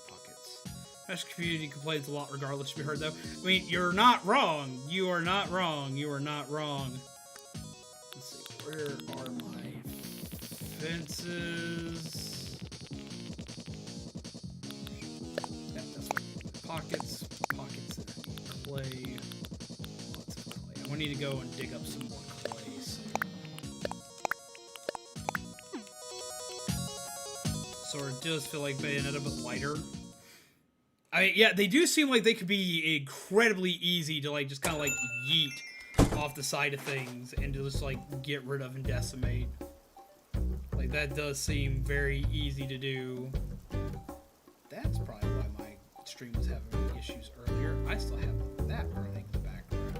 pockets. Smash community complains a lot regardless, to be heard though. I mean, you're not wrong. You are not wrong. You are not wrong. Let's see, where are my fences? Yeah, that's what. Pockets, pockets, and I need clay. Lots of clay. I need to go and dig up some more clay. Sora does feel like Bayonetta, but lighter. I mean, yeah, they do seem like they could be incredibly easy to like just kind of like yeet off the side of things and to just like get rid of and decimate. Like that does seem very easy to do. That's probably why my stream was having issues earlier. I still have that running in the background.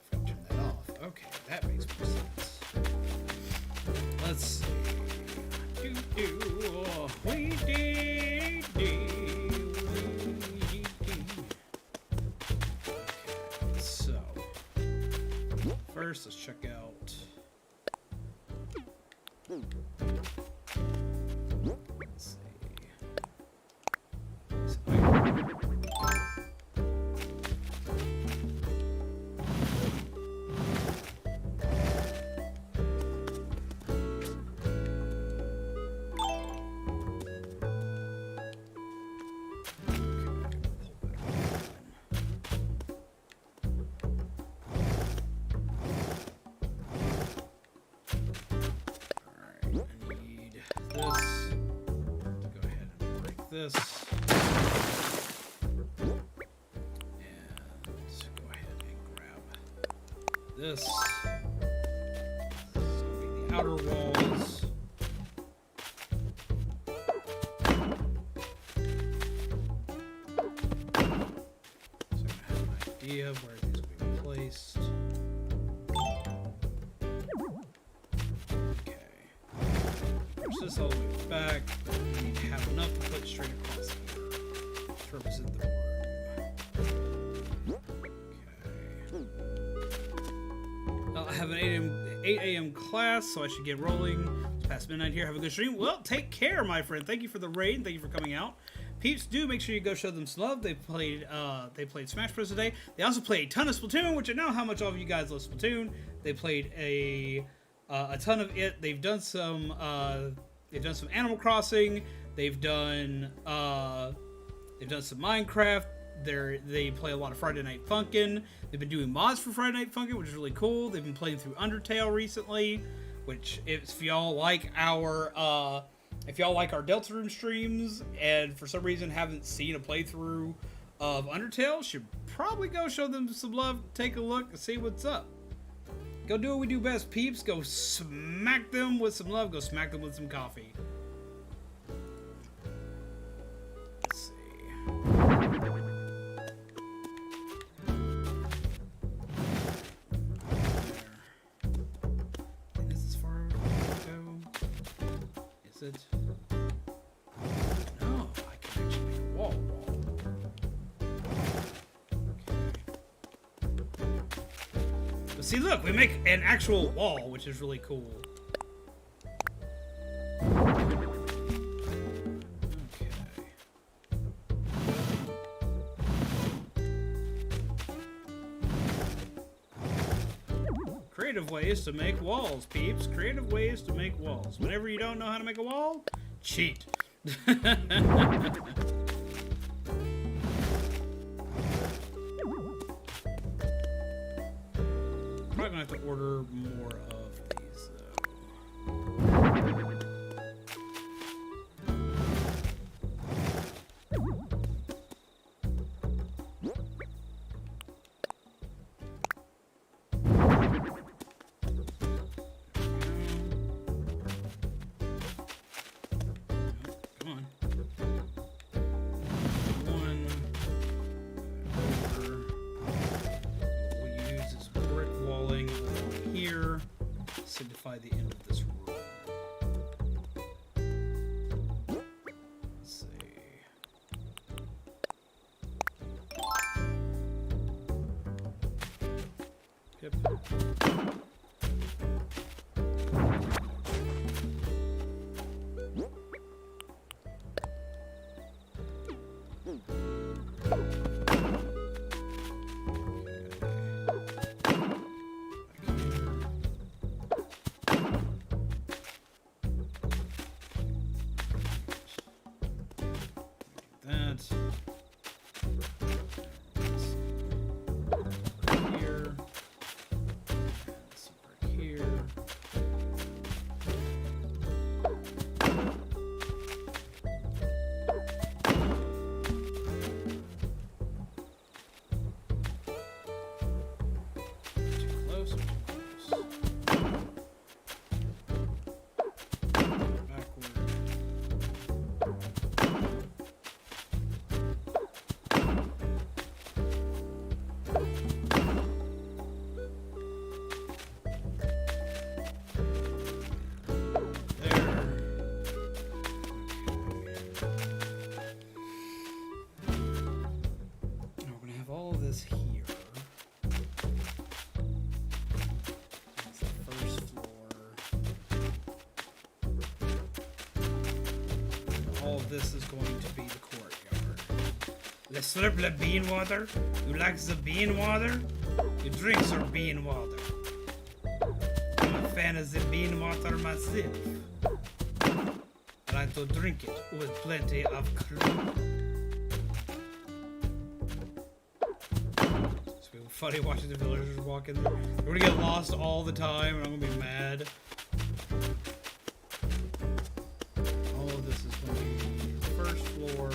If I turn that off. Okay, that makes more sense. Let's see. So first let's check out this. And go ahead and grab this. This is going to be the outer walls. So I have an idea of where these will be placed. Okay. Push this all the way back. We need to have enough to put straight across here to represent the room. Okay. I have an 8 a.m. class, so I should get rolling. It's past midnight here. Have a good stream. Well, take care, my friend. Thank you for the raid. Thank you for coming out. Peeps, do make sure you go show them some love. They played Smash Bros. Today. They also played a ton of Splatoon, which I know how much all of you guys love Splatoon. They played a ton of it. They've done some Animal Crossing. They've done some Minecraft. They play a lot of Friday Night Funkin'. They've been doing mods for Friday Night Funkin', which is really cool. They've been playing through Undertale recently, which if y'all like our Deltarune streams and for some reason haven't seen a playthrough of Undertale, should probably go show them some love, take a look, and see what's up. Go do what we do best, peeps. Go smack them with some love. Go smack them with some coffee. Let's see. And this is far as go. Is it? No, I can actually make a wall. But see, look, we make an actual wall, which is really cool. Creative ways to make walls, peeps. Creative ways to make walls. Whenever you don't know how to make a wall, cheat. Probably gonna have to order more of these, though. Come on. One. Over. What we'll use is brick walling along here. Signify the end of this room. Let's see. Yep. That. Here. Some right here. Too close. Backward. There. Now we're gonna have all of this here. That's the first floor. And all of this is going to be the courtyard. Let's slurp the bean water. You like the bean water? You drink some bean water. I'm a fan of the bean water myself. I like to drink it with plenty of cream. It's gonna be funny watching the villagers walk in there. We're gonna get lost all the time and I'm gonna be mad. All of this is gonna be the first floor.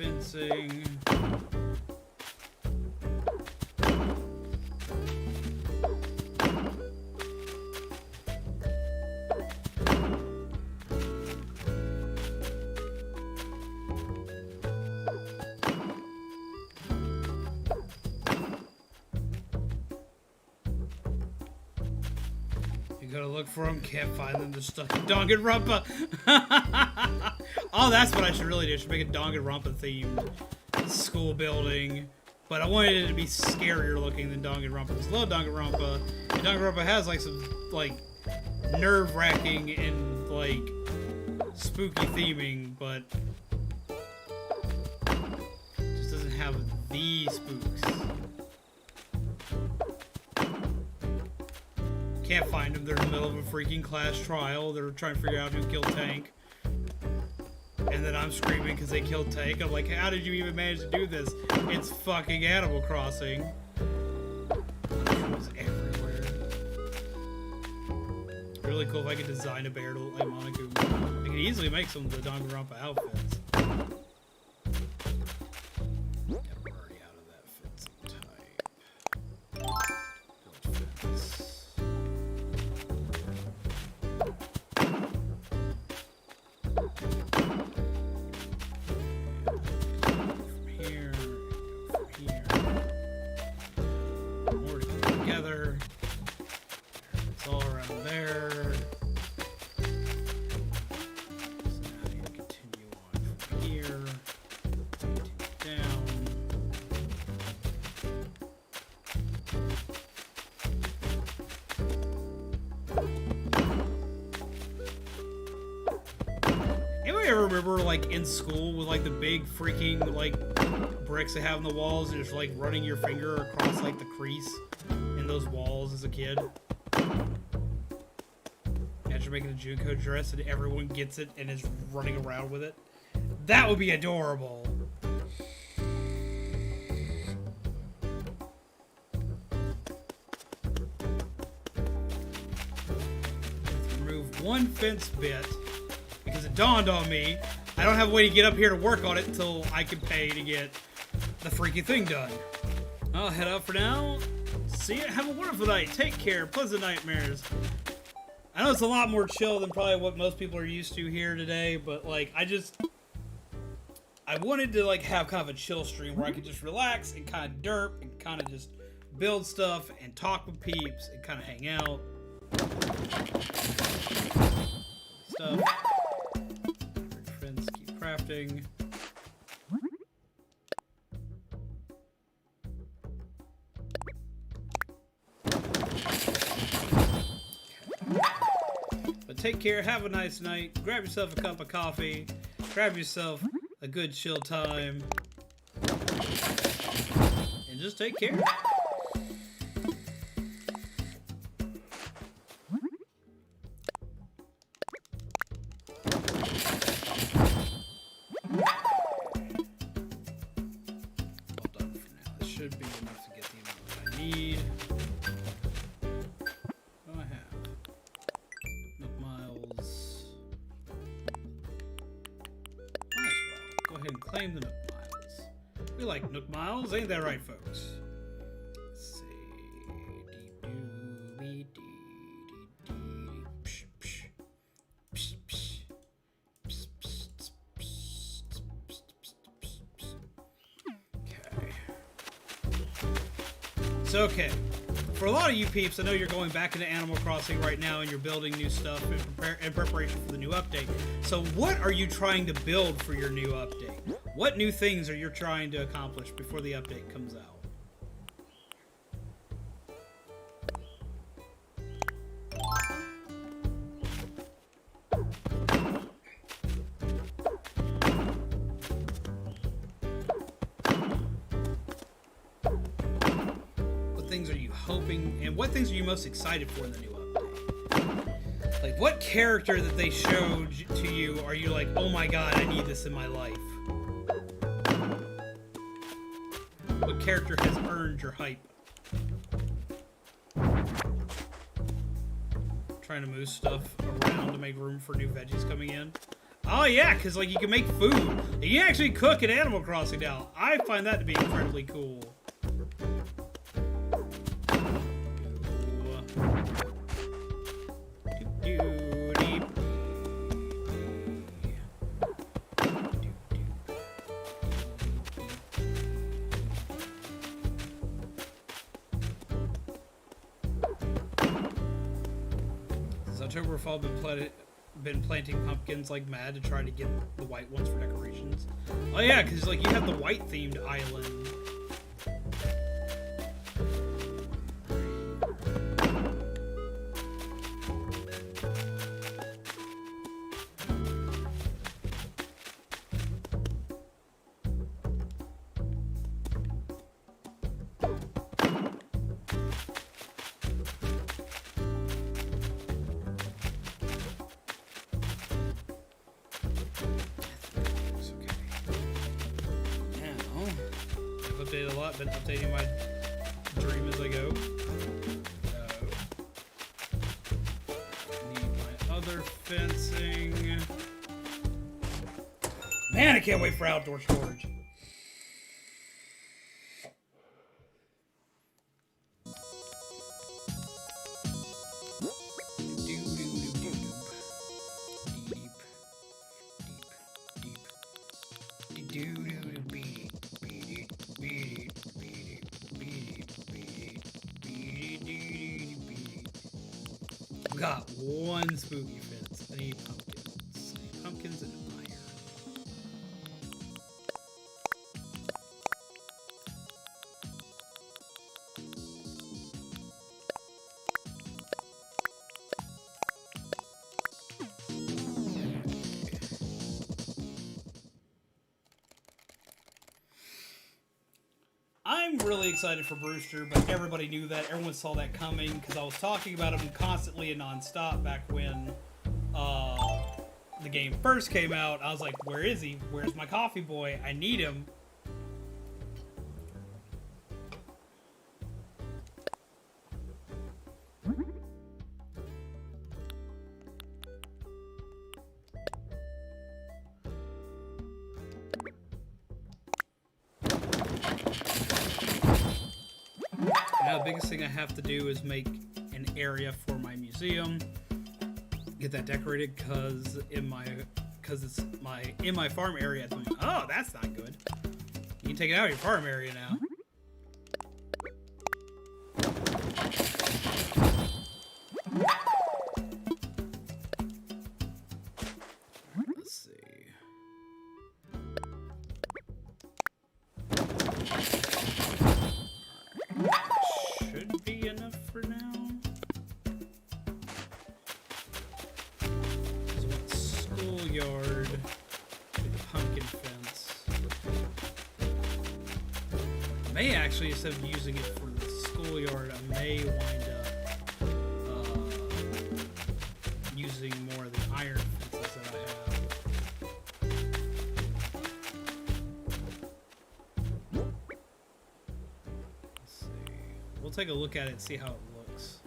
fencing. Gotta look for them, can't find them, they're stuck in Danganronpa. Oh, that's what I should really do. I should make a Danganronpa themed school building. But I wanted it to be scarier looking than Danganronpa. Because I love Danganronpa. And Danganronpa has like some like nerve-wracking and like spooky theming, but it just doesn't have the spooks. Can't find them. They're in the middle of a freaking class trial. They're trying to figure out who killed Tank. And then I'm screaming because they killed Tank. I'm like, how did you even manage to do this? It's fucking Animal Crossing. It was everywhere. Really cool if I could design a bear to look like Monaco. I could easily make some of the Danganronpa outfits. Yeah, we're already out of that fencing type. Build fence. Remember like in school with like the big freaking like bricks they have in the walls and just like running your finger across like the crease in those walls as a kid? Imagine making a Junko dress and everyone gets it and is running around with it. That would be adorable. Let's remove one fence bit. Because it dawned on me, I don't have a way to get up here to work on it until I can pay to get the freaking thing done. I'll head out for now. See ya. Have a wonderful night. Take care. Pleasant nightmares. I know it's a lot more chill than probably what most people are used to here today, but like, I wanted to like have kind of a chill stream where I could just relax and kind of derp and kind of just build stuff and talk with peeps and kind of hang out. Stuff. Keep crafting. But take care, have a nice night, grab yourself a cup of coffee, grab yourself a good chill time, and just take care. Claim the Nook Miles. We like Nook Miles, ain't that right, folks? Let's see. Okay. So, okay. For a lot of you peeps, I know you're going back into Animal Crossing right now and you're building new stuff in preparation for the new update. So what are you trying to build for your new update? What new things are you trying to accomplish before the update comes out? What things are you hoping, and what things are you most excited for in the new update? Like, what character that they showed to you are you like, oh my god, I need this in my life? What character has earned your hype? Trying to move stuff around to make room for new veggies coming in. Oh yeah, because like you can make food. You can actually cook in Animal Crossing now. I find that to be incredibly cool. Since October, fall been planting pumpkins like mad to try to get the white ones for decorations. Oh yeah, because like you have the white themed island. Updated a lot, been updating my dream as I go. Need my other fencing. Man, I can't wait for outdoor storage. Got one spooky fence. I need pumpkins. I need pumpkins and iron. I'm really excited for Brewster, but everybody knew that. Everyone saw that coming because I was talking about him constantly and non-stop back when the game first came out. I was like, where is he? Where's my coffee boy? I need him. Now the biggest thing I have to do is make an area for my museum. Get that decorated because in my farm area. Oh, that's not good. You can take it out of your farm area now. Let's see. Should be enough for now. Schoolyard with pumpkin fence. I may actually, instead of using it for the schoolyard, I may wind up using more of the iron fences that I have. Let's see. We'll take a look at it and see how it looks.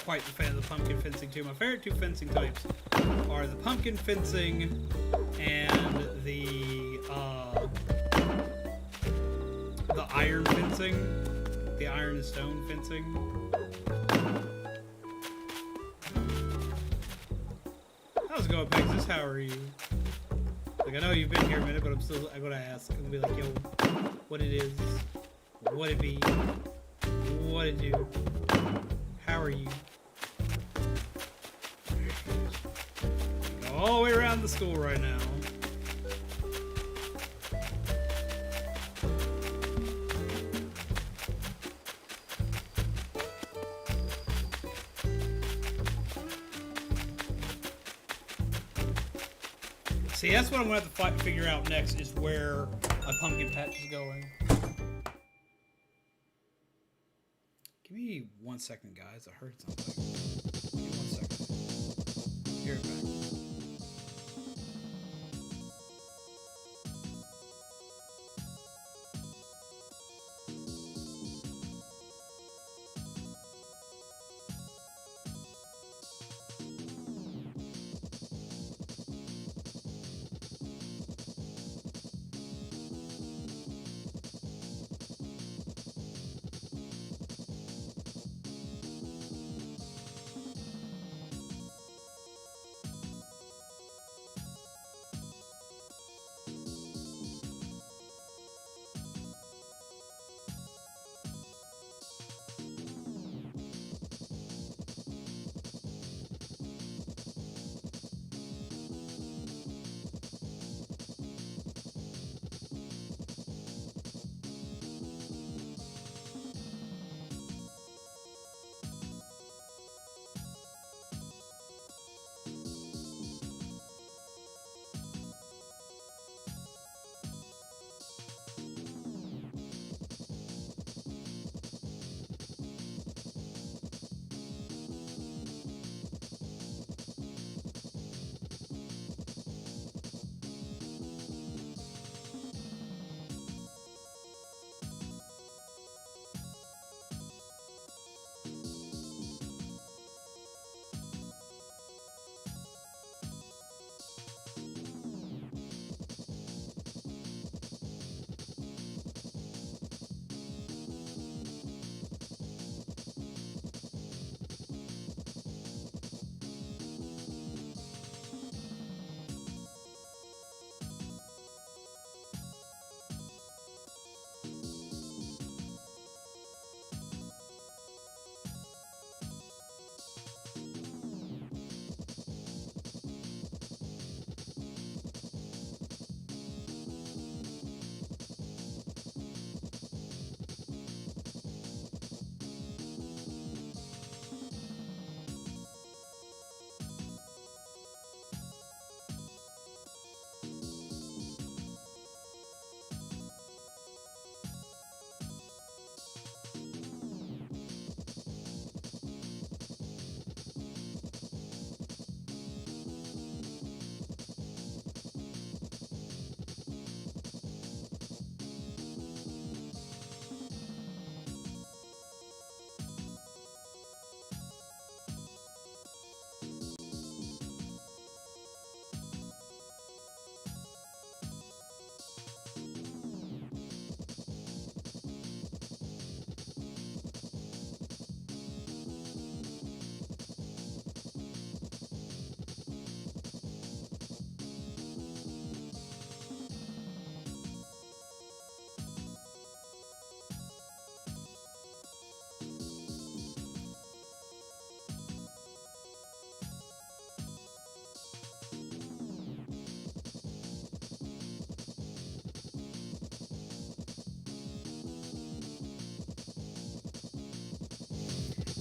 quite a fan of the pumpkin fencing too. My favorite two fencing types are the pumpkin fencing and the iron fencing, the iron and stone fencing. How's it going, Pegasus? How are you? Like, I know you've been here a minute, but I'm gonna ask. I'm gonna be like, yo, what it is, what it be, what it do, how are you? Go all the way around the school right now. See, that's what I'm gonna have to figure out next, is where my pumpkin patch is going. Give me 1 second, guys. I heard something. Give me 1 second. Here it back.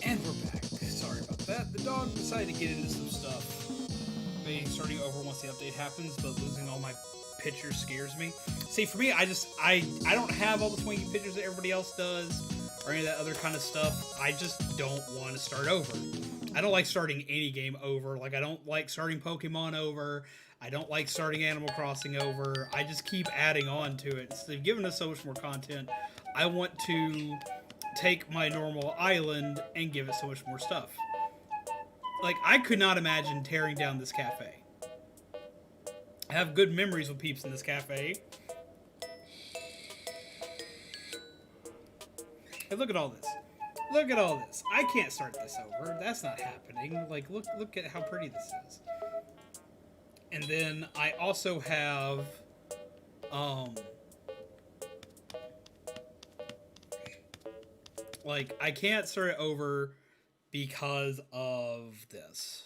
And we're back. Sorry about that. The dog decided to get into some stuff. Maybe starting over once the update happens, but losing all my pictures scares me. See, for me, I don't have all the swingy pictures that everybody else does, or any of that other kind of stuff. I just don't want to start over. I don't like starting any game over. Like, I don't like starting Pokemon over. I don't like starting Animal Crossing over. I just keep adding on to it. So they've given us so much more content. I want to take my normal island and give it so much more stuff. Like, I could not imagine tearing down this cafe. I have good memories with peeps in this cafe. Hey, look at all this. Look at all this. I can't start this over. That's not happening. Like, look at how pretty this is. And then I also have, like, I can't start it over because of this.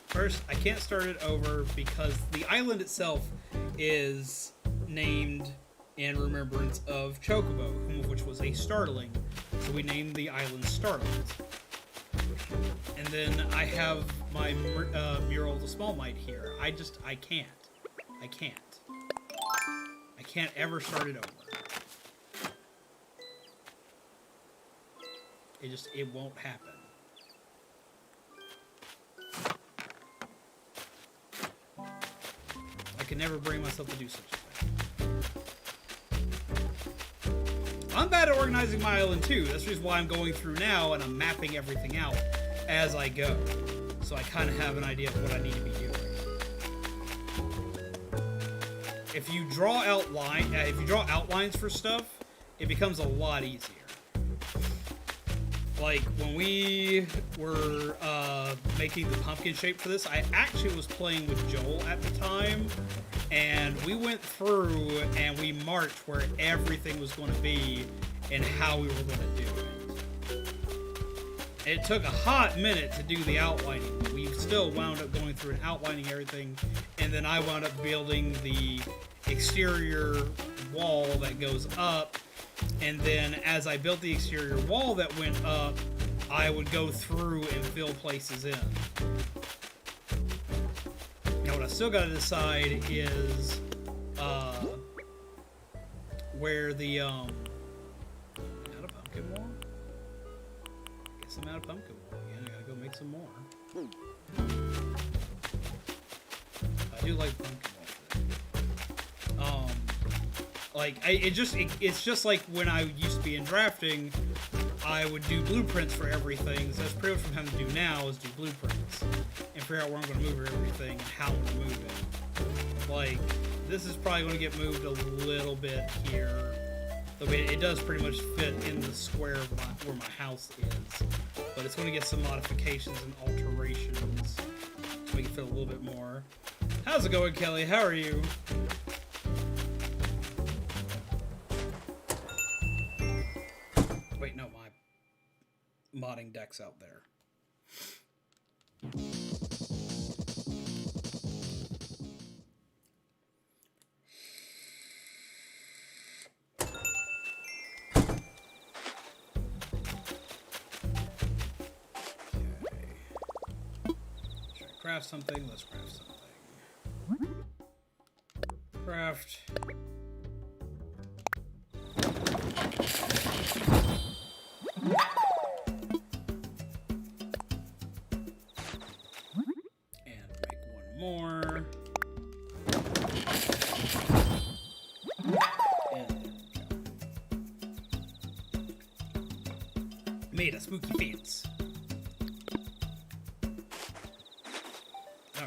First, I can't start it over because the island itself is named in remembrance of Chocobo, which was a starling. So we named the island Starlings. And then I have my mural of the Small Mite here. I can't. I can't ever start it over. It won't happen. I can never bring myself to do such a thing. I'm bad at organizing my island too. That's the reason why I'm going through now and I'm mapping everything out as I go. So I kind of have an idea of what I need to be doing. If you draw outlines for stuff, it becomes a lot easier. Like, when we were making the pumpkin shape for this, I actually was playing with Joel at the time, and we went through and we marked where everything was going to be and how we were going to do it. It took a hot minute to do the outlining, but we still wound up going through and outlining everything, and then I wound up building the exterior wall that goes up. And then as I built the exterior wall that went up, I would go through and fill places in. Now what I still got to decide is where the out of pumpkin wall? Guess I'm out of pumpkin wall again. I gotta go make some more. I do like pumpkin wall. Like, it's just like when I used to be in drafting, I would do blueprints for everything. So that's pretty much what I'm having to do now is do blueprints and figure out where I'm going to move everything and how I'm going to move it. Like, this is probably going to get moved a little bit here. It does pretty much fit in the square of where my house is, but it's going to get some modifications and alterations to make it fit a little bit more. How's it going, Kelly? How are you? Wait, no, my modding deck's out there. Should I craft something? Let's craft something. Craft. More. And there we go. Made a spooky fence. Okay.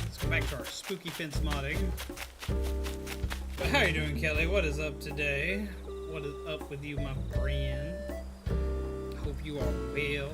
Let's go back to our spooky fence modding. But how are you doing, Kelly? What is up today? What is up with you, my friend? Hope you are well.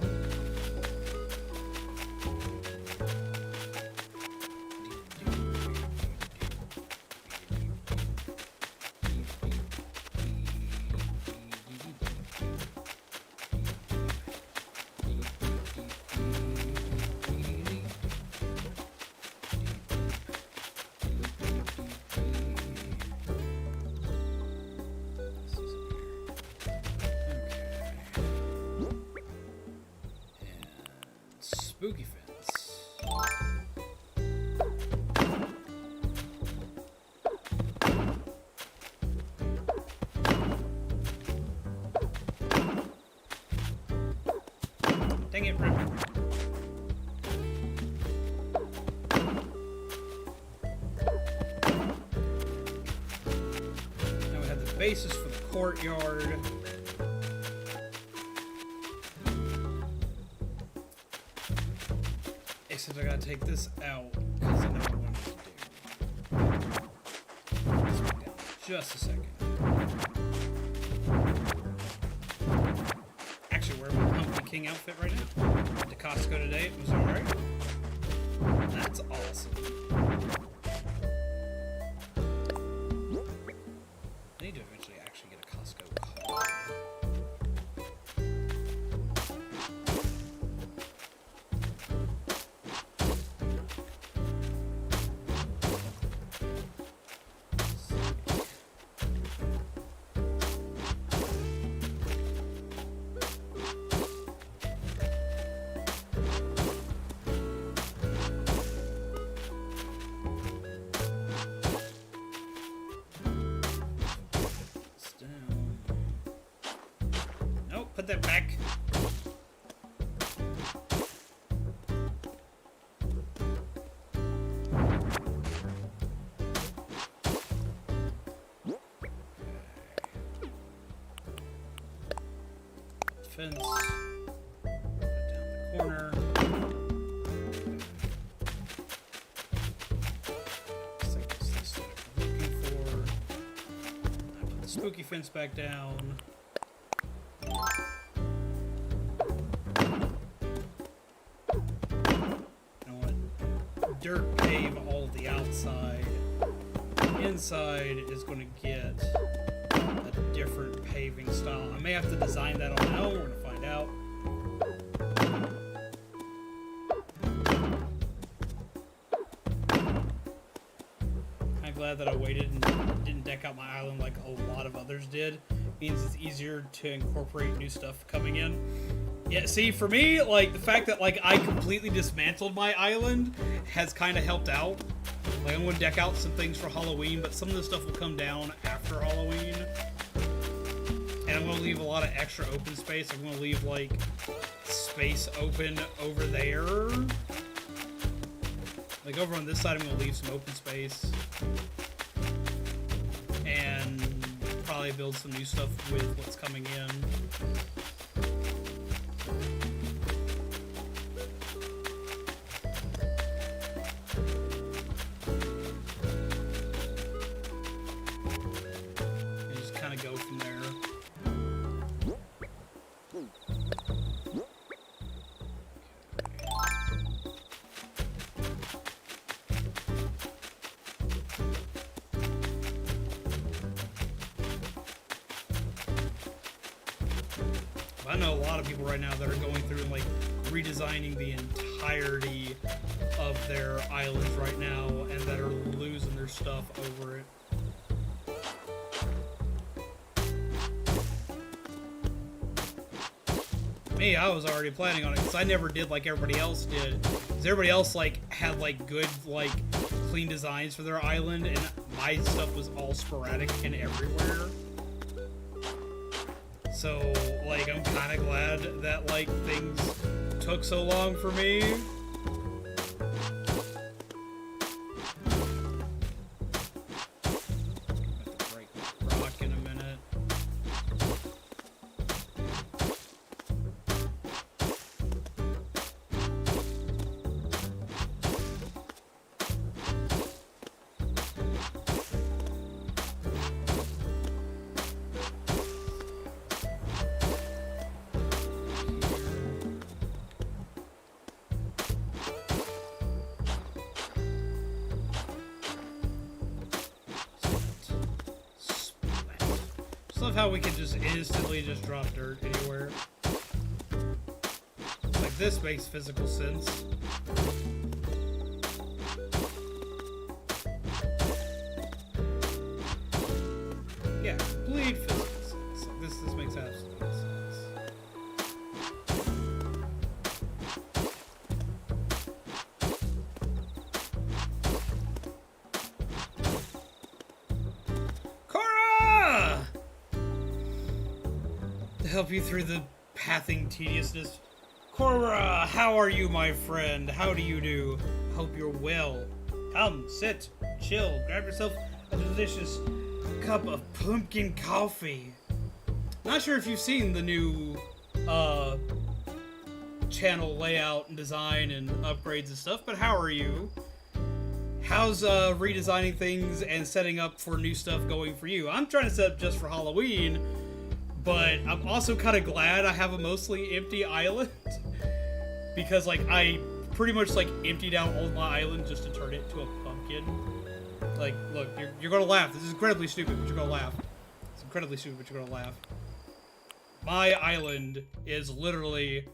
can't remember. Now we have the basis for the courtyard. Except I gotta take this out because I know what I want to do. Let's back down just a second. Actually, wearing my Humpty King outfit right now. Went to Costco today. It was alright. That's awesome. I need to eventually actually get a Costco card. Put that back. Fence. Put it down the corner. Looks like this is what I'm looking for. I put the spooky fence back down. Dirt pave all of the outside. Inside is going to get a different paving style. I may have to design that on my own. We're going to find out. I'm glad that I waited and didn't deck out my island like a lot of others did. Means it's easier to incorporate new stuff coming in. Yeah, see, for me, like, the fact that, like, I completely dismantled my island has kind of helped out. Like, I'm going to deck out some things for Halloween, but some of the stuff will come down after Halloween. And I'm going to leave a lot of extra open space. I'm going to leave, like, space open over there. Like, over on this side, I'm going to leave some open space. And probably build some new stuff with what's coming in. Go from there. I know a lot of people right now that are going through and like redesigning the entirety of their islands right now and that are losing their stuff over it. Me, I was already planning on it because I never did like everybody else did. Because everybody else like had like good like clean designs for their island, and my stuff was all sporadic and everywhere. So like I'm kind of glad that like things took so long for me. Have to break the rock in a minute. Love how we can just instantly just drop dirt anywhere. Like this makes physical sense. Yeah, complete physical sense. Like this makes absolute sense. Help you through the pathing tediousness. Cora, how are you, my friend? How do you do? Hope you're well. Come, sit, chill, grab yourself a delicious cup of pumpkin coffee. Not sure if you've seen the new channel layout and design and upgrades and stuff, but how are you? How's redesigning things and setting up for new stuff going for you? I'm trying to set up just for Halloween, but I'm also kind of glad I have a mostly empty island because like I pretty much like emptied out all of my island just to turn it into a pumpkin. Like, look, you're gonna laugh. This is incredibly stupid, but you're gonna laugh. It's incredibly stupid, but you're gonna laugh. My island is literally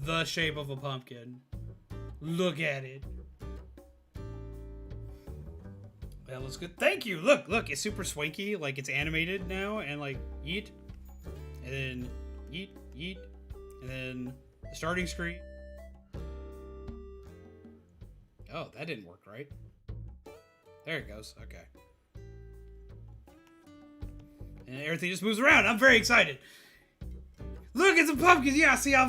the shape of a pumpkin. Look at it. That looks good. Thank you. Look, it's super swanky. Like it's animated now, and like yeet, and then yeet, yeet, and then the starting screen. Oh, that didn't work right. There it goes. Okay. And everything just moves around. I'm very excited. Look, it's a pumpkin. Yeah, see, I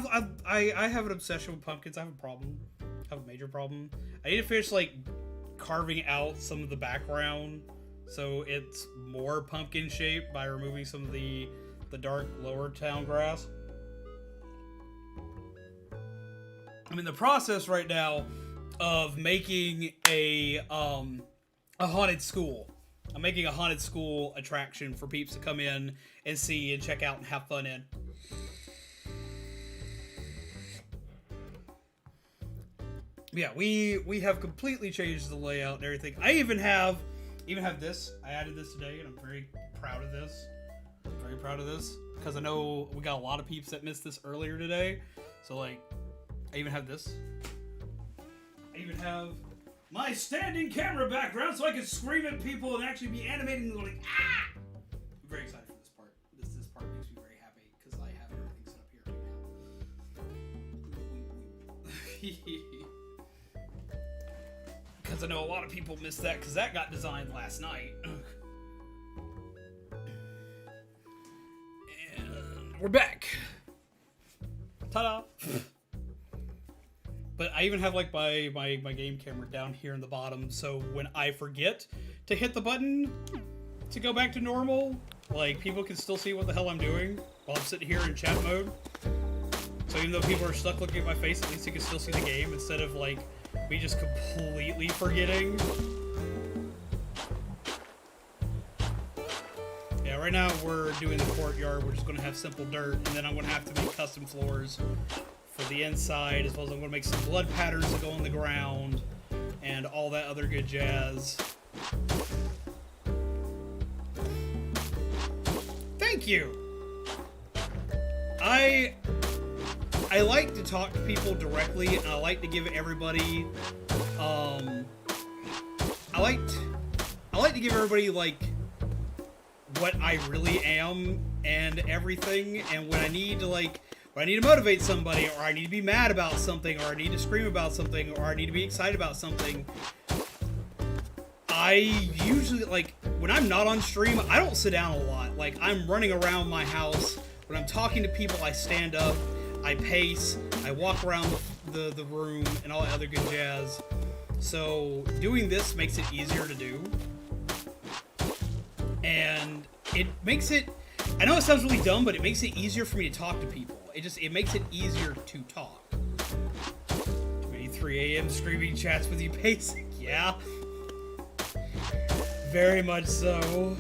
have an obsession with pumpkins. I have a problem. I have a major problem. I need to finish like carving out some of the background so it's more pumpkin shaped by removing some of the dark lower town grass. I'm in the process right now of making a haunted school. I'm making a haunted school attraction for peeps to come in and see and check out and have fun in. Yeah, we have completely changed the layout and everything. I even have this. I added this today, and I'm very proud of this. I'm very proud of this because I know we got a lot of peeps that missed this earlier today. So like, I even have this. I even have my standing camera background so I can scream at people and actually be animating and going, ah! I'm very excited for this part. This part makes me very happy because I have everything set up here right now. Because I know a lot of people missed that because that got designed last night. And we're back. Ta-da! But I even have like my game camera down here in the bottom, so when I forget to hit the button to go back to normal, like people can still see what the hell I'm doing while I'm sitting here in chat mode. So even though people are stuck looking at my face, at least you can still see the game instead of like me just completely forgetting. Yeah, right now we're doing the courtyard. We're just gonna have simple dirt, and then I'm gonna have to make custom floors for the inside, as well as I'm gonna make some blood patterns that go on the ground and all that other good jazz. Thank you. I like to talk to people directly, and I like to give everybody, I like to give everybody, like, what I really am and everything, and when I need to motivate somebody, or I need to be mad about something, or I need to scream about something, or I need to be excited about something, I usually, like, when I'm not on stream, I don't sit down a lot. Like, I'm running around my house. When I'm talking to people, I stand up, I pace, I walk around the room, and all that other good jazz. So, doing this makes it easier to do. And it makes it, I know it sounds really dumb, but it makes it easier for me to talk to people. It makes it easier to talk. Too many 3 a.m. streaming chats with you pacing, yeah. Very much so.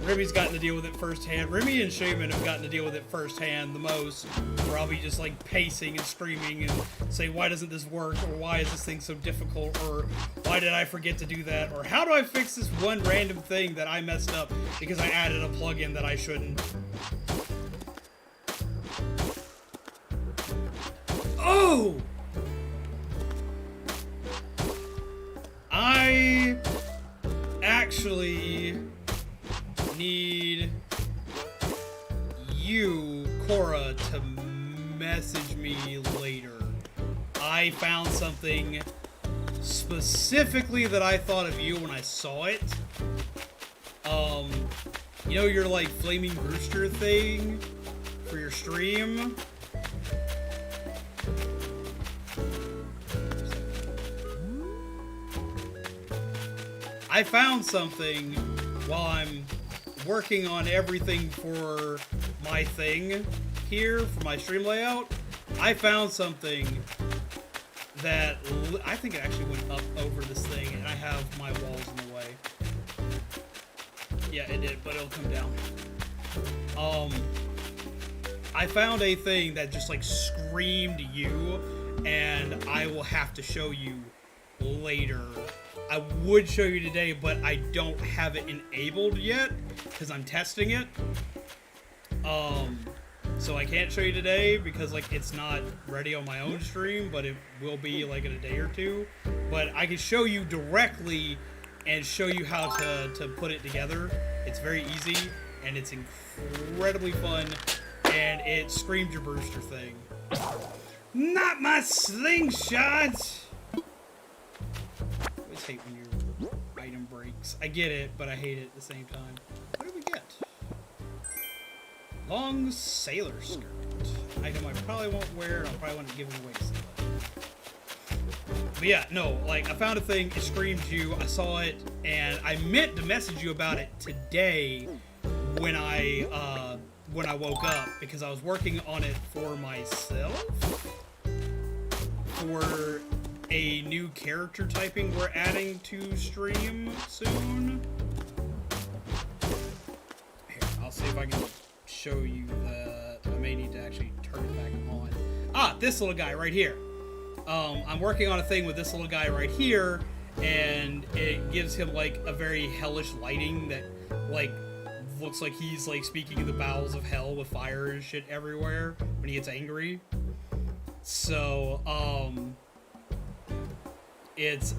Remy's gotten to deal with it firsthand. Remy and Shaman have gotten to deal with it firsthand the most. Where I'll be just like pacing and screaming and saying, why doesn't this work? Or why is this thing so difficult? Or why did I forget to do that? Or how do I fix this one random thing that I messed up because I added a plugin that I shouldn't? Oh! I actually need you, Cora, to message me later. I found something specifically that I thought of you when I saw it. You know your like flaming rooster thing for your stream? I found something while I'm working on everything for my thing here, for my stream layout. I found something that I think it actually went up over this thing, and I have my walls in the way. Yeah, it did, but it'll come down. I found a thing that just like screamed you, and I will have to show you later. I would show you today, but I don't have it enabled yet because I'm testing it. So I can't show you today because like it's not ready on my own stream, but it will be like in a day or two. But I can show you directly and show you how to put it together. It's very easy and it's incredibly fun, and it screams your Brewster thing. Not my slingshot! I always hate when your item breaks. I get it, but I hate it at the same time. What did we get? Long sailor skirt. Item I probably won't wear, and I'll probably want to give it away to somebody. But yeah, no, like, I found a thing, it screamed you, I saw it, and I meant to message you about it today when I woke up, because I was working on it for myself. For a new character typing we're adding to stream soon. Here, I'll see if I can show you that. I may need to actually turn it back on. Ah, this little guy right here. I'm working on a thing with this little guy right here, and it gives him like a very hellish lighting that like looks like he's like speaking in the bowels of hell with fire and shit everywhere when he gets angry. So, it's,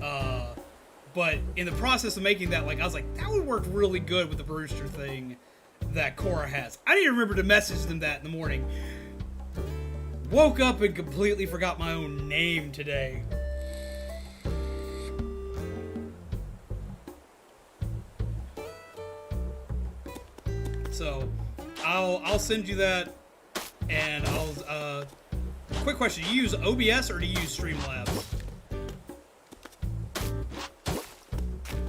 but in the process of making that, like, I was like, that would work really good with the Brewster thing that Cora has. I didn't remember to message them that in the morning. Woke up and completely forgot my own name today. So, I'll send you that, and I'll, quick question, do you use OBS or do you use Streamlabs?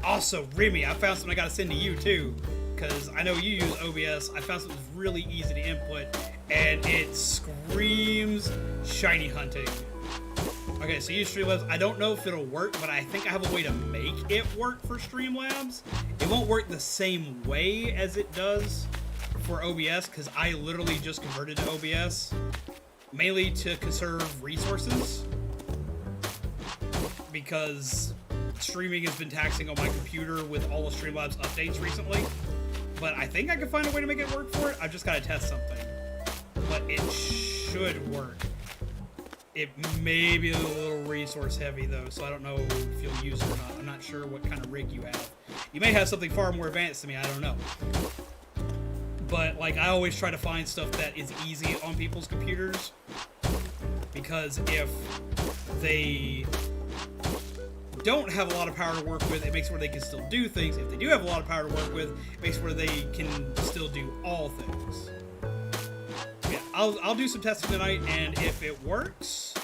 Also, Remy, I found something I gotta send to you too, because I know you use OBS. I found something that's really easy to input, and it screams shiny hunting. Okay, so you use Streamlabs. I don't know if it'll work, but I think I have a way to make it work for Streamlabs. It won't work the same way as it does for OBS, because I literally just converted to OBS. Mainly to conserve resources, because streaming has been taxing on my computer with all of Streamlabs updates recently. But I think I can find a way to make it work for it. I've just got to test something. But it should work. It may be a little resource heavy though, so I don't know if you'll use it or not. I'm not sure what kind of rig you have. You may have something far more advanced than me, I don't know. But, like, I always try to find stuff that is easy on people's computers, because if they don't have a lot of power to work with, it makes it where they can still do things. If they do have a lot of power to work with, it makes it where they can still do all things. Yeah, I'll do some testing tonight, and if it works,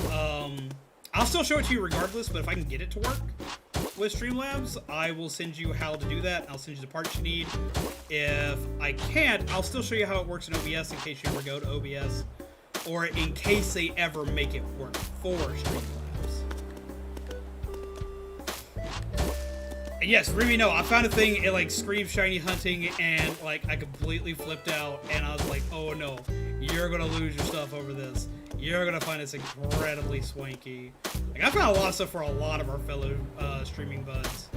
I'll still show it to you regardless, but if I can get it to work with Streamlabs, I will send you how to do that. I'll send you the parts you need. If I can't, I'll still show you how it works in OBS in case you ever go to OBS, or in case they ever make it work for Streamlabs. And yes, Remy, no, I found a thing, it like screams shiny hunting, and like I completely flipped out, and I was like, oh no, you're gonna lose your stuff over this. You're gonna find this incredibly swanky. Like, I found a lot of stuff for a lot of our fellow streaming buds.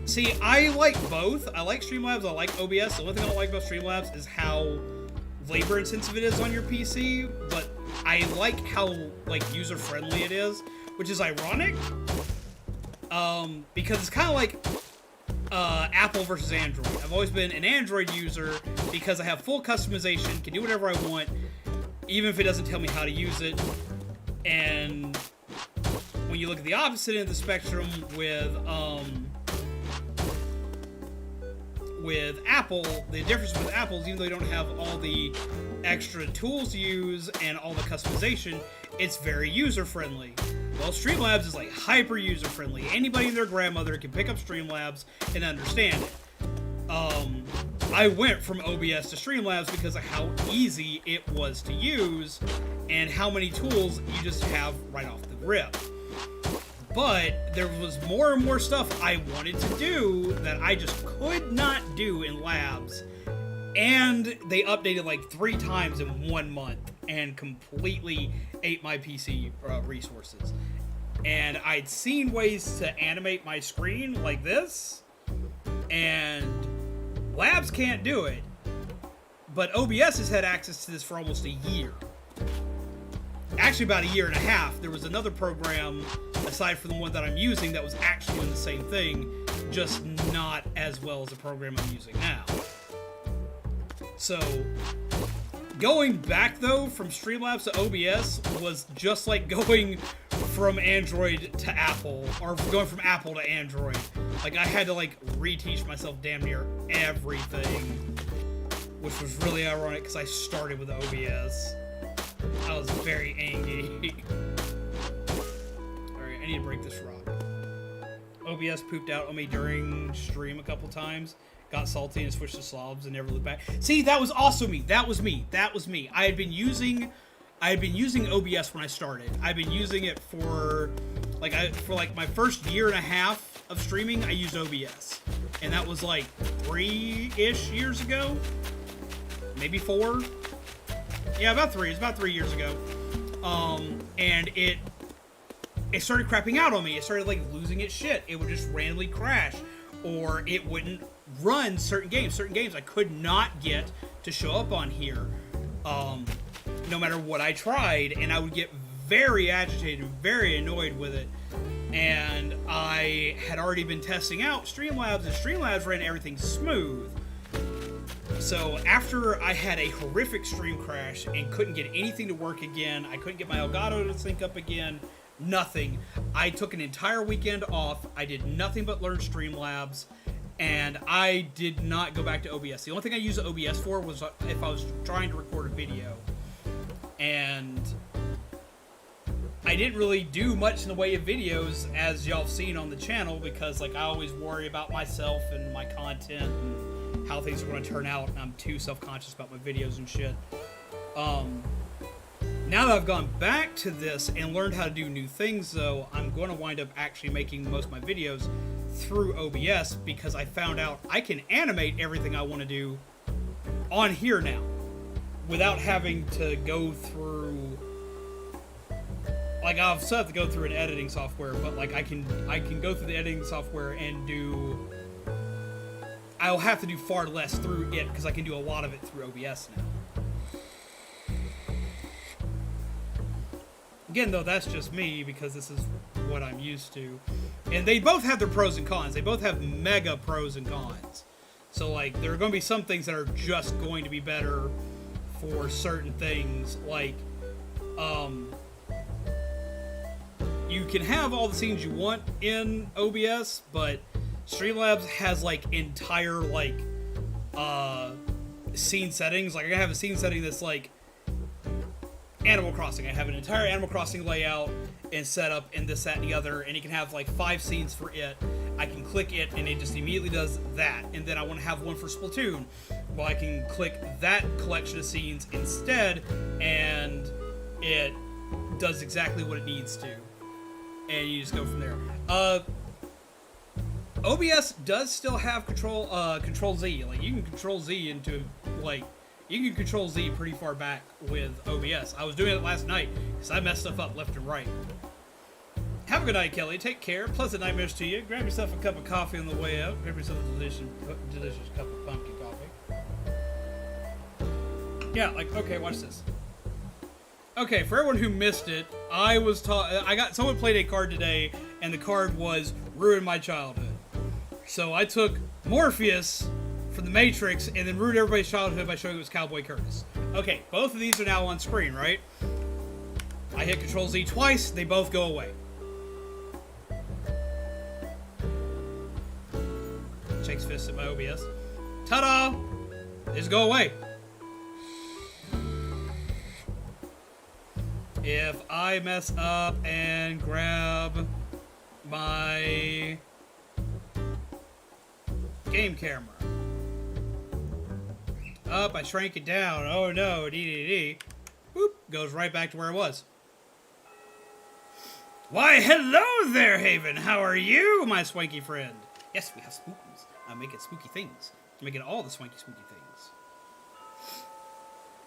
See, I like both. I like Streamlabs, I like OBS. The only thing I don't like about Streamlabs is how labor intensive it is on your PC, but I like how, like, user-friendly it is, which is ironic, because it's kind of like Apple versus Android. I've always been an Android user because I have full customization, can do whatever I want, even if it doesn't tell me how to use it. And when you look at the opposite end of the spectrum with Apple, the difference with Apple is even though they don't have all the extra tools to use and all the customization, it's very user-friendly. Well, Streamlabs is like hyper user-friendly. Anybody and their grandmother can pick up Streamlabs and understand it. I went from OBS to Streamlabs because of how easy it was to use and how many tools you just have right off the rip. But there was more and more stuff I wanted to do that I just could not do in Labs. And they updated like 3 times in 1 month and completely ate my PC resources. And I'd seen ways to animate my screen like this, and Labs can't do it. But OBS has had access to this for almost a year. Actually, about a year and a half. There was another program, aside from the one that I'm using, that was actually doing the same thing, just not as well as the program I'm using now. So, going back, though, from Streamlabs to OBS was just like going from Android to Apple, or going from Apple to Android. Like, I had to, like, reteach myself damn near everything, which was really ironic because I started with OBS. I was very angry. Alright, I need to break this rock. OBS pooped out on me during stream a couple times. Got salty and switched to slobs and never looked back. See, that was also me. That was me. That was me. I had been using OBS when I started. I've been using it for my first year and a half of streaming. I used OBS, and that was like 3-ish years ago, maybe 4. Yeah, about 3. It's about 3 years ago. And it started crapping out on me. It started like losing its shit. It would just randomly crash, or it wouldn't run certain games. Certain games I could not get to show up on here, no matter what I tried, and I would get very agitated, very annoyed with it. And I had already been testing out Streamlabs, and Streamlabs ran everything smooth. So after I had a horrific stream crash and couldn't get anything to work again, I couldn't get my Elgato to sync up again, nothing. I took an entire weekend off. I did nothing but learn Streamlabs, and I did not go back to OBS. The only thing I used OBS for was if I was trying to record a video. And I didn't really do much in the way of videos, as y'all have seen on the channel, because like I always worry about myself and my content and how things are going to turn out, and I'm too self-conscious about my videos and shit. Now that I've gone back to this and learned how to do new things, though, I'm going to wind up actually making most of my videos through OBS, because I found out I can animate everything I want to do on here now without having to go through, like, I'll still have to go through an editing software, but like I can go through the editing software and do, I'll have to do far less through it because I can do a lot of it through OBS now. Again, though, that's just me, because this is what I'm used to. And they both have their pros and cons. They both have mega pros and cons. So, like, there are going to be some things that are just going to be better for certain things. Like, you can have all the scenes you want in OBS, but Streamlabs has, like, entire, like, scene settings. Like, I have a scene setting that's, like, Animal Crossing. I have an entire Animal Crossing layout and setup and this, that, and the other, and you can have like 5 scenes for it. I can click it and it just immediately does that. And then I want to have one for Splatoon. Well, I can click that collection of scenes instead, and it does exactly what it needs to. And you just go from there. OBS does still have Control Z. Like, you can Control Z into, like, you can Control Z pretty far back with OBS. I was doing it last night because I messed stuff up left and right. Have a good night, Kelly. Take care. Pleasant nightmares to you. Grab yourself a cup of coffee on the way out. Grab yourself a delicious cup of pumpkin coffee. Yeah, like, okay, watch this. Okay, for everyone who missed it, someone played a card today, and the card was Ruin My Childhood. So I took Morpheus from the Matrix and then ruined everybody's childhood by showing it was Cowboy Curtis. Okay, both of these are now on screen, right? I hit Control Z twice, they both go away. Shakes fist at my OBS. Ta-da! They just go away. if I mess up and grab my game camera. Up, I shrank it down. Oh no, dee. Whoop, goes right back to where it was. Why, hello there, Haven. How are you, my swanky friend? Yes, we have spookies. I'm making spooky things. I'm making all the swanky spooky things.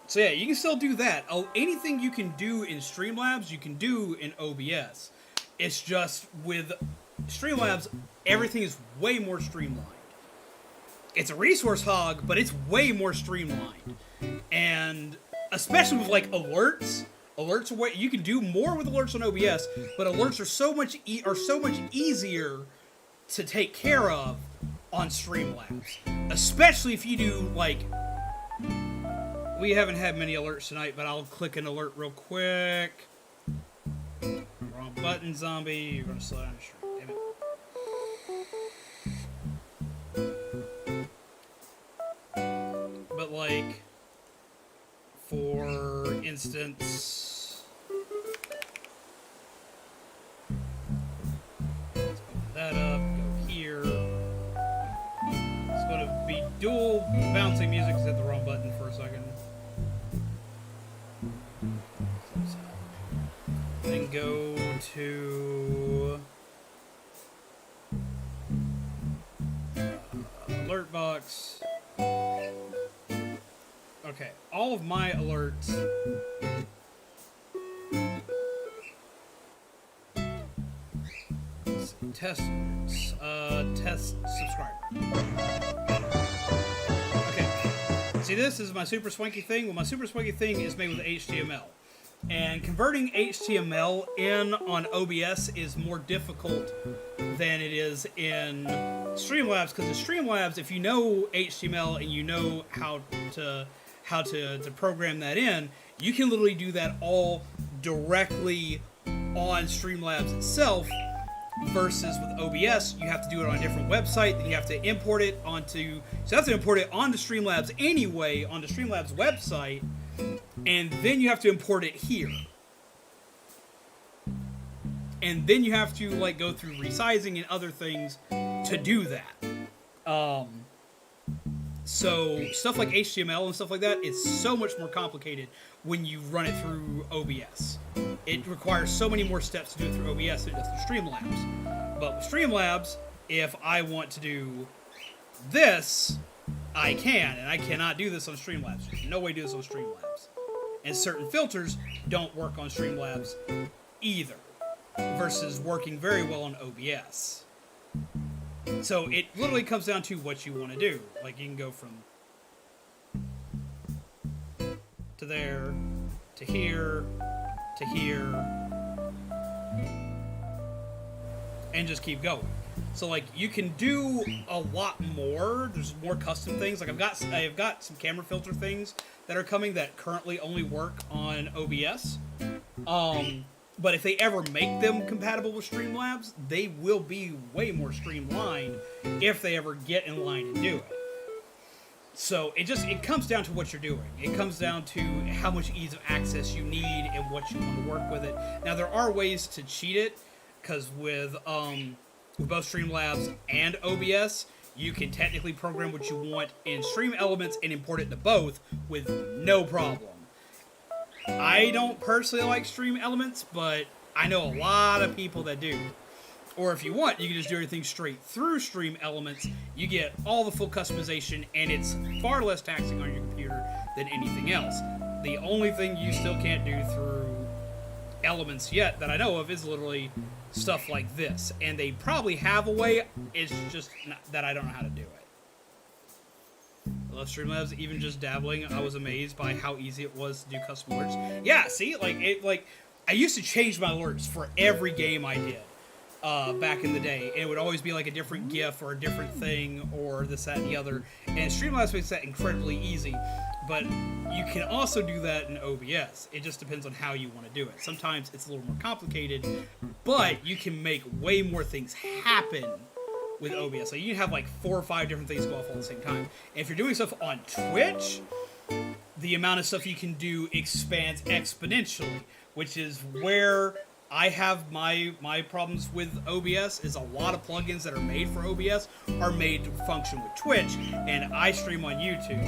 So yeah, you can still do that. Oh, anything you can do in Streamlabs, you can do in OBS. It's just with Streamlabs, everything is way more streamlined. It's a resource hog, but it's way more streamlined. And especially with like alerts, alerts are way you can do more with alerts on OBS, but alerts are so much easier to take care of on Streamlabs. Especially if you do like we haven't had many alerts tonight, but I'll click an alert real quick. Wrong button, zombie. You're gonna slow down the stream. Damn it. But like, for instance, let's open that up, go here. It's gonna be dual bouncing music, hit the wrong button for a second. Close that. Then go to alert box. Okay, all of my alerts. Let's see, test alerts. Test subscriber. Okay, see, this is my super swanky thing. Well, my super swanky thing is made with HTML. And converting HTML in on OBS is more difficult than it is in Streamlabs, because in Streamlabs, if you know HTML and you know how to program that in, you can literally do that all directly on Streamlabs itself, versus with OBS, you have to do it on a different website, then you have to import it onto, so you have to import it onto Streamlabs anyway, on the Streamlabs website, and then you have to import it here. And then you have to like go through resizing and other things to do that. So stuff like HTML and stuff like that is so much more complicated when you run it through OBS. It requires so many more steps to do it through OBS than it does through Streamlabs. But with Streamlabs, if I want to do this, I can, and I cannot do this on Streamlabs. There's no way to do this on Streamlabs. And certain filters don't work on Streamlabs either, versus working very well on OBS. So it literally comes down to what you want to do. Like, you can go from to there, to here, to here, and just keep going. So like, you can do a lot more. There's more custom things. Like I've got some camera filter things that are coming that currently only work on OBS. But if they ever make them compatible with Streamlabs, they will be way more streamlined if they ever get in line to do it. So it comes down to what you're doing. It comes down to how much ease of access you need and what you want to work with it. Now there are ways to cheat it, because with both Streamlabs and OBS, you can technically program what you want in Stream Elements and import it to both with no problem. I don't personally like Stream Elements, but I know a lot of people that do. Or if you want, you can just do everything straight through Stream Elements. You get all the full customization, and it's far less taxing on your computer than anything else. The only thing you still can't do through Elements yet that I know of is literally stuff like this. And they probably have a way, it's just not, that I don't know how to do it. I love Streamlabs. Even just dabbling, I was amazed by how easy it was to do custom alerts. Yeah, see, I used to change my alerts for every game I did back in the day, and it would always be like a different GIF or a different thing or this, that, and the other. And Streamlabs makes that incredibly easy, but you can also do that in OBS. It just depends on how you want to do it. Sometimes it's a little more complicated, but you can make way more things happen with OBS. So you can have like 4 or 5 different things go off all at the same time. And if you're doing stuff on Twitch, the amount of stuff you can do expands exponentially. which is where I have my problems with OBS. Is a lot of plugins that are made for OBS are made to function with Twitch, and I stream on YouTube.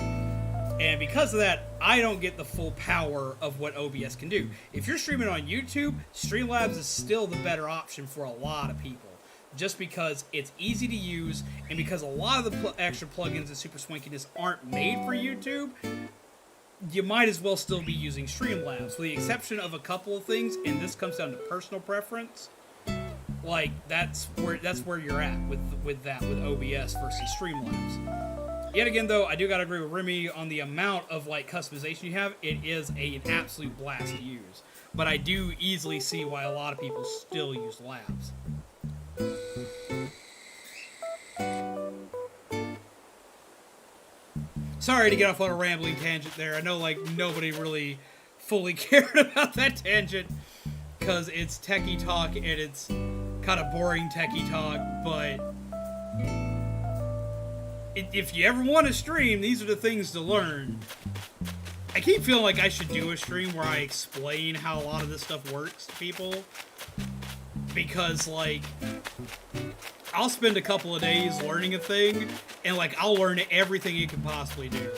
And because of that, I don't get the full power of what OBS can do. If you're streaming on YouTube, Streamlabs is still the better option for a lot of people. Just because it's easy to use, and because a lot of the extra plugins and super swankiness aren't made for YouTube, you might as well still be using Streamlabs, with the exception of a couple of things, and this comes down to personal preference. Like, that's where you're at with OBS versus Streamlabs. Yet again, though, I do gotta agree with Remy on the amount of like customization you have. It is an absolute blast to use, but I do easily see why a lot of people still use Labs. Sorry to get off on a rambling tangent there. I know like nobody really fully cared about that tangent because it's techie talk and it's kind of boring techie talk, but if you ever want to stream, these are the things to learn. I keep feeling like I should do a stream where I explain how a lot of this stuff works to people, because like I'll spend a couple of days learning a thing, and like I'll learn everything it can possibly do.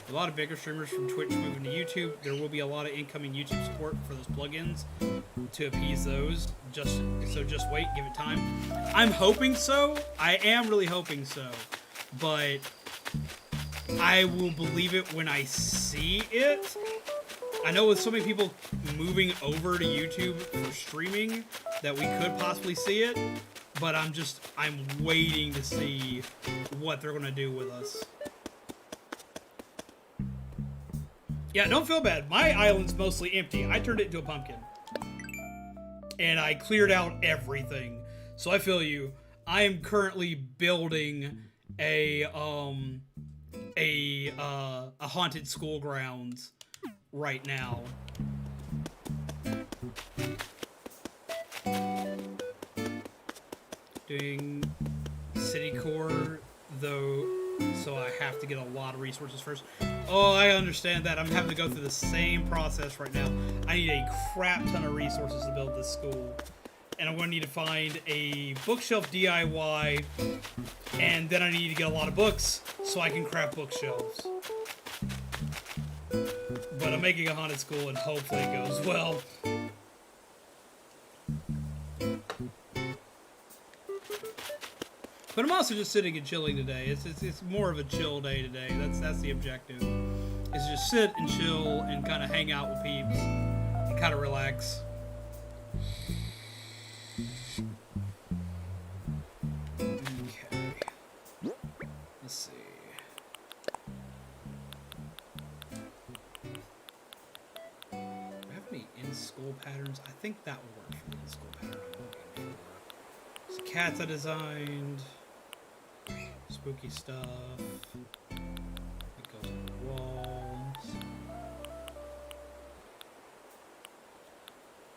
A lot of bigger streamers from Twitch moving to YouTube. There will be a lot of incoming YouTube support for those plugins to appease those. Just wait, give it time. I'm hoping so. I am really hoping so, but I will believe it when I see it. I know with so many people moving over to YouTube for streaming that we could possibly see it, but I'm waiting to see what they're gonna do with us. Yeah, don't feel bad. My island's mostly empty. I turned it into a pumpkin. And I cleared out everything. So I feel you. I am currently building a haunted school grounds right now. Doing city core though, so I have to get a lot of resources first. Oh, I understand that. I'm having to go through the same process right now. I need a crap ton of resources to build this school. And I'm going to need to find a bookshelf DIY, and then I need to get a lot of books so I can craft bookshelves. But I'm making a haunted school, and hopefully it goes well. But I'm also just sitting and chilling today. It's more of a chill day today. That's the objective. Is just sit and chill and kind of hang out with peeps and kind of relax. Okay. Let's see. Do I have any in-school patterns? I think that will work for the in-school pattern I'm looking for. So cats I designed. Spooky stuff. It goes on the walls.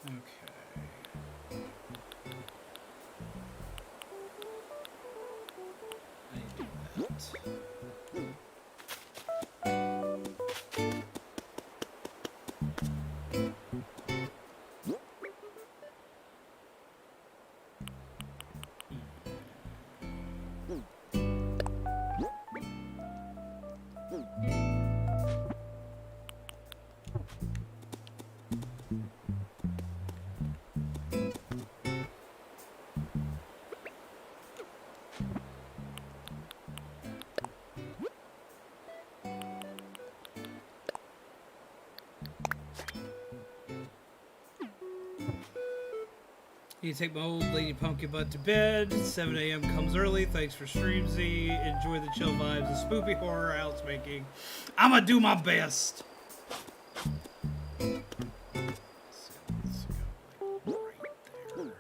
Okay. I need to do that. Need to take my old lady pumpkin butt to bed. 7 a.m. comes early. Thanks for stream, Z. Enjoy the chill vibes of spoopy horror Al's making. I'ma do my best. Let's go like right there.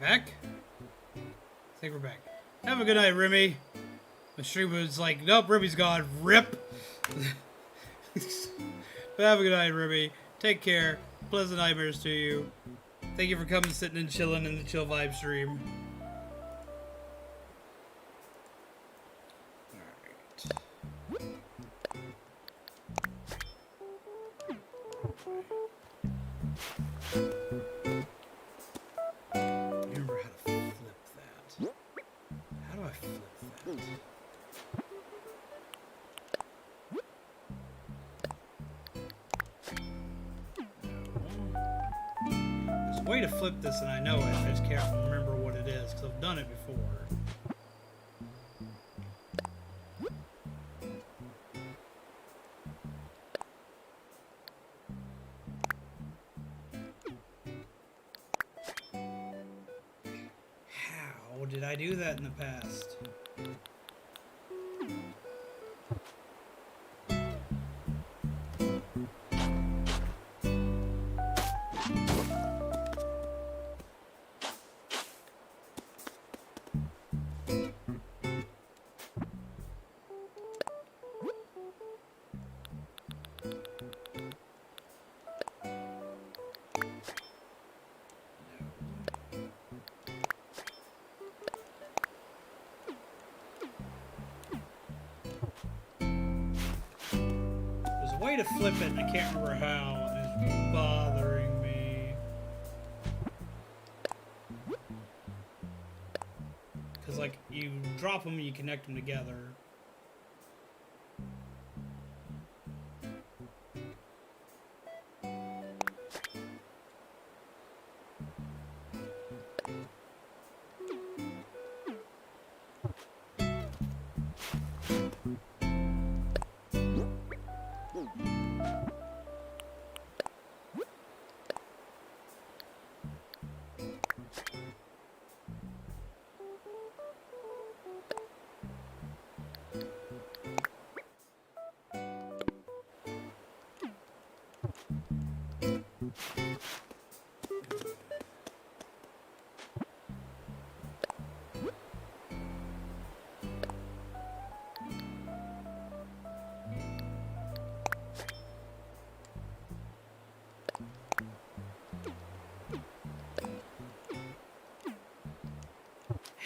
Back? I think we're back. Have a good night, Remy. My stream was like, nope, Remy's gone. RIP. But have a good night, Ruby. Take care. Pleasant nightmares to you. Thank you for coming, sitting, and chilling in the Chill Vibe stream. Remember how to flip that. How do I flip that? There's a way to flip this and I know it. I just can't remember what it is because I've done it before. How did I do that in the past? Way to flip it and I can't remember how, and it's bothering me. Because like you drop them and you connect them together.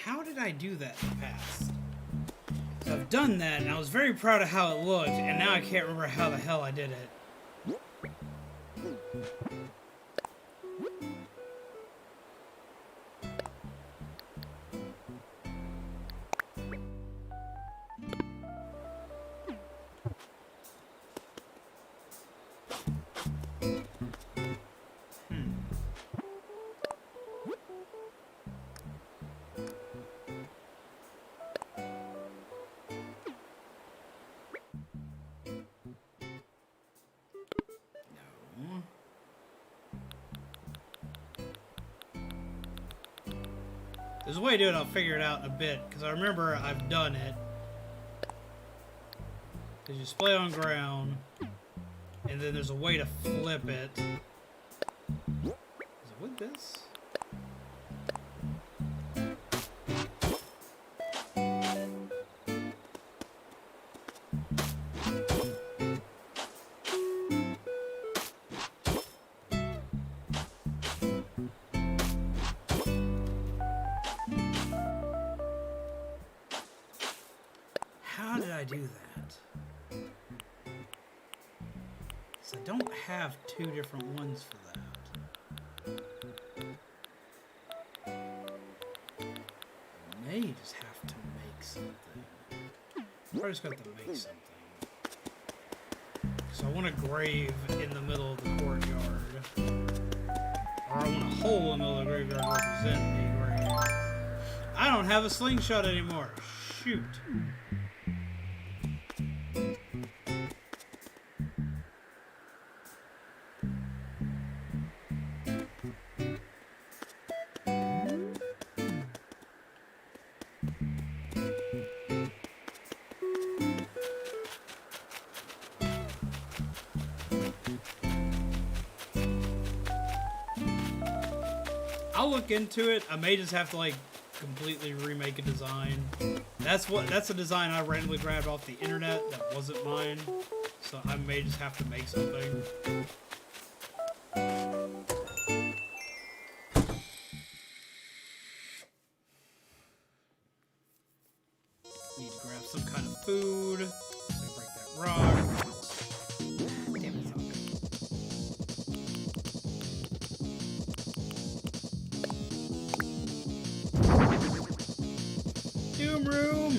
How did I do that in the past? So I've done that, and I was very proud of how it looked, and now I can't remember how the hell I did it. There's a way to do it, I'll figure it out in a bit, because I remember I've done it. Because you display on ground, and then there's a way to flip it. Is it with this? How did I do that? Because I don't have two different ones for that. I may just have to make something. Probably just got to make something. So I want a grave in the middle of the courtyard. Or I want a hole in the middle of the graveyard to represent a grave. I don't have a slingshot anymore. Shoot. I'll look into it. I may just have to like completely remake a design. That's a design I randomly grabbed off the internet that wasn't mine. So I may just have to make something. Need to grab some kind of food. So break that rock. Damn it, zombie. Doom room!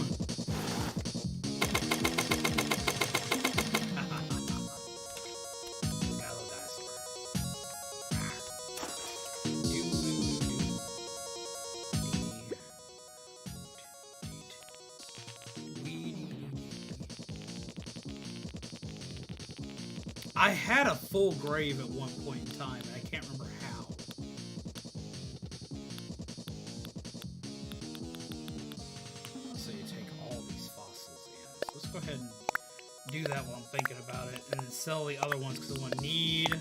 Gallo dinosaur. Doom room. I had a full grave at one point in time, and I can't remember how. So you take all these fossils in. So let's go ahead and do that while I'm thinking about it, and then sell the other ones because I want to need.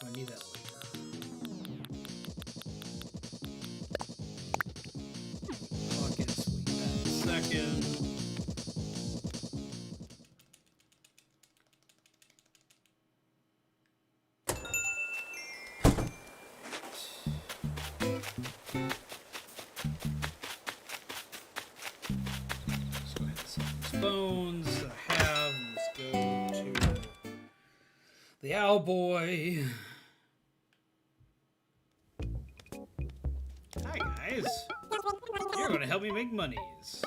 I need that later. Buckets, we that in a second. Bones that I have. Let's go to the owl boy. Hi guys. You're gonna help me make monies.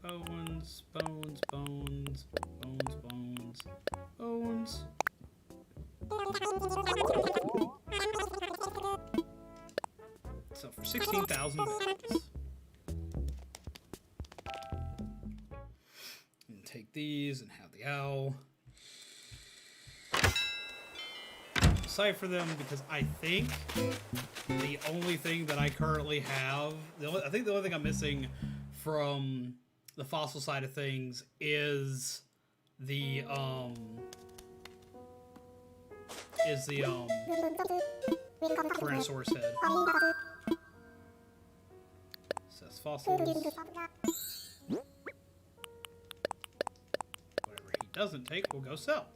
Bones, bones, bones, bones, bones, bones. So for 16,000 bones. And take these and have the owl. Decipher them because I think the only thing that I currently have, I think the only thing I'm missing from the fossil side of things is the Tyrannosaurus head. Says fossils. Whatever he doesn't take, we'll go sell.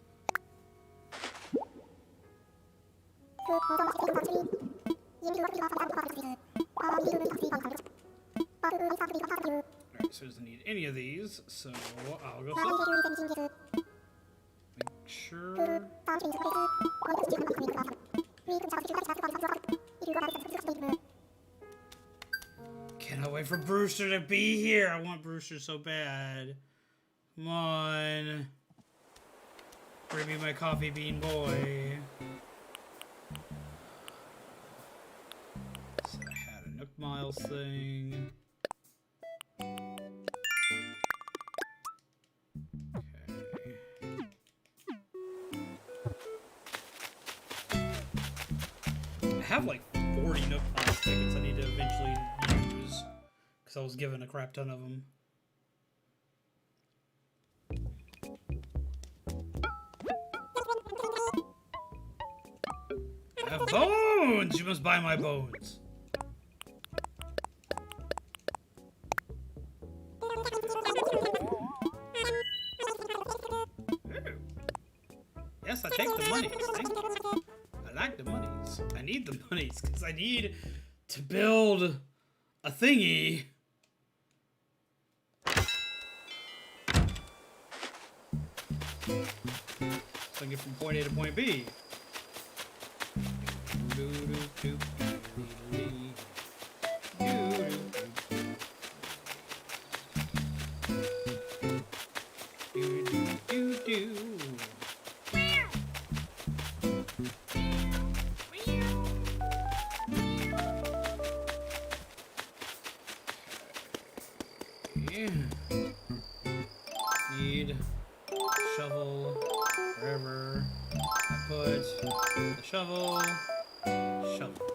Alright, so doesn't need any of these, so I'll go sell. Make sure. Cannot wait for Brewster to be here. I want Brewster so bad. Come on. Bring me my coffee bean boy. So I had a Nook Miles thing. I have like 40 Nook Miles tickets I need to eventually use because I was given a crap ton of them. I have bones! You must buy my bones. Ooh. Yes, I take the monies. Thank you. I like the monies. I need the monies because I need to build a thingy. So I can get from point A to point B. Need shovel wherever I put the shovel. Shovel.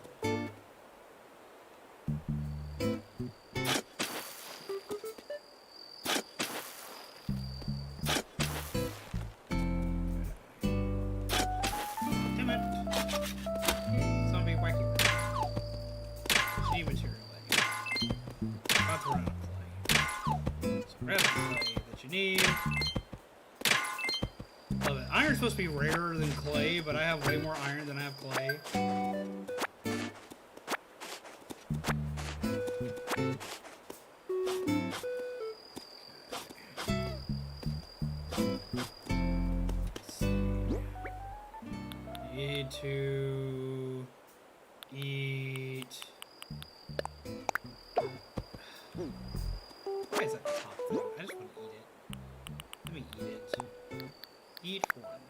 Grab the clay that you need. Love it. Iron's supposed to be rarer than clay, but I have way more iron than I have clay. Need to eat. Why is that the top thing? I just want to eat it. Let me eat it. Eat one.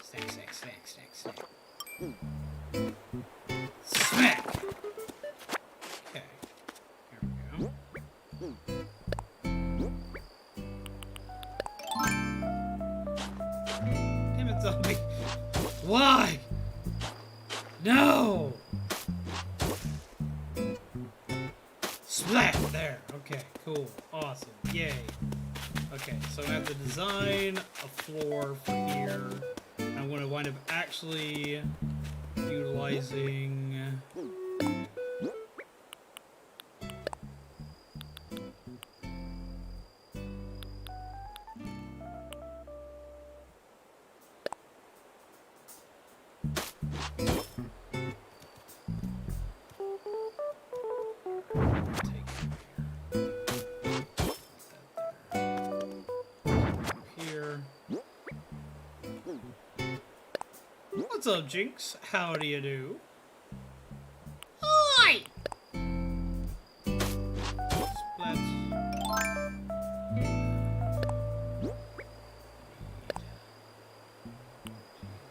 Snack, snack, snack, snack, snack. Smack! Okay. Here we go. Damn it, zombie. Why? No! Splat! There. Okay, cool. Awesome. Yay. Okay, so I have to design a floor for here. I'm going to wind up actually utilizing... What's up, Jinx? How do you do? Oi! Splat.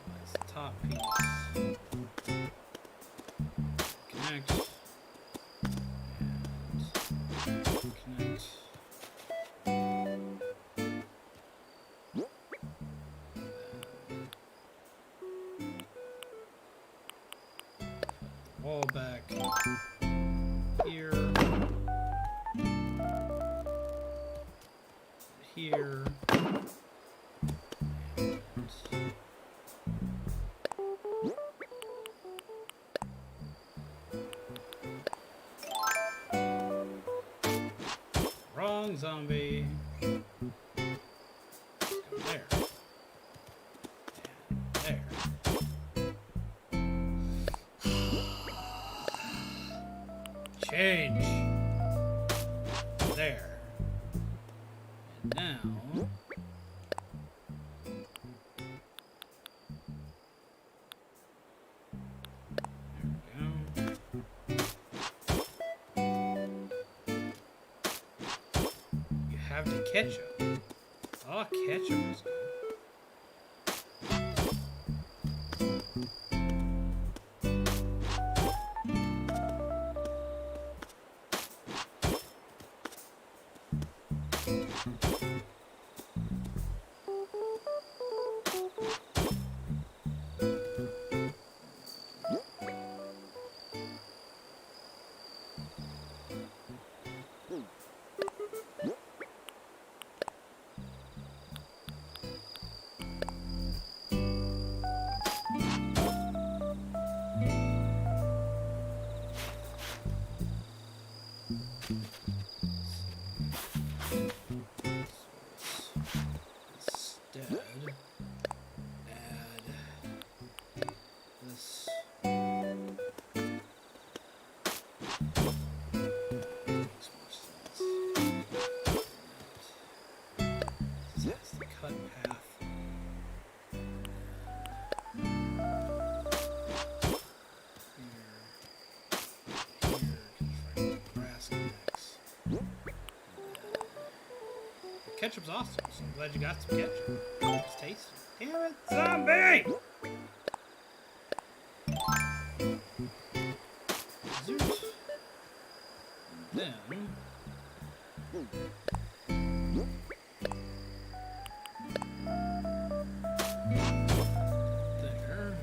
That's the top piece. Connect. And connect. Wall back here, here, wrong zombie. There. And there. Change. There. And now... There we go. You have the ketchup. Oh, ketchup is good. Ketchup's awesome, so I'm glad you got some ketchup. It's tasty. Damn it, zombie! Zoot. And then... there.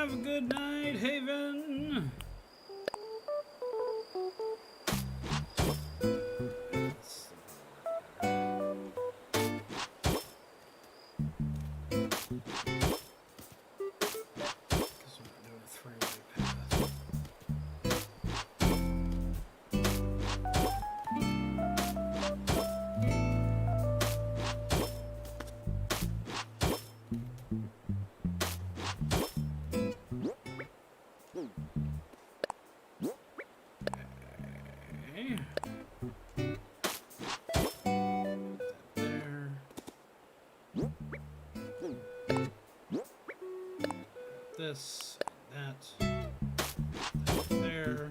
Have a good night, Haven. This, that, there.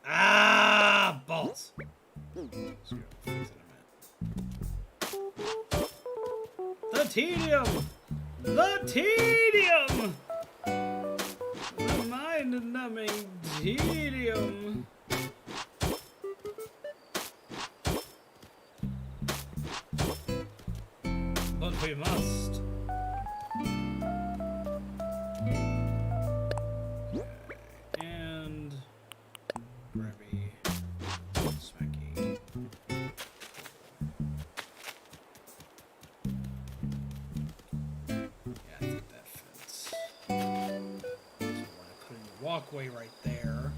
Ah, balls. The tedium! The tedium! The mind-numbing tedium. But we must. And grabby, smacky. Yeah, I think that fits. So I want to put in the walkway right there.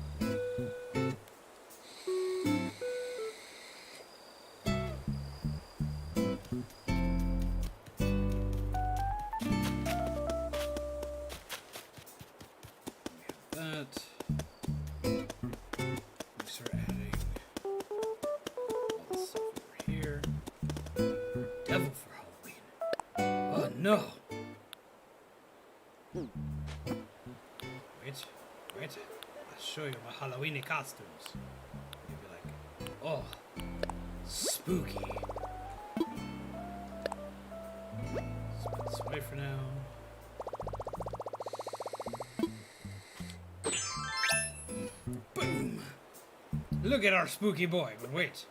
That. We start adding all this stuff over here. Devil for Halloween. Oh no! Wait. I'll show you my Halloween costumes. You'll be like, oh, spooky. Let's put this away for now. Boom! Look at our spooky boy, but wait.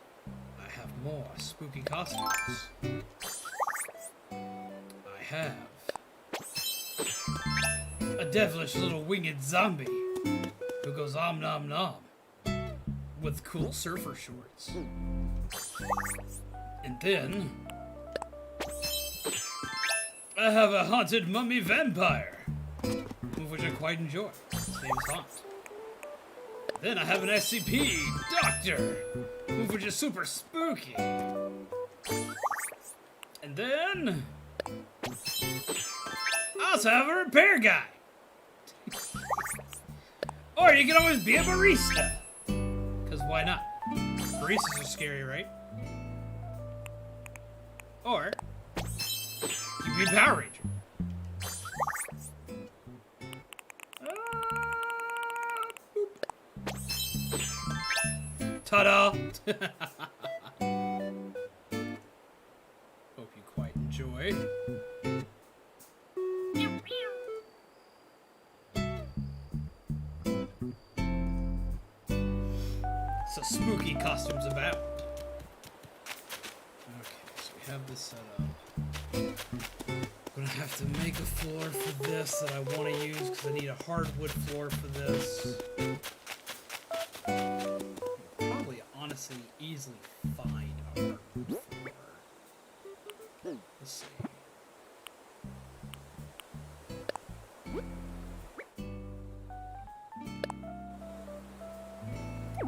I have more spooky costumes. I have a devilish little winged zombie who goes om nom nom with cool surfer shorts. And then I have a haunted mummy vampire, which I quite enjoy. His name is Haunt. Then I have an SCP doctor, which is super spooky. And then I also have a repair guy. Or you can always be a barista. Because why not? Baristas are scary, right? Or you can be a Power Ranger. Ta-da! Hope you quite enjoy. So spooky costumes abound. Okay, so we have this set up. I'm gonna have to make a floor for this that I want to use because I need a hardwood floor for this. Probably, honestly, easily find a hardwood floor. Let's see.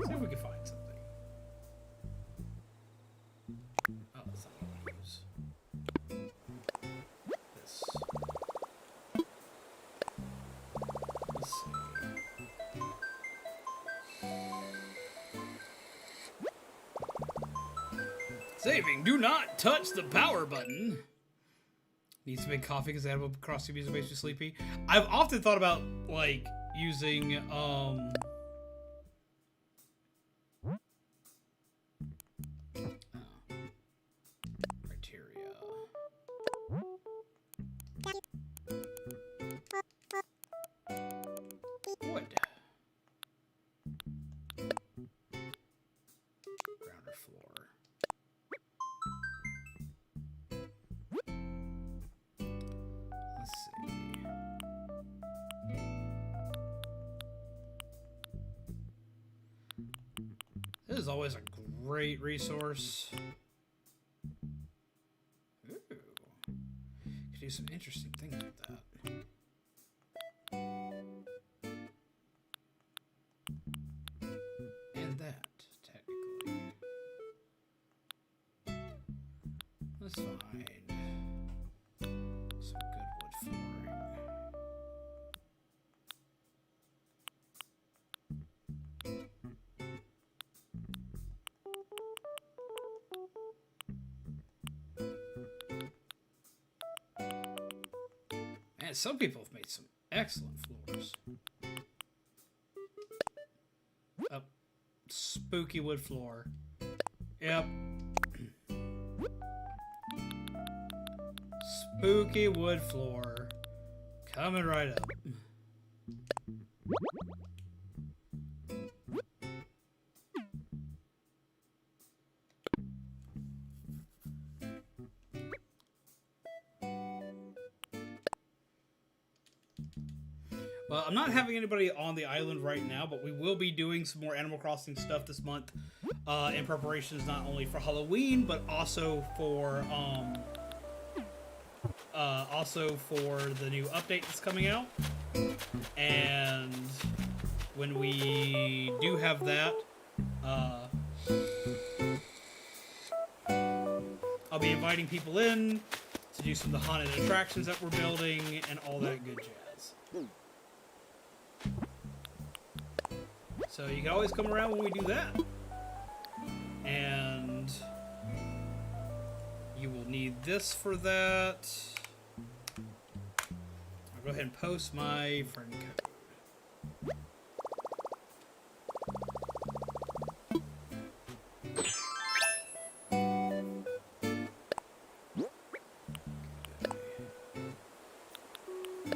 See if we can find something. Oh, that's not what I want to use. This. Let's see. Saving. Do not touch the power button. Needs to make coffee because animal cross music makes you sleepy. I've often thought about like using criteria. Wood. Grounder floor. This is always a great resource. Ooh. Could do some interesting things with that. And that, technically. Let's find some good wood flooring. Man, some people have made some excellent floors. Up, spooky wood floor. Yep. Spooky wood floor. Coming right up. Well, I'm not having anybody on the island right now, but we will be doing some more Animal Crossing stuff this month in preparations not only for Halloween, but also for the new update that's coming out. And when we do have that, I'll be inviting people in to do some of the haunted attractions that we're building and all that good jazz. So you can always come around when we do that. And you will need this for that. I'll go ahead and post my friend code.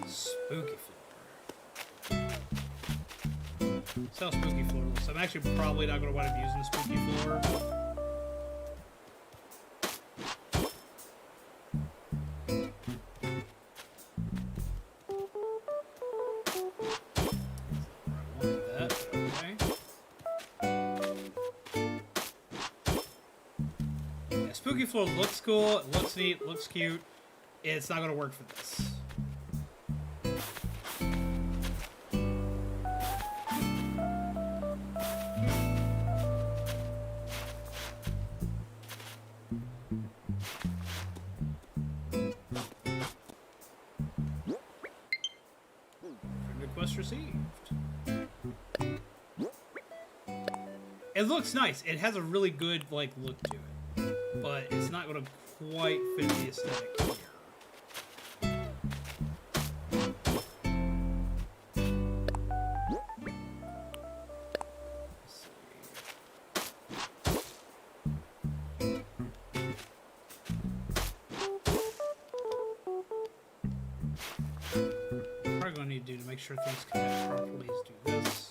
Spooky floor. Sell spooky floor. So I'm actually probably not going to wind up using the spooky floor. Spooky floor looks cool, it looks neat, it looks cute. It's not going to work for this. Request received. It looks nice. It has a really good like look to it. But it's not going to quite fit the aesthetic here. Let's see. Probably going to need to do to make sure things connect properly is do this.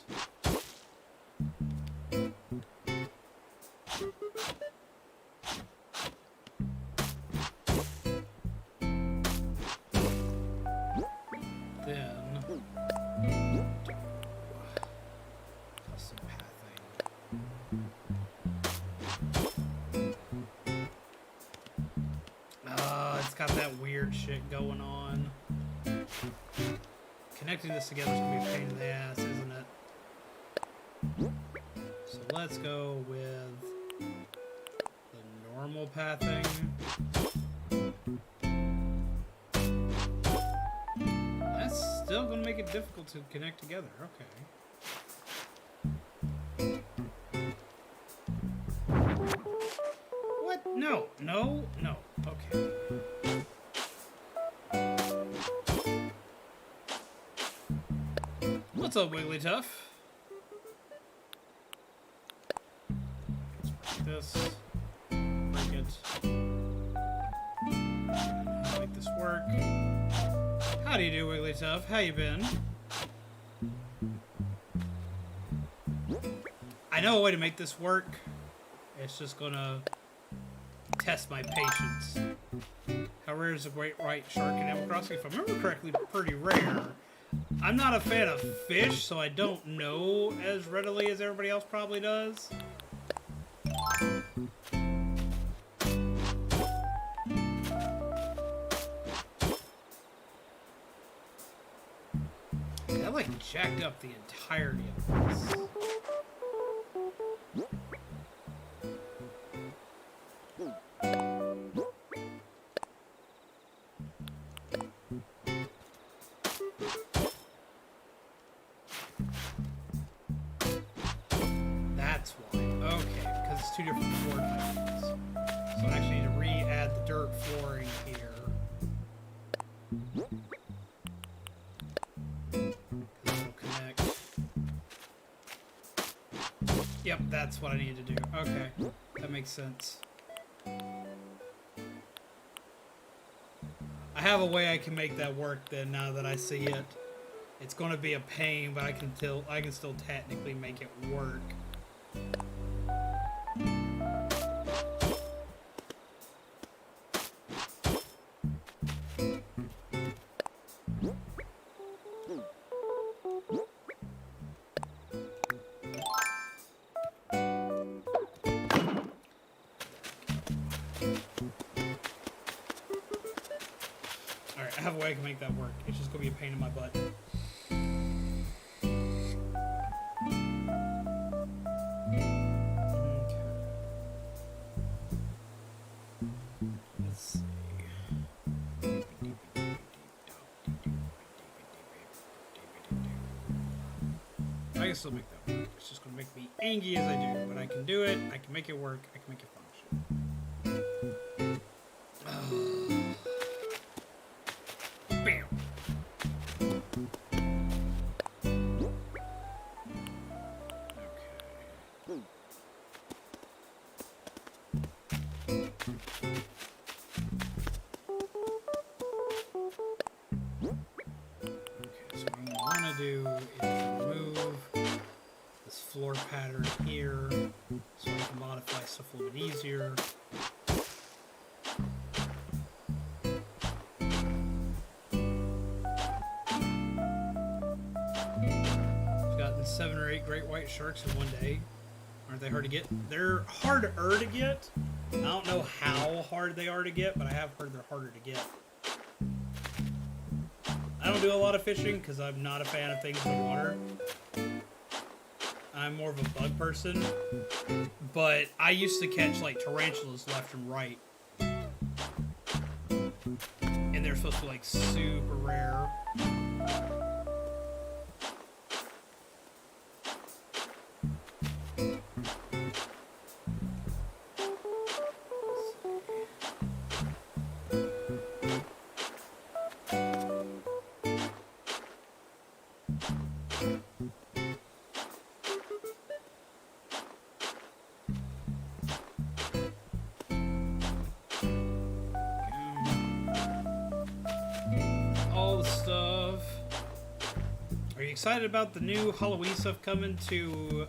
Got that weird shit going on. Connecting this together is going to be a pain in the ass, isn't it? So let's go with the normal pathing. That's still going to make it difficult to connect together. Okay. What? No, no, no. Okay. What's up, Wigglytuff? Let's break this. Break it. Make this work. How do you do, Wigglytuff? How you been? I know a way to make this work. It's just gonna test my patience. How rare is a great white shark in Animal Crossing? If I remember correctly, pretty rare. I'm not a fan of fish, so I don't know as readily as everybody else probably does. That like jacked up the entirety of this. That's why. Okay, because it's two different floor types. So I actually need to re-add the dirt flooring here. It'll connect. Yep, that's what I need to do. Okay, that makes sense. I have a way I can make that work then now that I see it. It's going to be a pain, but I can still technically make it work. Alright, I have a way I can make that work. It's just going to be a pain in my butt. I can still make that work. It's just going to make me angry as I do, but I can do it. I can make it work. I can make it function. Bam. So what I want to do is remove this floor pattern here so I can modify stuff a little bit easier. I've gotten 7 or 8 great white sharks in one day. Aren't they hard to get? They're harder to get. I don't know how hard they are to get, but I have heard they're harder to get. I don't do a lot of fishing because I'm not a fan of things in the water. I'm more of a bug person. But I used to catch like tarantulas left and right. And they're supposed to be like super rare. Are you excited about the new Halloween stuff coming to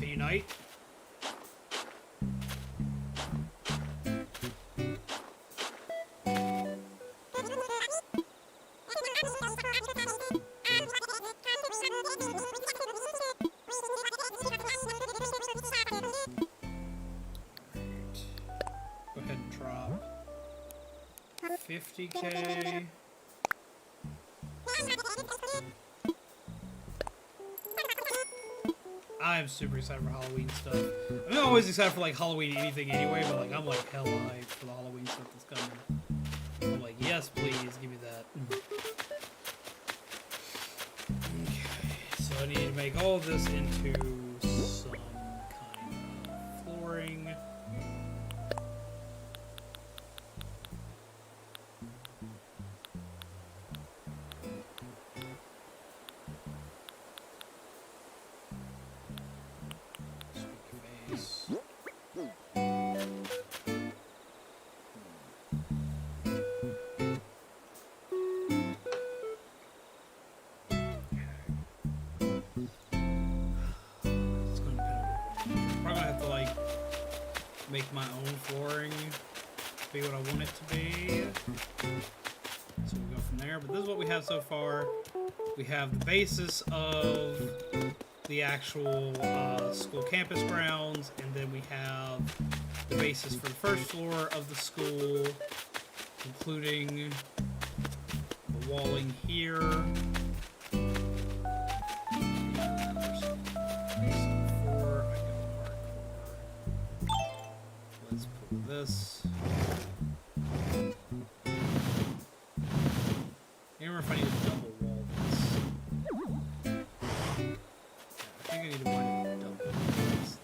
Unite? Go ahead and drop 50K. I'm super excited for Halloween stuff. I'm always excited for like Halloween anything anyway, but like I'm like hella hyped for the Halloween stuff that's coming. I'm like, yes, please, give me that. Okay, so I need to make all of this into some kind of flooring. Make my own flooring be what I want it to be. So we'll go from there. But this is what we have so far. We have the basis of the actual school campus grounds, and then we have the basis for the first floor of the school, including the walling here. Let's put this. I don't remember if I need to double wall this. Yeah, I think I need to wind up double this.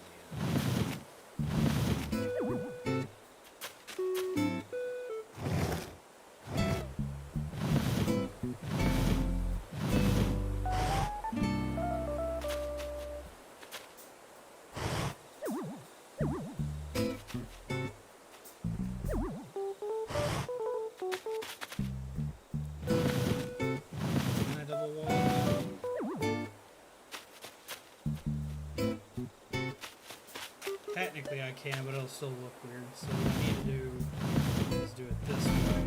Can I double wall it? Technically I can, but it'll still look weird. So what I need to do is do it this way.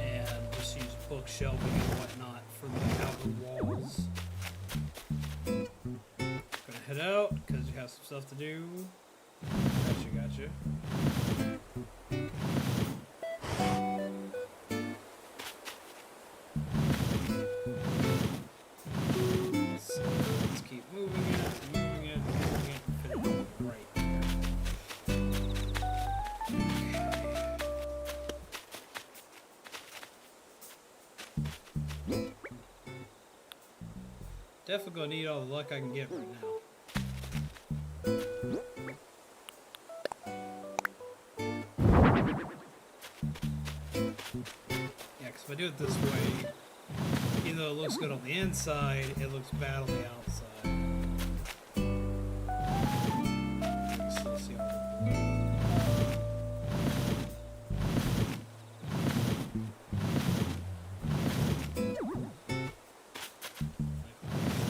And just use book shelving and whatnot for the outer walls. Gonna head out because you have some stuff to do. Gotcha. Let's keep moving it, fit it right there. Okay. Definitely gonna need all the luck I can get right now. Yeah, because if I do it this way, even though it looks good on the inside, it looks bad on the outside. You can still see all the blue.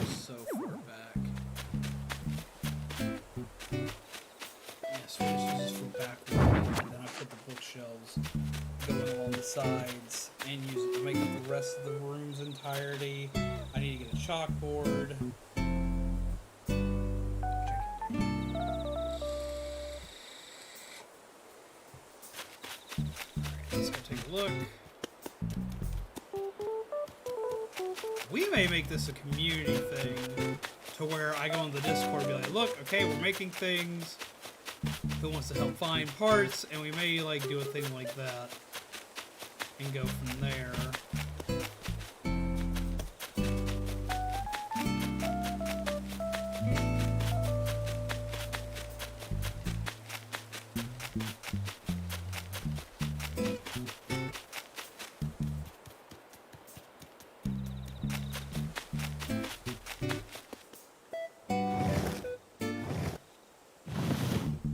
So far back. Yeah, so this is just for backward, and then I put the bookshelves going along the sides and use it to make up the rest of the room's entirety. I need to get a chalkboard. Let's go take a look. We may make this a community thing to where I go on the Discord and be like, look, okay, we're making things. Who wants to help find parts? And we may like do a thing like that and go from there.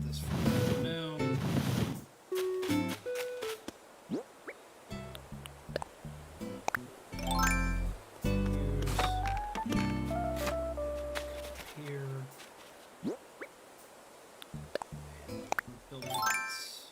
This for now. Here. Buildings.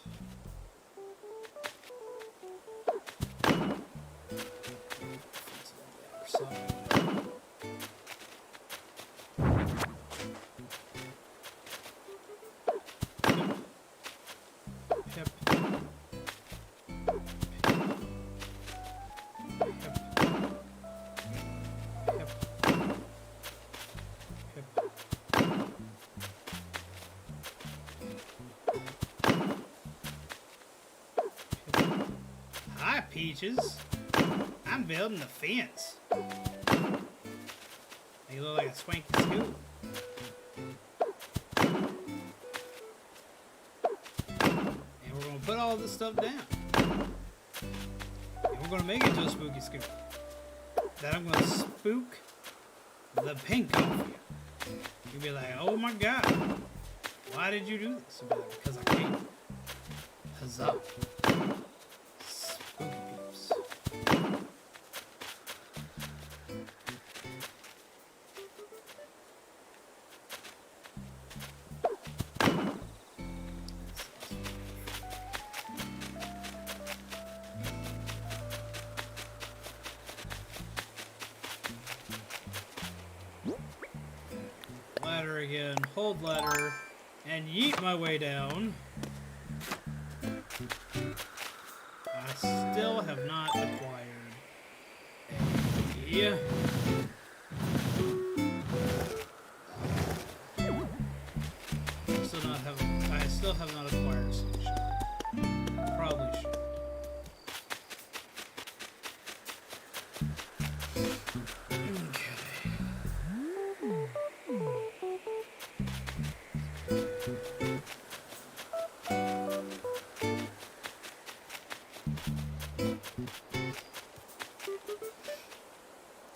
Hi, Peaches. I'm building the fence. You look like a swanky scoop. And we're gonna put all this stuff down. And we're gonna make it to a spooky scoop. Then I'm gonna spook the pink off you. You'll be like, oh my god, why did you do this? I'll be like, because I can. Huzzah. Spooky peeps. Ladder again, hold ladder, and yeet my way down. still have not acquired a... I still have not acquired a solution. Probably should.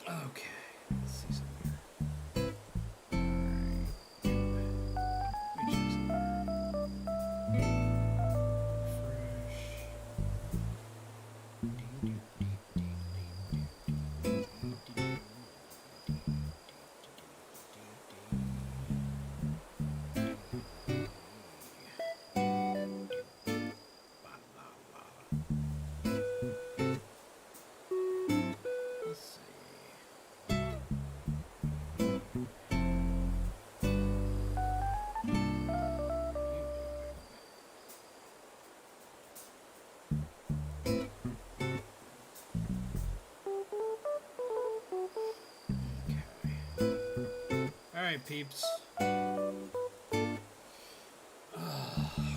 Okay, let's see something here. Alright, let me check something. Let's see. Alright, peeps.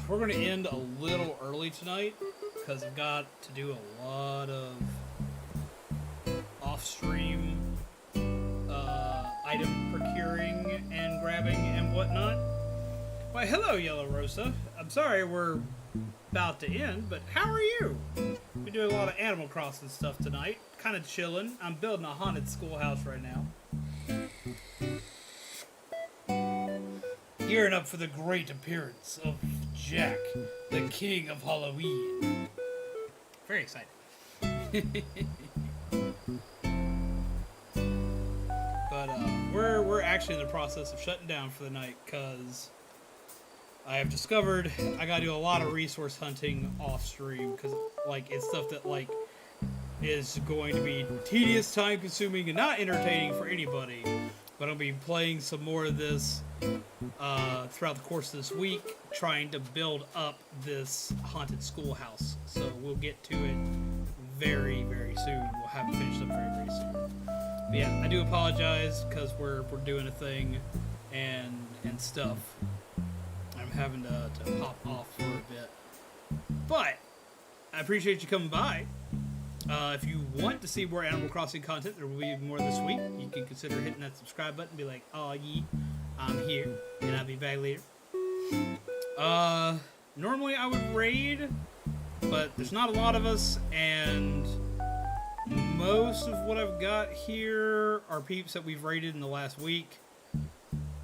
We're going to end a little early tonight because I've got to do a lot of off-stream item procuring and grabbing and whatnot. Why, hello, Yellow Rosa. I'm sorry we're about to end, but how are you? We're doing a lot of Animal Crossing stuff tonight. Kind of chilling. I'm building a haunted schoolhouse right now. Gearing up for the great appearance of Jack, the King of Halloween. Very excited. But we're actually in the process of shutting down for the night because I have discovered I gotta do a lot of resource hunting off stream because like it's stuff that like is going to be tedious, time consuming, and not entertaining for anybody. But I'll be playing some more of this throughout the course of this week, trying to build up this haunted schoolhouse. So we'll get to it very, very soon. We'll have it finished up very, very soon. But yeah, I do apologize because we're doing a thing and stuff. I'm having to pop off for a bit. But I appreciate you coming by. If you want to see more Animal Crossing content, there will be more this week. You can consider hitting that subscribe button and be like, "Aw, ye, I'm here, and I'll be back later." Normally I would raid, but there's not a lot of us, and most of what I've got here are peeps that we've raided in the last week,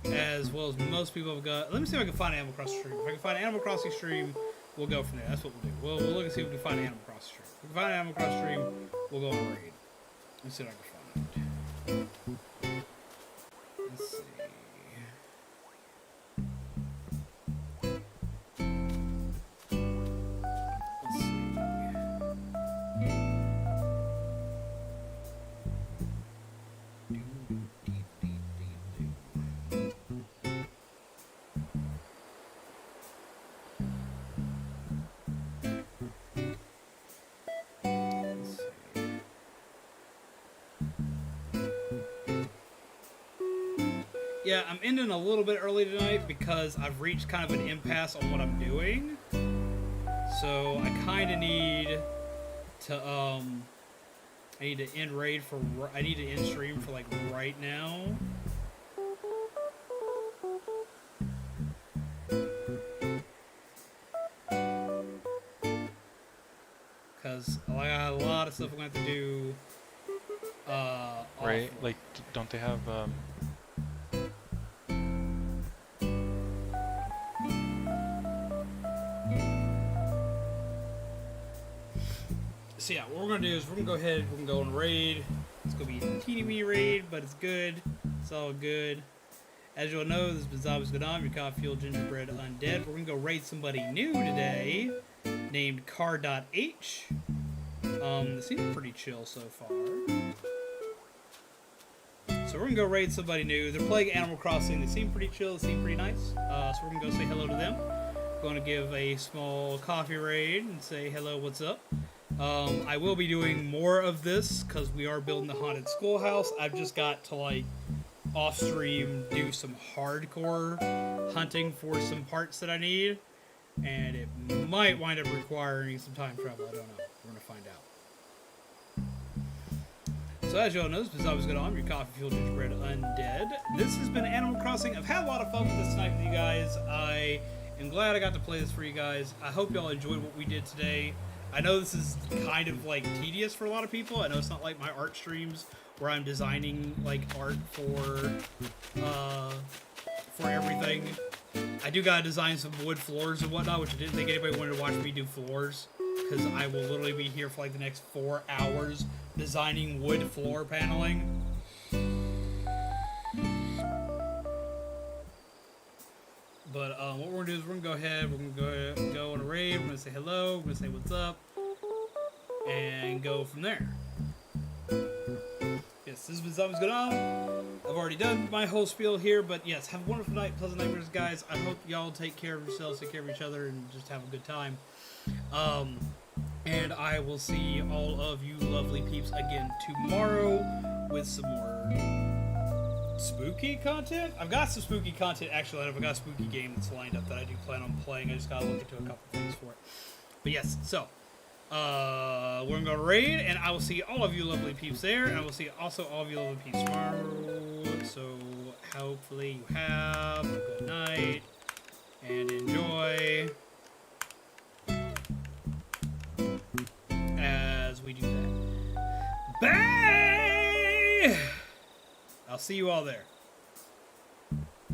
as well as most people have got. Let me see if I can find an Animal Crossing stream. If I can find an Animal Crossing stream, we'll go from there. That's what we'll do. We'll look and see if we can find an Animal Crossing stream. If we can find an Animal Crossing stream, we'll go on a raid. Let's see what I can find. Let's see. Let's see. Yeah, I'm ending a little bit early tonight because I've reached kind of an impasse on what I'm doing. So I kind of need to I need to end raid for I need to end stream for like right now. Cuz I got a lot of stuff I'm going to have to do right? Like don't they have So yeah, what we're gonna do is we're gonna go ahead, we're gonna go on raid. It's gonna be a teeny wee raid, but it's good. It's all good. As you'll know, this has been Zombies Good On, your coffee fuel gingerbread undead. We're gonna go raid somebody new today, named car.h. It seems pretty chill so far. So we're gonna go raid somebody new. They're playing Animal Crossing. They seem pretty chill. They seem pretty nice. So we're gonna go say hello to them. Going to give a small coffee raid and say hello, what's up. I will be doing more of this because we are building the haunted schoolhouse. I've just got to like off stream do some hardcore hunting for some parts that I need, and it might wind up requiring some time travel. I don't know. We're gonna find out. So as y'all know, this is always good on your coffee fueled gingerbread undead. This has been Animal Crossing. I've had a lot of fun with this tonight with you guys. I am glad I got to play this for you guys. I hope y'all enjoyed what we did today. I know this is kind of like tedious for a lot of people. I know it's not like my art streams where I'm designing like art for everything. I do gotta design some wood floors and whatnot, which I didn't think anybody wanted to watch me do floors, because I will literally be here for like the next 4 hours designing wood floor paneling. But what we're gonna do is we're gonna go ahead, go on a raid, we're gonna say hello, we're gonna say what's up, and go from there. Yes, this has been Something's Going On. I've already done my whole spiel here, but yes, have a wonderful night, pleasant nightmares, guys. I hope y'all take care of yourselves, take care of each other, and just have a good time. And I will see all of you lovely peeps again tomorrow with some more spooky content. I've got some spooky content actually. I've got a spooky game that's lined up that I do plan on playing. I just gotta look into a couple things for it. But yes, so we're gonna go to raid, and I will see all of you lovely peeps there, and I will see also all of you lovely peeps tomorrow. So hopefully you have a good night and enjoy as we do that. Bye! I'll see you all there.